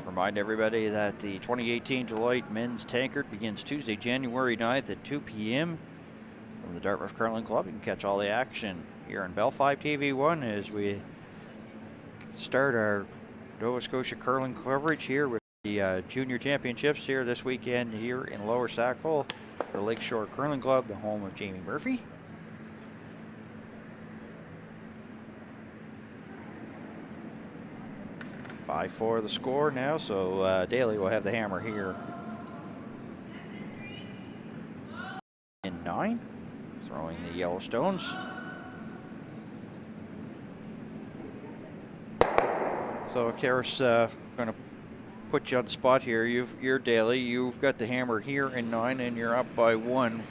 Remind everybody that the 2018 Deloitte Men's Tankard begins Tuesday, January 9th at 2 p.m. from the Dartmouth Curling Club. You can catch all the action here on Bell 5 TV1 as we start our Nova Scotia curling coverage here with the Junior Championships here this weekend here in Lower Sackville, the Lakeshore Curling Club, the home of Jamie Murphy. Five 5-4 the score now, so Daly will have the hammer here in 9, throwing the Yellowstones. So Karis, going to put you on the spot here. You're Daly. You've got the hammer here in 9, and you're up by 1.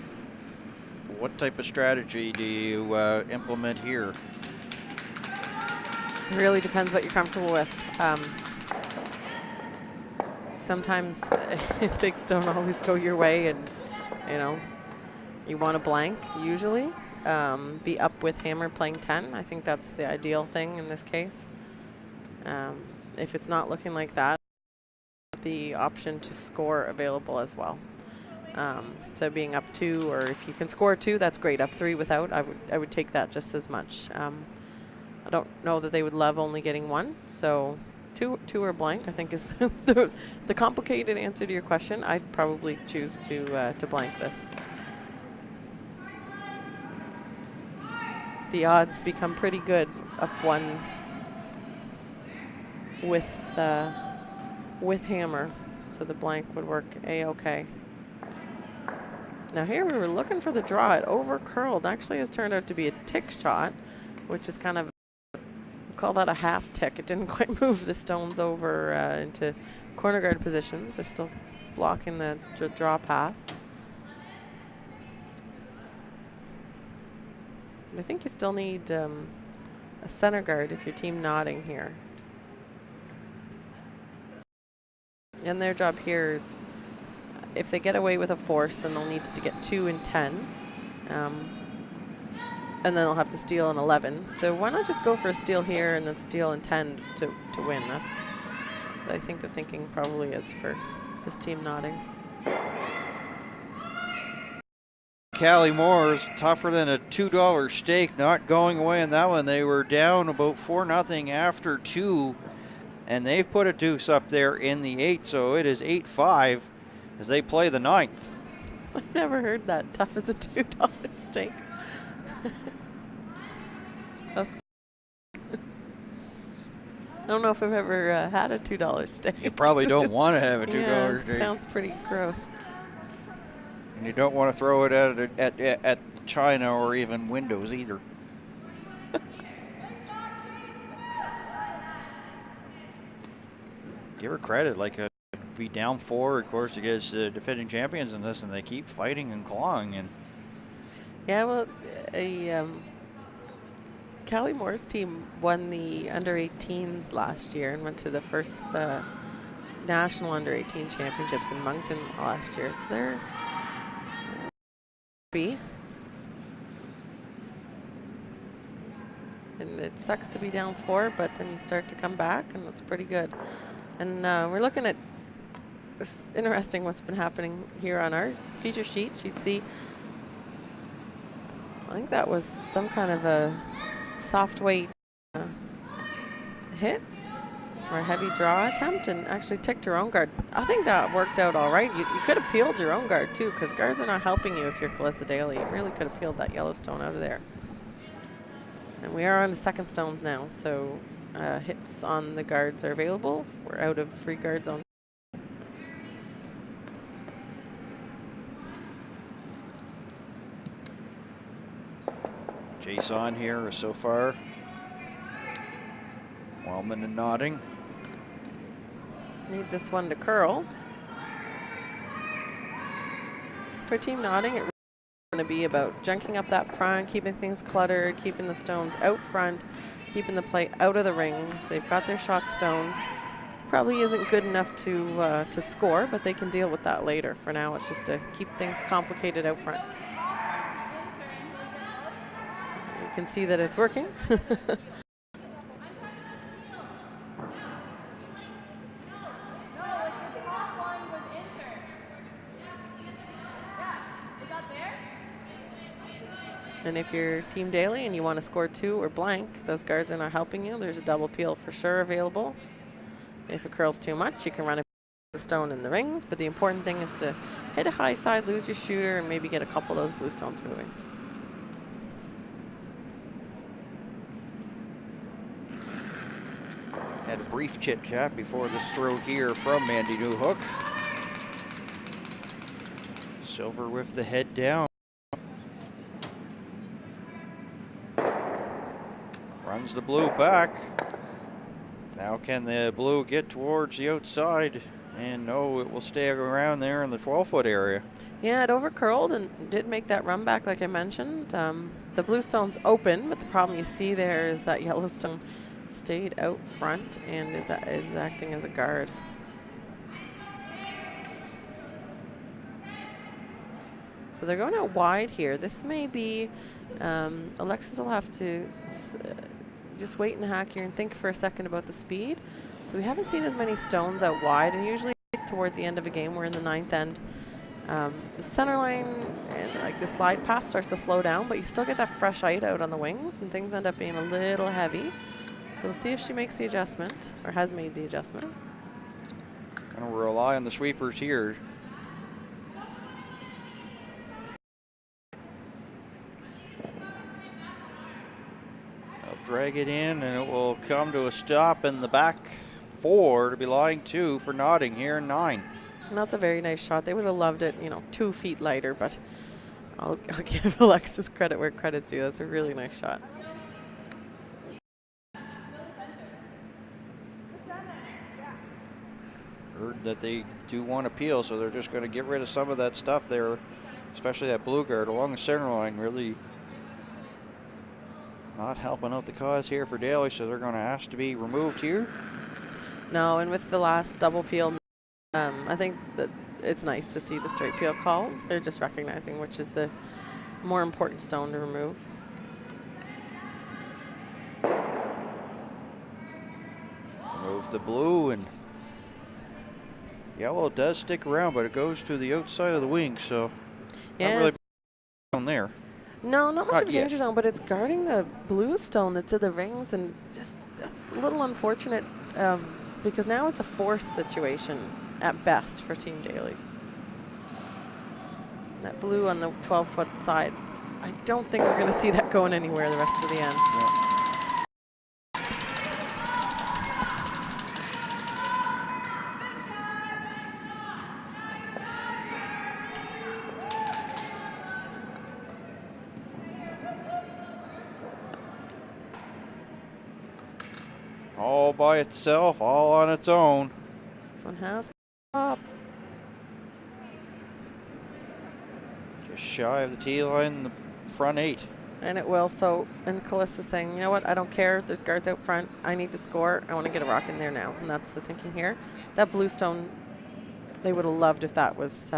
What type of strategy do you implement here? really depends what you're comfortable with. Sometimes things don't always go your way, and you want a blank usually. Be up with hammer playing 10. I think that's the ideal thing in this case. If it's not looking like that, the option to score available as well. So being up 2, or if you can score 2, that's great. Up 3 without, I would take that just as much. I don't know that they would love only getting 1, so two or blank, I think, is the complicated answer to your question. I'd probably choose to blank this. The odds become pretty good up 1 with hammer, so the blank would work a-okay. Now here we were looking for the draw. It over curled. Actually has turned out to be a tick shot, which is kind of, call that a half tick. It didn't quite move the stones over into corner guard positions. They're still blocking the draw path. I think you still need a center guard if your team nodding here. And their job here is, if they get away with a force, then they'll need to get 2 and 10. And then they'll have to steal an 11. So why not just go for a steal here and then steal and 10 to win? That's what I think the thinking probably is for this team nodding. Callie Moore's tougher than a $2 stake, not going away in that one. They were down about 4-0 after 2, and they've put a deuce up there in the 8, so it is 8-5 as they play the 9th. I've never heard that, tough as a $2 stake. That's I don't know if I've ever had a $2 stake. You probably don't want to have a $2 stake. Sounds pretty gross. And you don't want to throw it at China or even Windows either. Give her credit, be down 4, of course, against the defending champions in this, and they keep fighting and clawing. And yeah, well, Callie Moore's team won the under-18s last year and went to the first national under-18 championships in Moncton last year. So they're happy. And it sucks to be down 4, but then you start to come back, and that's pretty good. And we're looking at, it's interesting what's been happening here on our feature sheet. You'd see, I think that was some kind of a soft weight hit or a heavy draw attempt, and actually ticked your own guard. I think that worked out all right. You could have peeled your own guard too, because guards are not helping you if you're Calissa Daly. You really could have peeled that yellow stone out of there. And we are on the second stones now, so hits on the guards are available. We're out of free guard zone. Jason here so far. Welven and nodding. Need this one to curl. For team nodding, it's going to be about junking up that front, keeping things cluttered, keeping the stones out front, keeping the play out of the rings. They've got their shot stone. Probably isn't good enough to score, but they can deal with that later. For now, it's just to keep things complicated out front. You can see that it's working. And if you're Team Daly and you want to score 2 or blank, those guards are not helping you. There's a double peel for sure available. If it curls too much, you can run the stone in the rings, but the important thing is to hit a high side, lose your shooter, and maybe get a couple of those blue stones moving. Had a brief chit chat before the stroke here from Mandy Newhook. Silver with the head down. Runs the blue back. Now can the blue get towards the outside? And no, it will stay around there in the 12-foot area. Yeah, it overcurled and did make that run back like I mentioned. The blue stone's open, but the problem you see there is that yellow stone stayed out front and is acting as a guard. So they're going out wide here. This may be, Alexis will have to just wait in the hack here and think for a second about the speed. So we haven't seen as many stones out wide, and usually toward the end of a game, we're in the 9th end. The center line and like the slide pass starts to slow down, but you still get that fresh height out on the wings, and things end up being a little heavy. So we'll see if she makes the adjustment, or has made the adjustment. Gonna rely on the sweepers here. They'll drag it in, and it will come to a stop in the back 4 to be line 2 for Notting here in 9. And that's a very nice shot. They would have loved it, 2 feet lighter, but I'll give Alexis credit where credit's due. That's a really nice shot. Heard that they do want to peel, so they're just going to get rid of some of that stuff there, especially that blue guard along the center line. Really not helping out the cause here for Daly, so they're going to ask to be removed here. No, and with the last double peel, I think that it's nice to see the straight peel call. They're just recognizing which is the more important stone to remove. Remove the blue, and yellow does stick around, but it goes to the outside of the wing, so yeah, not really down there. No, not much Not of a yet. danger zone, but it's guarding the blue stone that's in the rings, and just that's a little unfortunate because now it's a force situation at best for Team Daly. That blue on the 12-foot side, I don't think we're going to see that going anywhere the rest of the end. Yeah. All by itself, all on its own. This one has to stop. Just shy of the tee line in the front 8. And it will. So, and Calissa's saying, you know what, I don't care. There's guards out front. I need to score. I want to get a rock in there now. And that's the thinking here. That blue stone, they would have loved if that was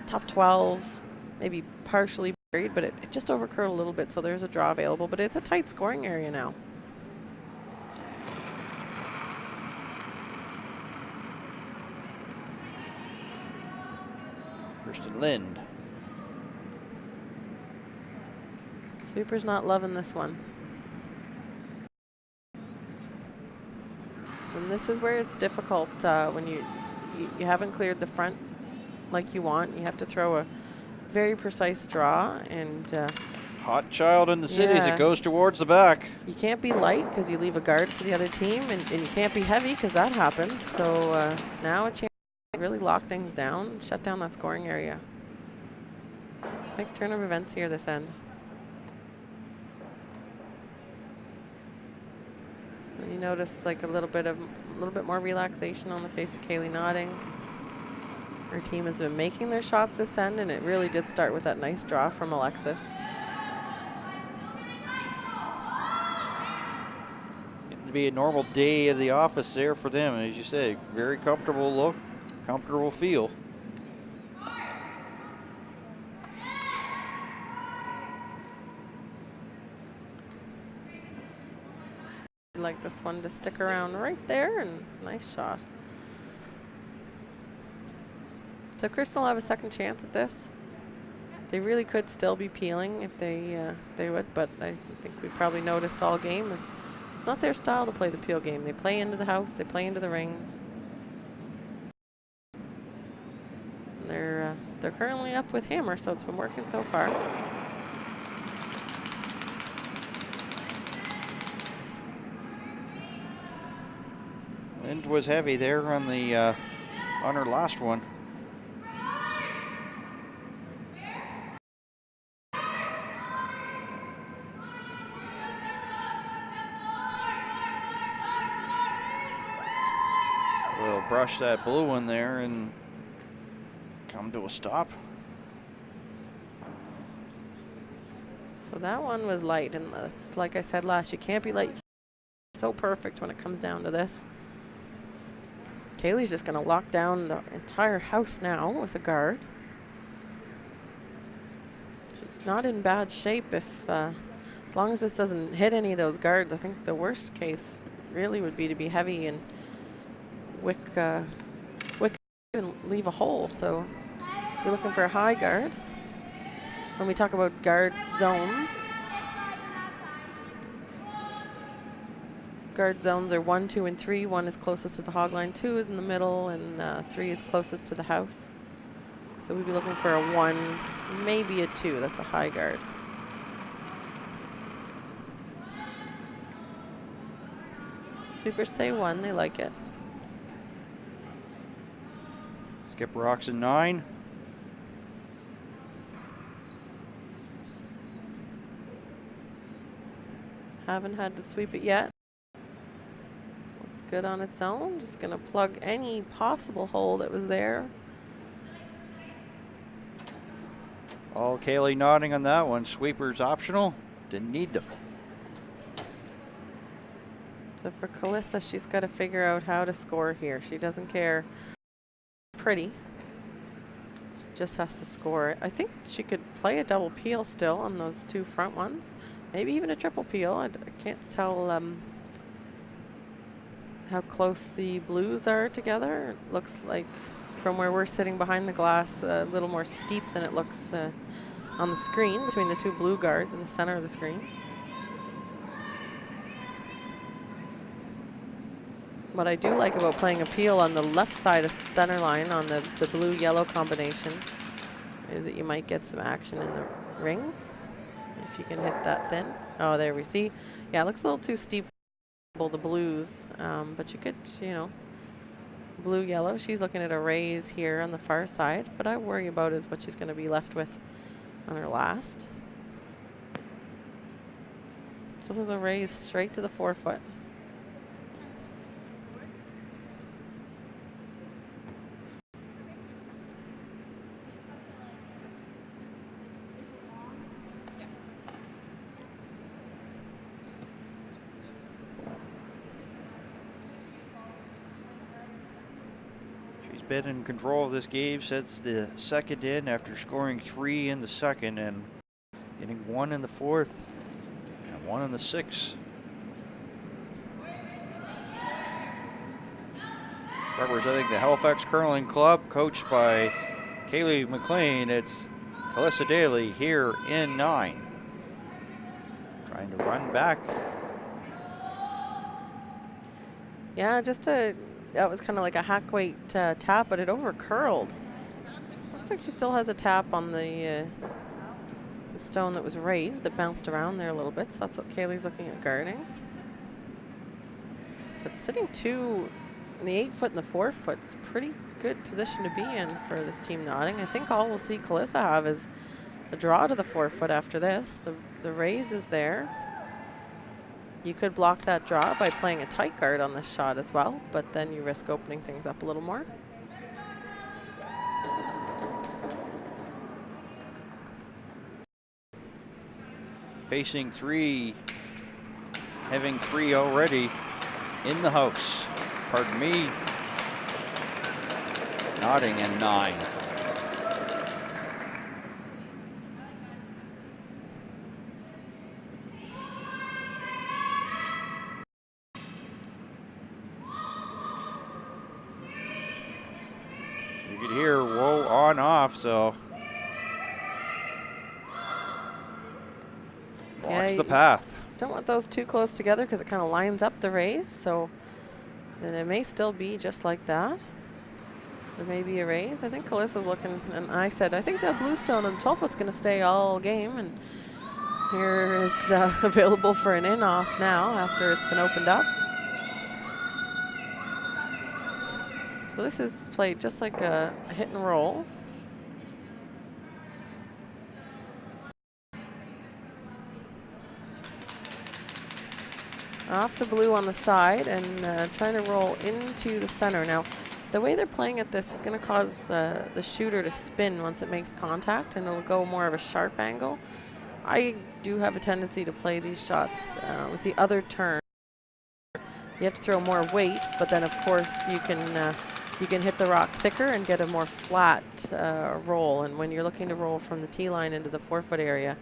top 12, maybe partially buried, but it just overcurled a little bit. So there's a draw available, but it's a tight scoring area now. Kirsten Lind. Sweeper's not loving this one. And this is where it's difficult when you haven't cleared the front like you want. You have to throw a very precise draw, and Hot child in the city as yeah. it goes towards the back. You can't be light because you leave a guard for the other team, and you can't be heavy because that happens. So now a chance to really lock things down, shut down that scoring area. Big turn of events here this end. And you notice like a little bit more relaxation on the face of Callie Notting. Her team has been making their shots this end, and it really did start with that nice draw from Alexis. Getting to be a normal day of the office there for them. And as you say, very comfortable look, comfortable feel. I'd like this one to stick around right there, and nice shot. So Kristen will have a second chance at this. They really could still be peeling if they would, but I think we probably noticed all game it's not their style to play the peel game. They play into the house, they play into the rings. And they're currently up with hammer, so it's been working so far. Lind was heavy there on the on her last one. We'll brush that blue one there and come to a stop. So that one was light, and it's like I said last, you can't be light. so perfect when it comes down to this. Kaylee's just going to lock down the entire house now with a guard. She's not in bad shape if, as long as this doesn't hit any of those guards. I think the worst case really would be to be heavy and wick and leave a hole. So we're looking for a high guard. When we talk about guard zones, guard zones are 1, 2, and 3. 1 is closest to the hog line, 2 is in the middle, and 3 is closest to the house. So we'd be looking for a 1, maybe a 2. That's a high guard. Sweepers say 1, they like it. Skip rocks in 9. Haven't had to sweep it yet. Looks good on its own. Just gonna plug any possible hole that was there. All Callie nodding on that one. Sweepers optional. Didn't need them. So for Calissa, she's got to figure out how to score here. She doesn't care. Pretty. She just has to score it. I think she could play a double peel still on those 2 front ones. Maybe even a triple peel. I can't tell how close the blues are together. It looks like from where we're sitting behind the glass, a little more steep than it looks on the screen between the 2 blue guards in the center of the screen. What I do like about playing a peel on the left side of center line on the blue-yellow combination is that you might get some action in the rings if you can hit that thin. Oh, there we see. Yeah, it looks a little too steep, the blues, but you could, you know, blue-yellow. She's looking at a raise here on the far side. What I worry about is what she's going to be left with on her last. So this is a raise straight to the 4-foot. Been in control of this game since the second in after scoring 3 in the second and getting 1 in the 4th and 1 in the 6th. Representing the Halifax Curling Club, coached by Kaylee McLean, it's Calissa Daly here in 9. Trying to run back. Yeah, that was kind of like a hack weight tap, but it over curled. Looks like she still has a tap on the stone that was raised that bounced around there a little bit. So that's what Kaylee's looking at guarding. But sitting 2 in the 8-foot and the 4-foot, it's a pretty good position to be in for this team nodding. I think all we'll see Calissa have is a draw to the 4-foot after this. The raise is there. You could block that draw by playing a tight guard on this shot as well, but then you risk opening things up a little more. Facing 3, having 3 already in the house. Pardon me. Nodding in 9. Here, whoa, on, off, so blocks the path. Don't want those too close together because it kind of lines up the raise, so then it may still be just like that. There may be a raise. I think Calissa's looking, and I said, I think that blue stone on the 12-foot's going to stay all game, and here is available for an in-off now after it's been opened up. So this is played just like a hit and roll. Off the blue on the side and trying to roll into the center. Now, the way they're playing at this is going to cause the shooter to spin once it makes contact, and it'll go more of a sharp angle. I do have a tendency to play these shots with the other turn you have to throw more weight, but then of course you can hit the rock thicker and get a more flat roll. And when you're looking to roll from the tee line into the 4-foot area,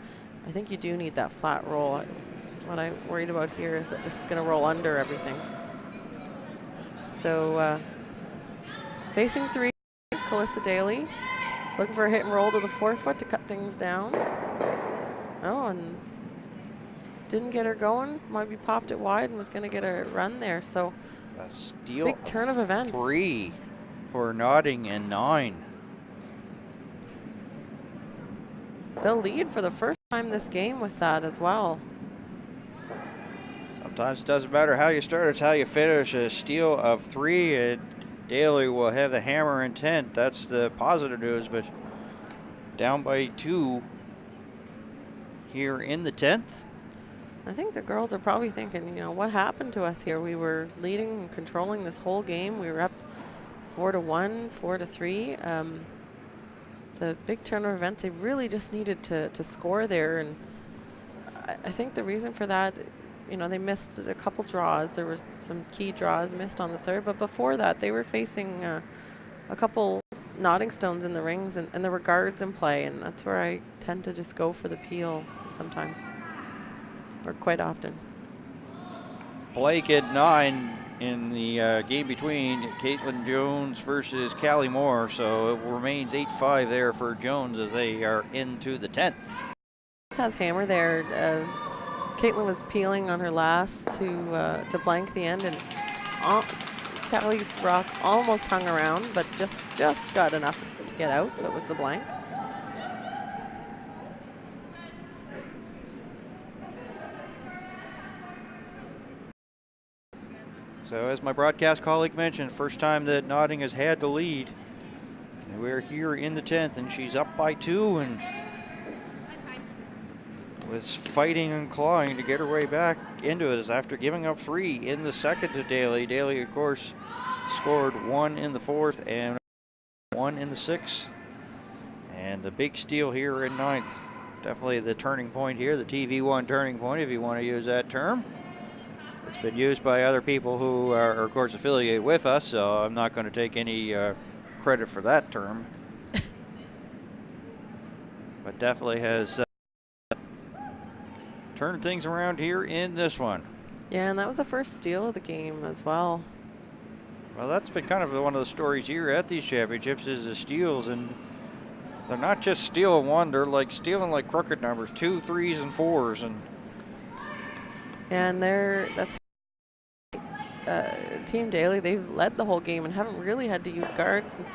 I think you do need that flat roll. What I'm worried about here is that this is going to roll under everything. So facing 3, Daly, looking for a hit and roll to the 4-foot to cut things down. Oh, and didn't get her going. Might be popped it wide and was going to get a run there. So a steal. Big turn of events. 3 for Notting and 9. They'll lead for the first time this game with that as well. Sometimes it doesn't matter how you start, it's how you finish. A steal of 3, and Daly will have the hammer intent. That's the positive news, but down by 2 here in the 10th. I think the girls are probably thinking, you know, what happened to us here? We were leading and controlling this whole game. We were up 4-1, 4-3. It's a big turn of events. They really just needed to score there, and I think the reason for that, you know, they missed a couple draws. There was some key draws missed on the 3rd, but before that, they were facing a couple Notting stones in the rings, and there were guards in play, and that's where I tend to just go for the peel sometimes, or quite often. Blake at 9 in the game between Kaitlin Jones versus Callie Moore, so it remains 8-5 there for Jones as they are into the 10th. Has hammer there. Kaitlin was peeling on her last to blank the end, and Callie's rock almost hung around, but just got enough to get out, so it was the blank. So as my broadcast colleague mentioned, first time that Notting has had the lead. And we're here in the 10th, and she's up by 2 and was fighting and clawing to get her way back into it after giving up 3 in the 2nd to Daly. Daly, of course, scored 1 in the 4th and 1 in the 6th. And the big steal here in 9th. Definitely the turning point here, the TV1 turning point, if you want to use that term. It's been used by other people who are, of course, affiliated with us, so I'm not going to take any credit for that term. But definitely has turned things around here in this one. Yeah, and that was the first steal of the game as well. Well, that's been kind of one of the stories here at these championships is the steals, and they're not just stealing one, they're like stealing like crooked numbers, 2, 3s, and 4s, and that's Team Daly. They've led the whole game and haven't really had to use guards. And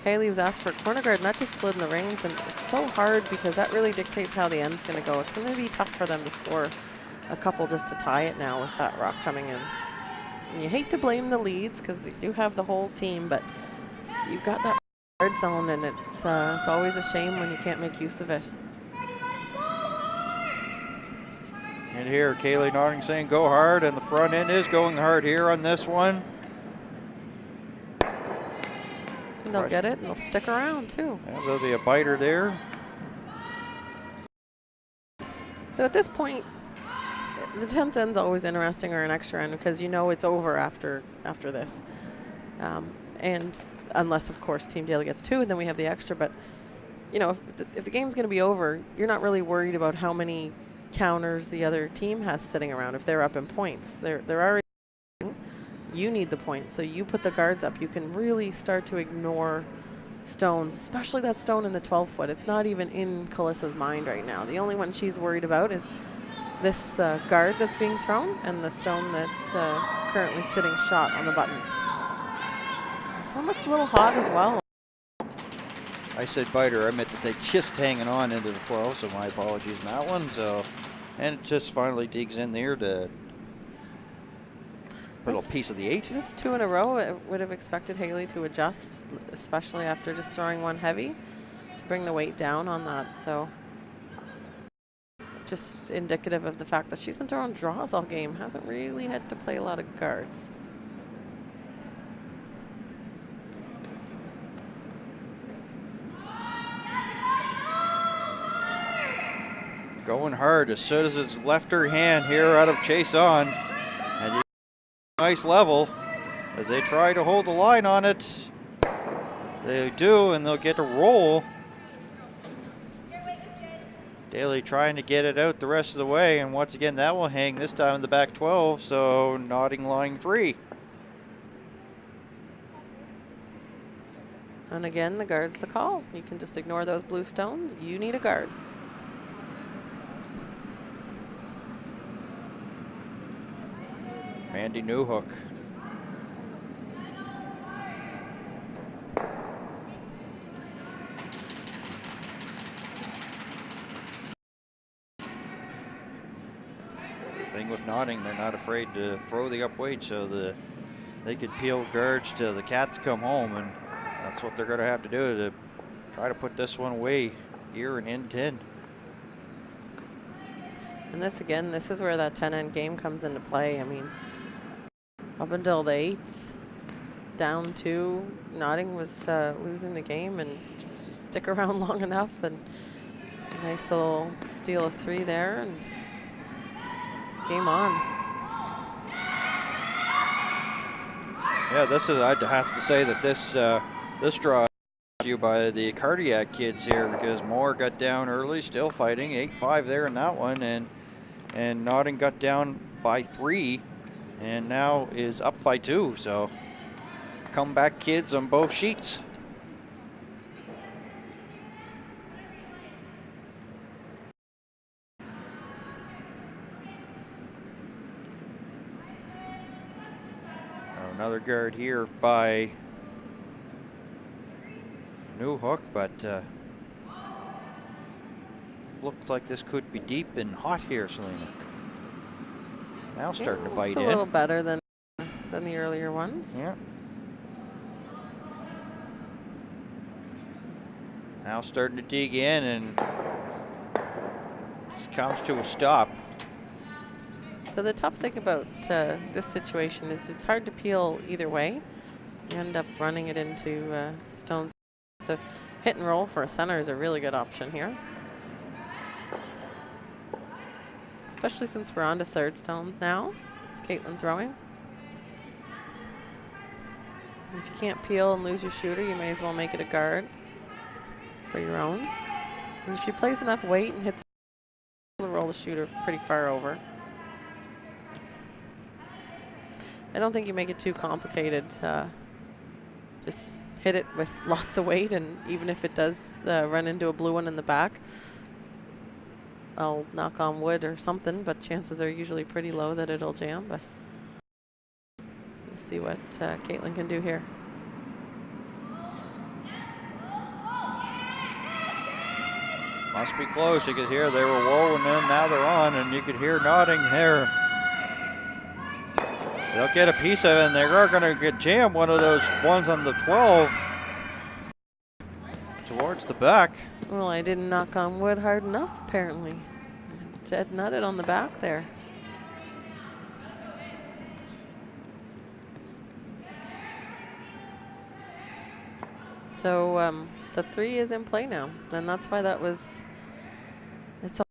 Haley was asked for a corner guard, and that just slid in the rings. And it's so hard because that really dictates how the end's going to go. It's going to be tough for them to score a couple just to tie it now with that rock coming in. And you hate to blame the leads because you do have the whole team, but you've got that guard zone, and it's always a shame when you can't make use of it. And here, Kaylee Notting saying go hard, and the front end is going hard here on this one. And they'll get it, and they'll stick around, too. Yeah, there'll be a biter there. So at this point, the 10th end's always interesting, or an extra end, because you know it's over after this. And unless, of course, Team Daly gets 2, and then we have the extra. But, you know, if the game's going to be over, you're not really worried about how many counters the other team has sitting around. If they're up in points, they're already, you need the points, so you put the guards up. You can really start to ignore stones, especially that stone in the 12-foot. It's not even in Kalissa's mind right now. The only one she's worried about is this guard that's being thrown and the stone that's currently sitting shot on the button. This one looks a little hot as well. I said biter, I meant to say just hanging on into the 12, so my apologies on that one. So, and it just finally digs in there to put a little piece of the 8. That's 2 in a row. I would have expected Haley to adjust, especially after just throwing one heavy, to bring the weight down on that. So just indicative of the fact that she's been throwing draws all game, hasn't really had to play a lot of guards. Going hard as soon as it's left her hand here out of chase on. And nice level as they try to hold the line on it. They do, and they'll get a roll. Daly trying to get it out the rest of the way, and once again that will hang this time in the back 12, so Notting line 3. And again, the guard's the call. You can just ignore those blue stones. You need a guard. Randy Newhook. Thing with Notting, they're not afraid to throw the up weight, so they could peel guards till the Cats come home, and that's what they're going to have to do to try to put this one away here in N10. And this again, this is where that 10-end game comes into play. I mean, up until the 8th, down 2, Notting was losing the game, and just stick around long enough, and a nice little steal of 3 there, and game on. Yeah, this is, I'd have to say that this draw is brought to you by the Cardiac kids here, because Moore got down early, still fighting, 8-5 there in that one, and Notting got down by 3, and now is up by 2. So comeback kids on both sheets. Another guard here by Newhook, but looks like this could be deep and hot here, Selena. Now starting to bite in. It's a little better than the earlier ones. Yeah. Now starting to dig in, and just comes to a stop. So the tough thing about this situation is it's hard to peel either way. You end up running it into stones. So hit and roll for a center is a really good option here. Especially since we're on to third stones now. It's Kaitlin throwing. If you can't peel and lose your shooter, you may as well make it a guard for your own. And if she plays enough weight and hits, she'll roll the shooter pretty far over. I don't think you make it too complicated. Just hit it with lots of weight, and even if it does run into a blue one in the back, I'll knock on wood or something, but chances are usually pretty low that it'll jam. But let's see what Kaitlin can do here. Must be close. You could hear they were rolling in, now they're on, and you could hear Notting there. They'll get a piece of it, and they're going to get jammed, one of those ones on the 12 towards the back. Well, I didn't knock on wood hard enough, apparently. Dead nutted on the back there. So the 3 is in play now, and that's why that was. It's all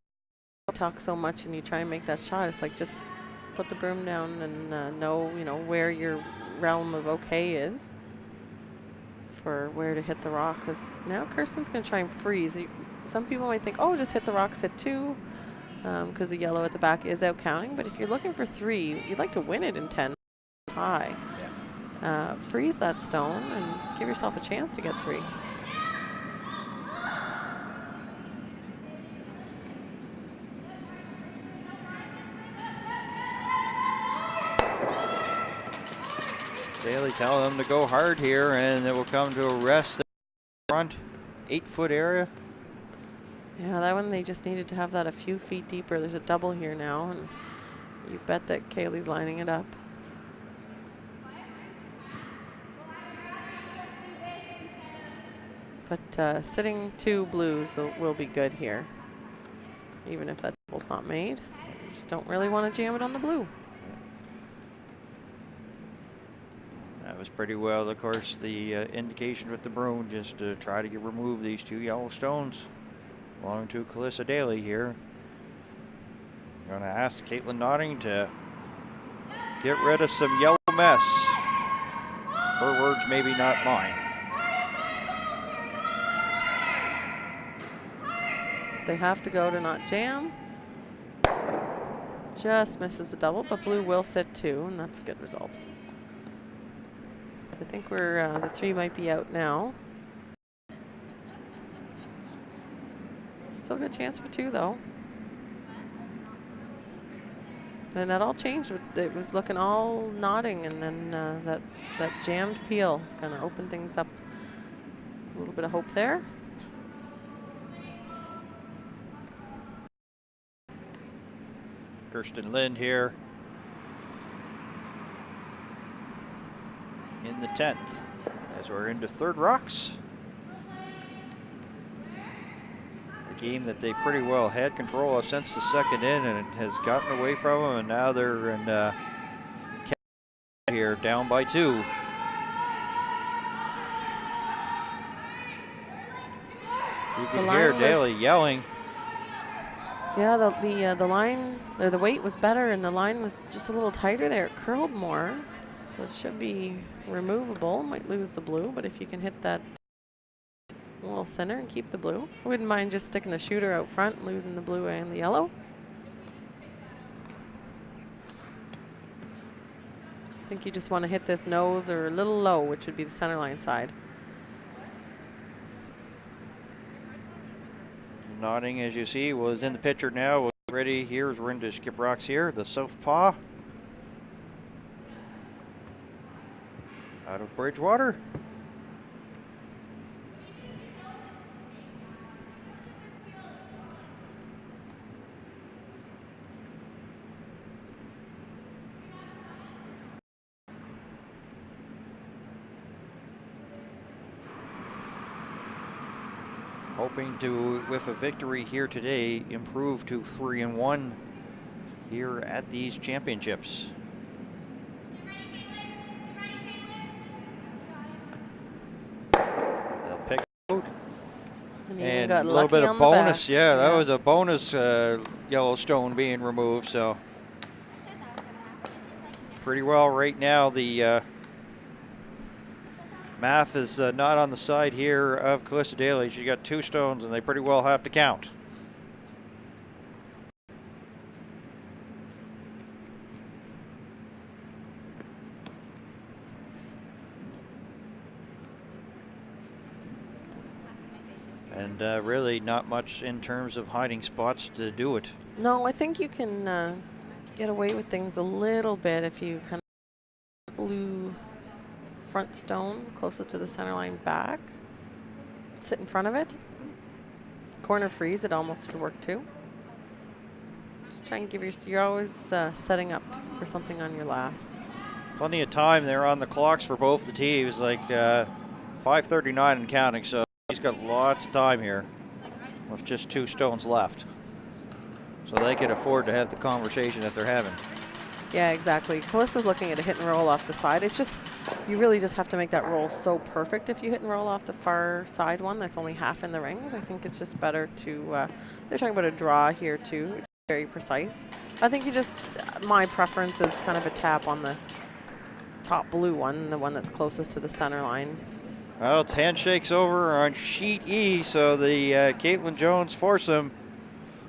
talk so much, and you try and make that shot. It's like just put the broom down and know where your realm of okay is for where to hit the rock. Because now Kirsten's going to try and freeze. Some people might think, oh, just hit the rocks at 2 because the yellow at the back is out counting. But if you're looking for 3, you'd like to win it in 10 high. Yeah. Freeze that stone and give yourself a chance to get 3. Daly telling them to go hard here, and it will come to a rest in the front 8-foot area. Yeah, that one they just needed to have that a few feet deeper. There's a double here now, and you bet that Kaylee's lining it up. But sitting 2 blues will be good here, even if that double's not made. You just don't really want to jam it on the blue. That was pretty well, of course, the indication with the broom, just to try to remove these 2 yellow stones. Belonging to Calissa Daly here. I'm going to ask Kaitlin Notting to get rid of some yellow mess. Her words, maybe not mine. They have to go to not jam. Just misses the double, but blue will sit 2, and that's a good result. So I think we're the 3 might be out now. Still a good chance for 2 though. And that all changed. It was looking all nodding, and then that jammed peel kind of opened things up. A little bit of hope there. Kirsten Lind here in the 10th as we're into third rocks. A game that they pretty well had control of since the second in, and it has gotten away from them, and now they're in here down by 2. You can hear Daly yelling. Yeah, the line, or the weight was better, and the line was just a little tighter there. It curled more, so it should be removable. Might lose the blue, but if you can hit that a little thinner and keep the blue. I wouldn't mind just sticking the shooter out front, losing the blue and the yellow. I think you just want to hit this nose or a little low, which would be the center line side. Nodding, as you see, was in the picture now. We're ready. Here's we're into skip rocks here. The southpaw out of Bridgewater. Hoping to, with a victory here today, improve to 3-1 here at these championships. They'll pick out. And a little bit of bonus. Yeah, that was a bonus Yellowstone being removed. So pretty well right now. The math is not on the side here of Calista Daly. She got 2 stones, and they pretty well have to count. And really not much in terms of hiding spots to do it. No, I think you can get away with things a little bit if you kind of blue front stone closest to the center line back. Sit in front of it. Corner freeze, it almost would work too. Just try and give you're always setting up for something on your last. Plenty of time there on the clocks for both the teams, like 5:39 and counting, so he's got lots of time here with just 2 stones left. So they can afford to have the conversation that they're having. Yeah, exactly. Calista's looking at a hit and roll off the side. It's just, you really just have to make that roll so perfect if you hit and roll off the far side one that's only half in the rings. I think it's just better to, they're talking about a draw here too. It's very precise. I think you just, my preference is kind of a tap on the top blue one, the one that's closest to the center line. Well, it's handshakes over on sheet E, so the Kaitlin Jones foursome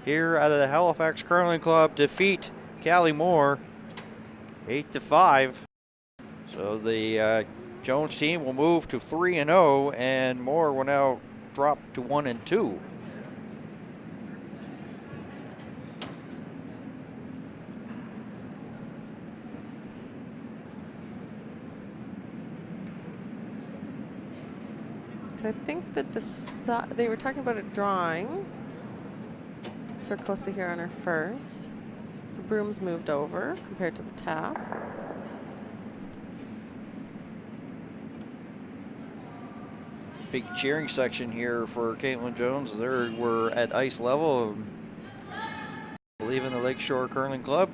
here out of the Halifax Curling Club defeat Callie Moore 8-5. So the Jones team will move to 3-0, and Moore will now drop to 1-2. So I think that they were talking about a drawing for Calista here on her first. So Broom's moved over compared to the tap. Big cheering section here for Kaitlin Jones. We're at ice level, I believe, in the Lakeshore Curling Club.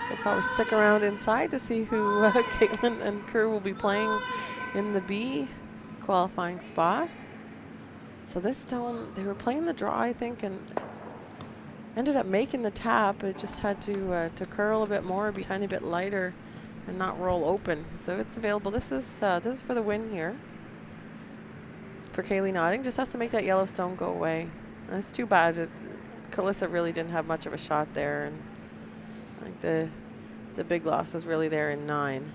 They'll probably stick around inside to see who Kaitlin and crew will be playing in the B qualifying spot. So this stone, they were playing the draw, I think, and ended up making the tap. It just had to curl a bit more, be a tiny bit lighter, and not roll open. So it's available. This is for the win here for Kaylee Notting. Just has to make that yellow stone go away. And it's too bad. Calissa really didn't have much of a shot there, and I think the big loss was really there in 9.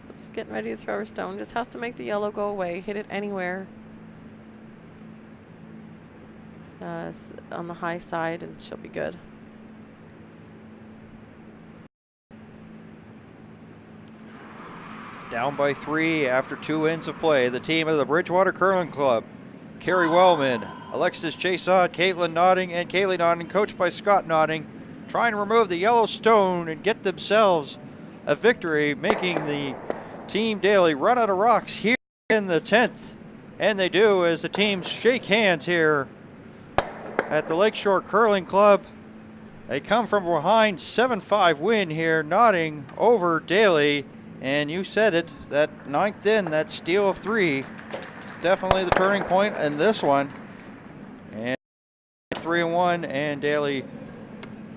So just getting ready to throw her stone. Just has to make the yellow go away. Hit it anywhere on the high side, and she'll be good. Down by 3 after 2 ends of play. The team of the Bridgewater Curling Club. Kerry Welven, Alexis Chasaud, Kaitlin Notting, and Kaylee Notting, coached by Scott Notting, trying to remove the yellow stone and get themselves a victory, making the team Daly run out of rocks here in the 10th. And they do, as the teams shake hands here at the Lakeshore Curling Club. They come from behind, 7-5 win here, Notting over Daly. And you said it, that 9th in, that steal of 3, definitely the turning point in this one. And 3-1, and Daly,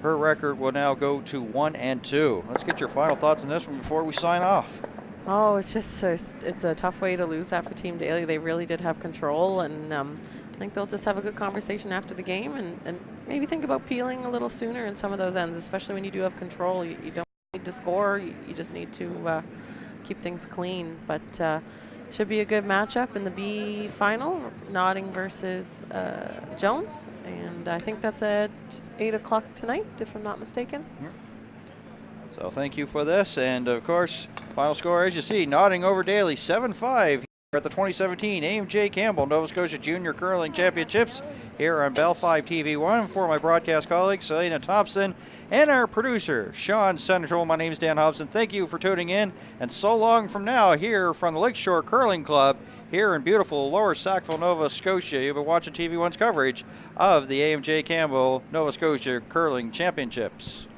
her record will now go to 1-2. Let's get your final thoughts on this one before we sign off. Oh, it's just it's a tough way to lose that for Team Daly. They really did have control, and I think they'll just have a good conversation after the game, and maybe think about peeling a little sooner in some of those ends, especially when you do have control. You don't need to score, you just need to keep things clean. But should be a good matchup in the B final, Notting versus Jones, and I think that's at 8 o'clock tonight, if I'm not mistaken. So thank you for this, and of course, final score as you see, Notting over Daly, 7-5 here at the 2017 AMJ Campbell Nova Scotia Junior Curling Championships here on Bell 5 TV1. For my broadcast colleagues, Selena Thompson, and our producer, Sean Central, my name is Dan Hobson. Thank you for tuning in, and so long from now here from the Lakeshore Curling Club here in beautiful Lower Sackville, Nova Scotia. You've been watching TV1's coverage of the AMJ Campbell Nova Scotia Curling Championships.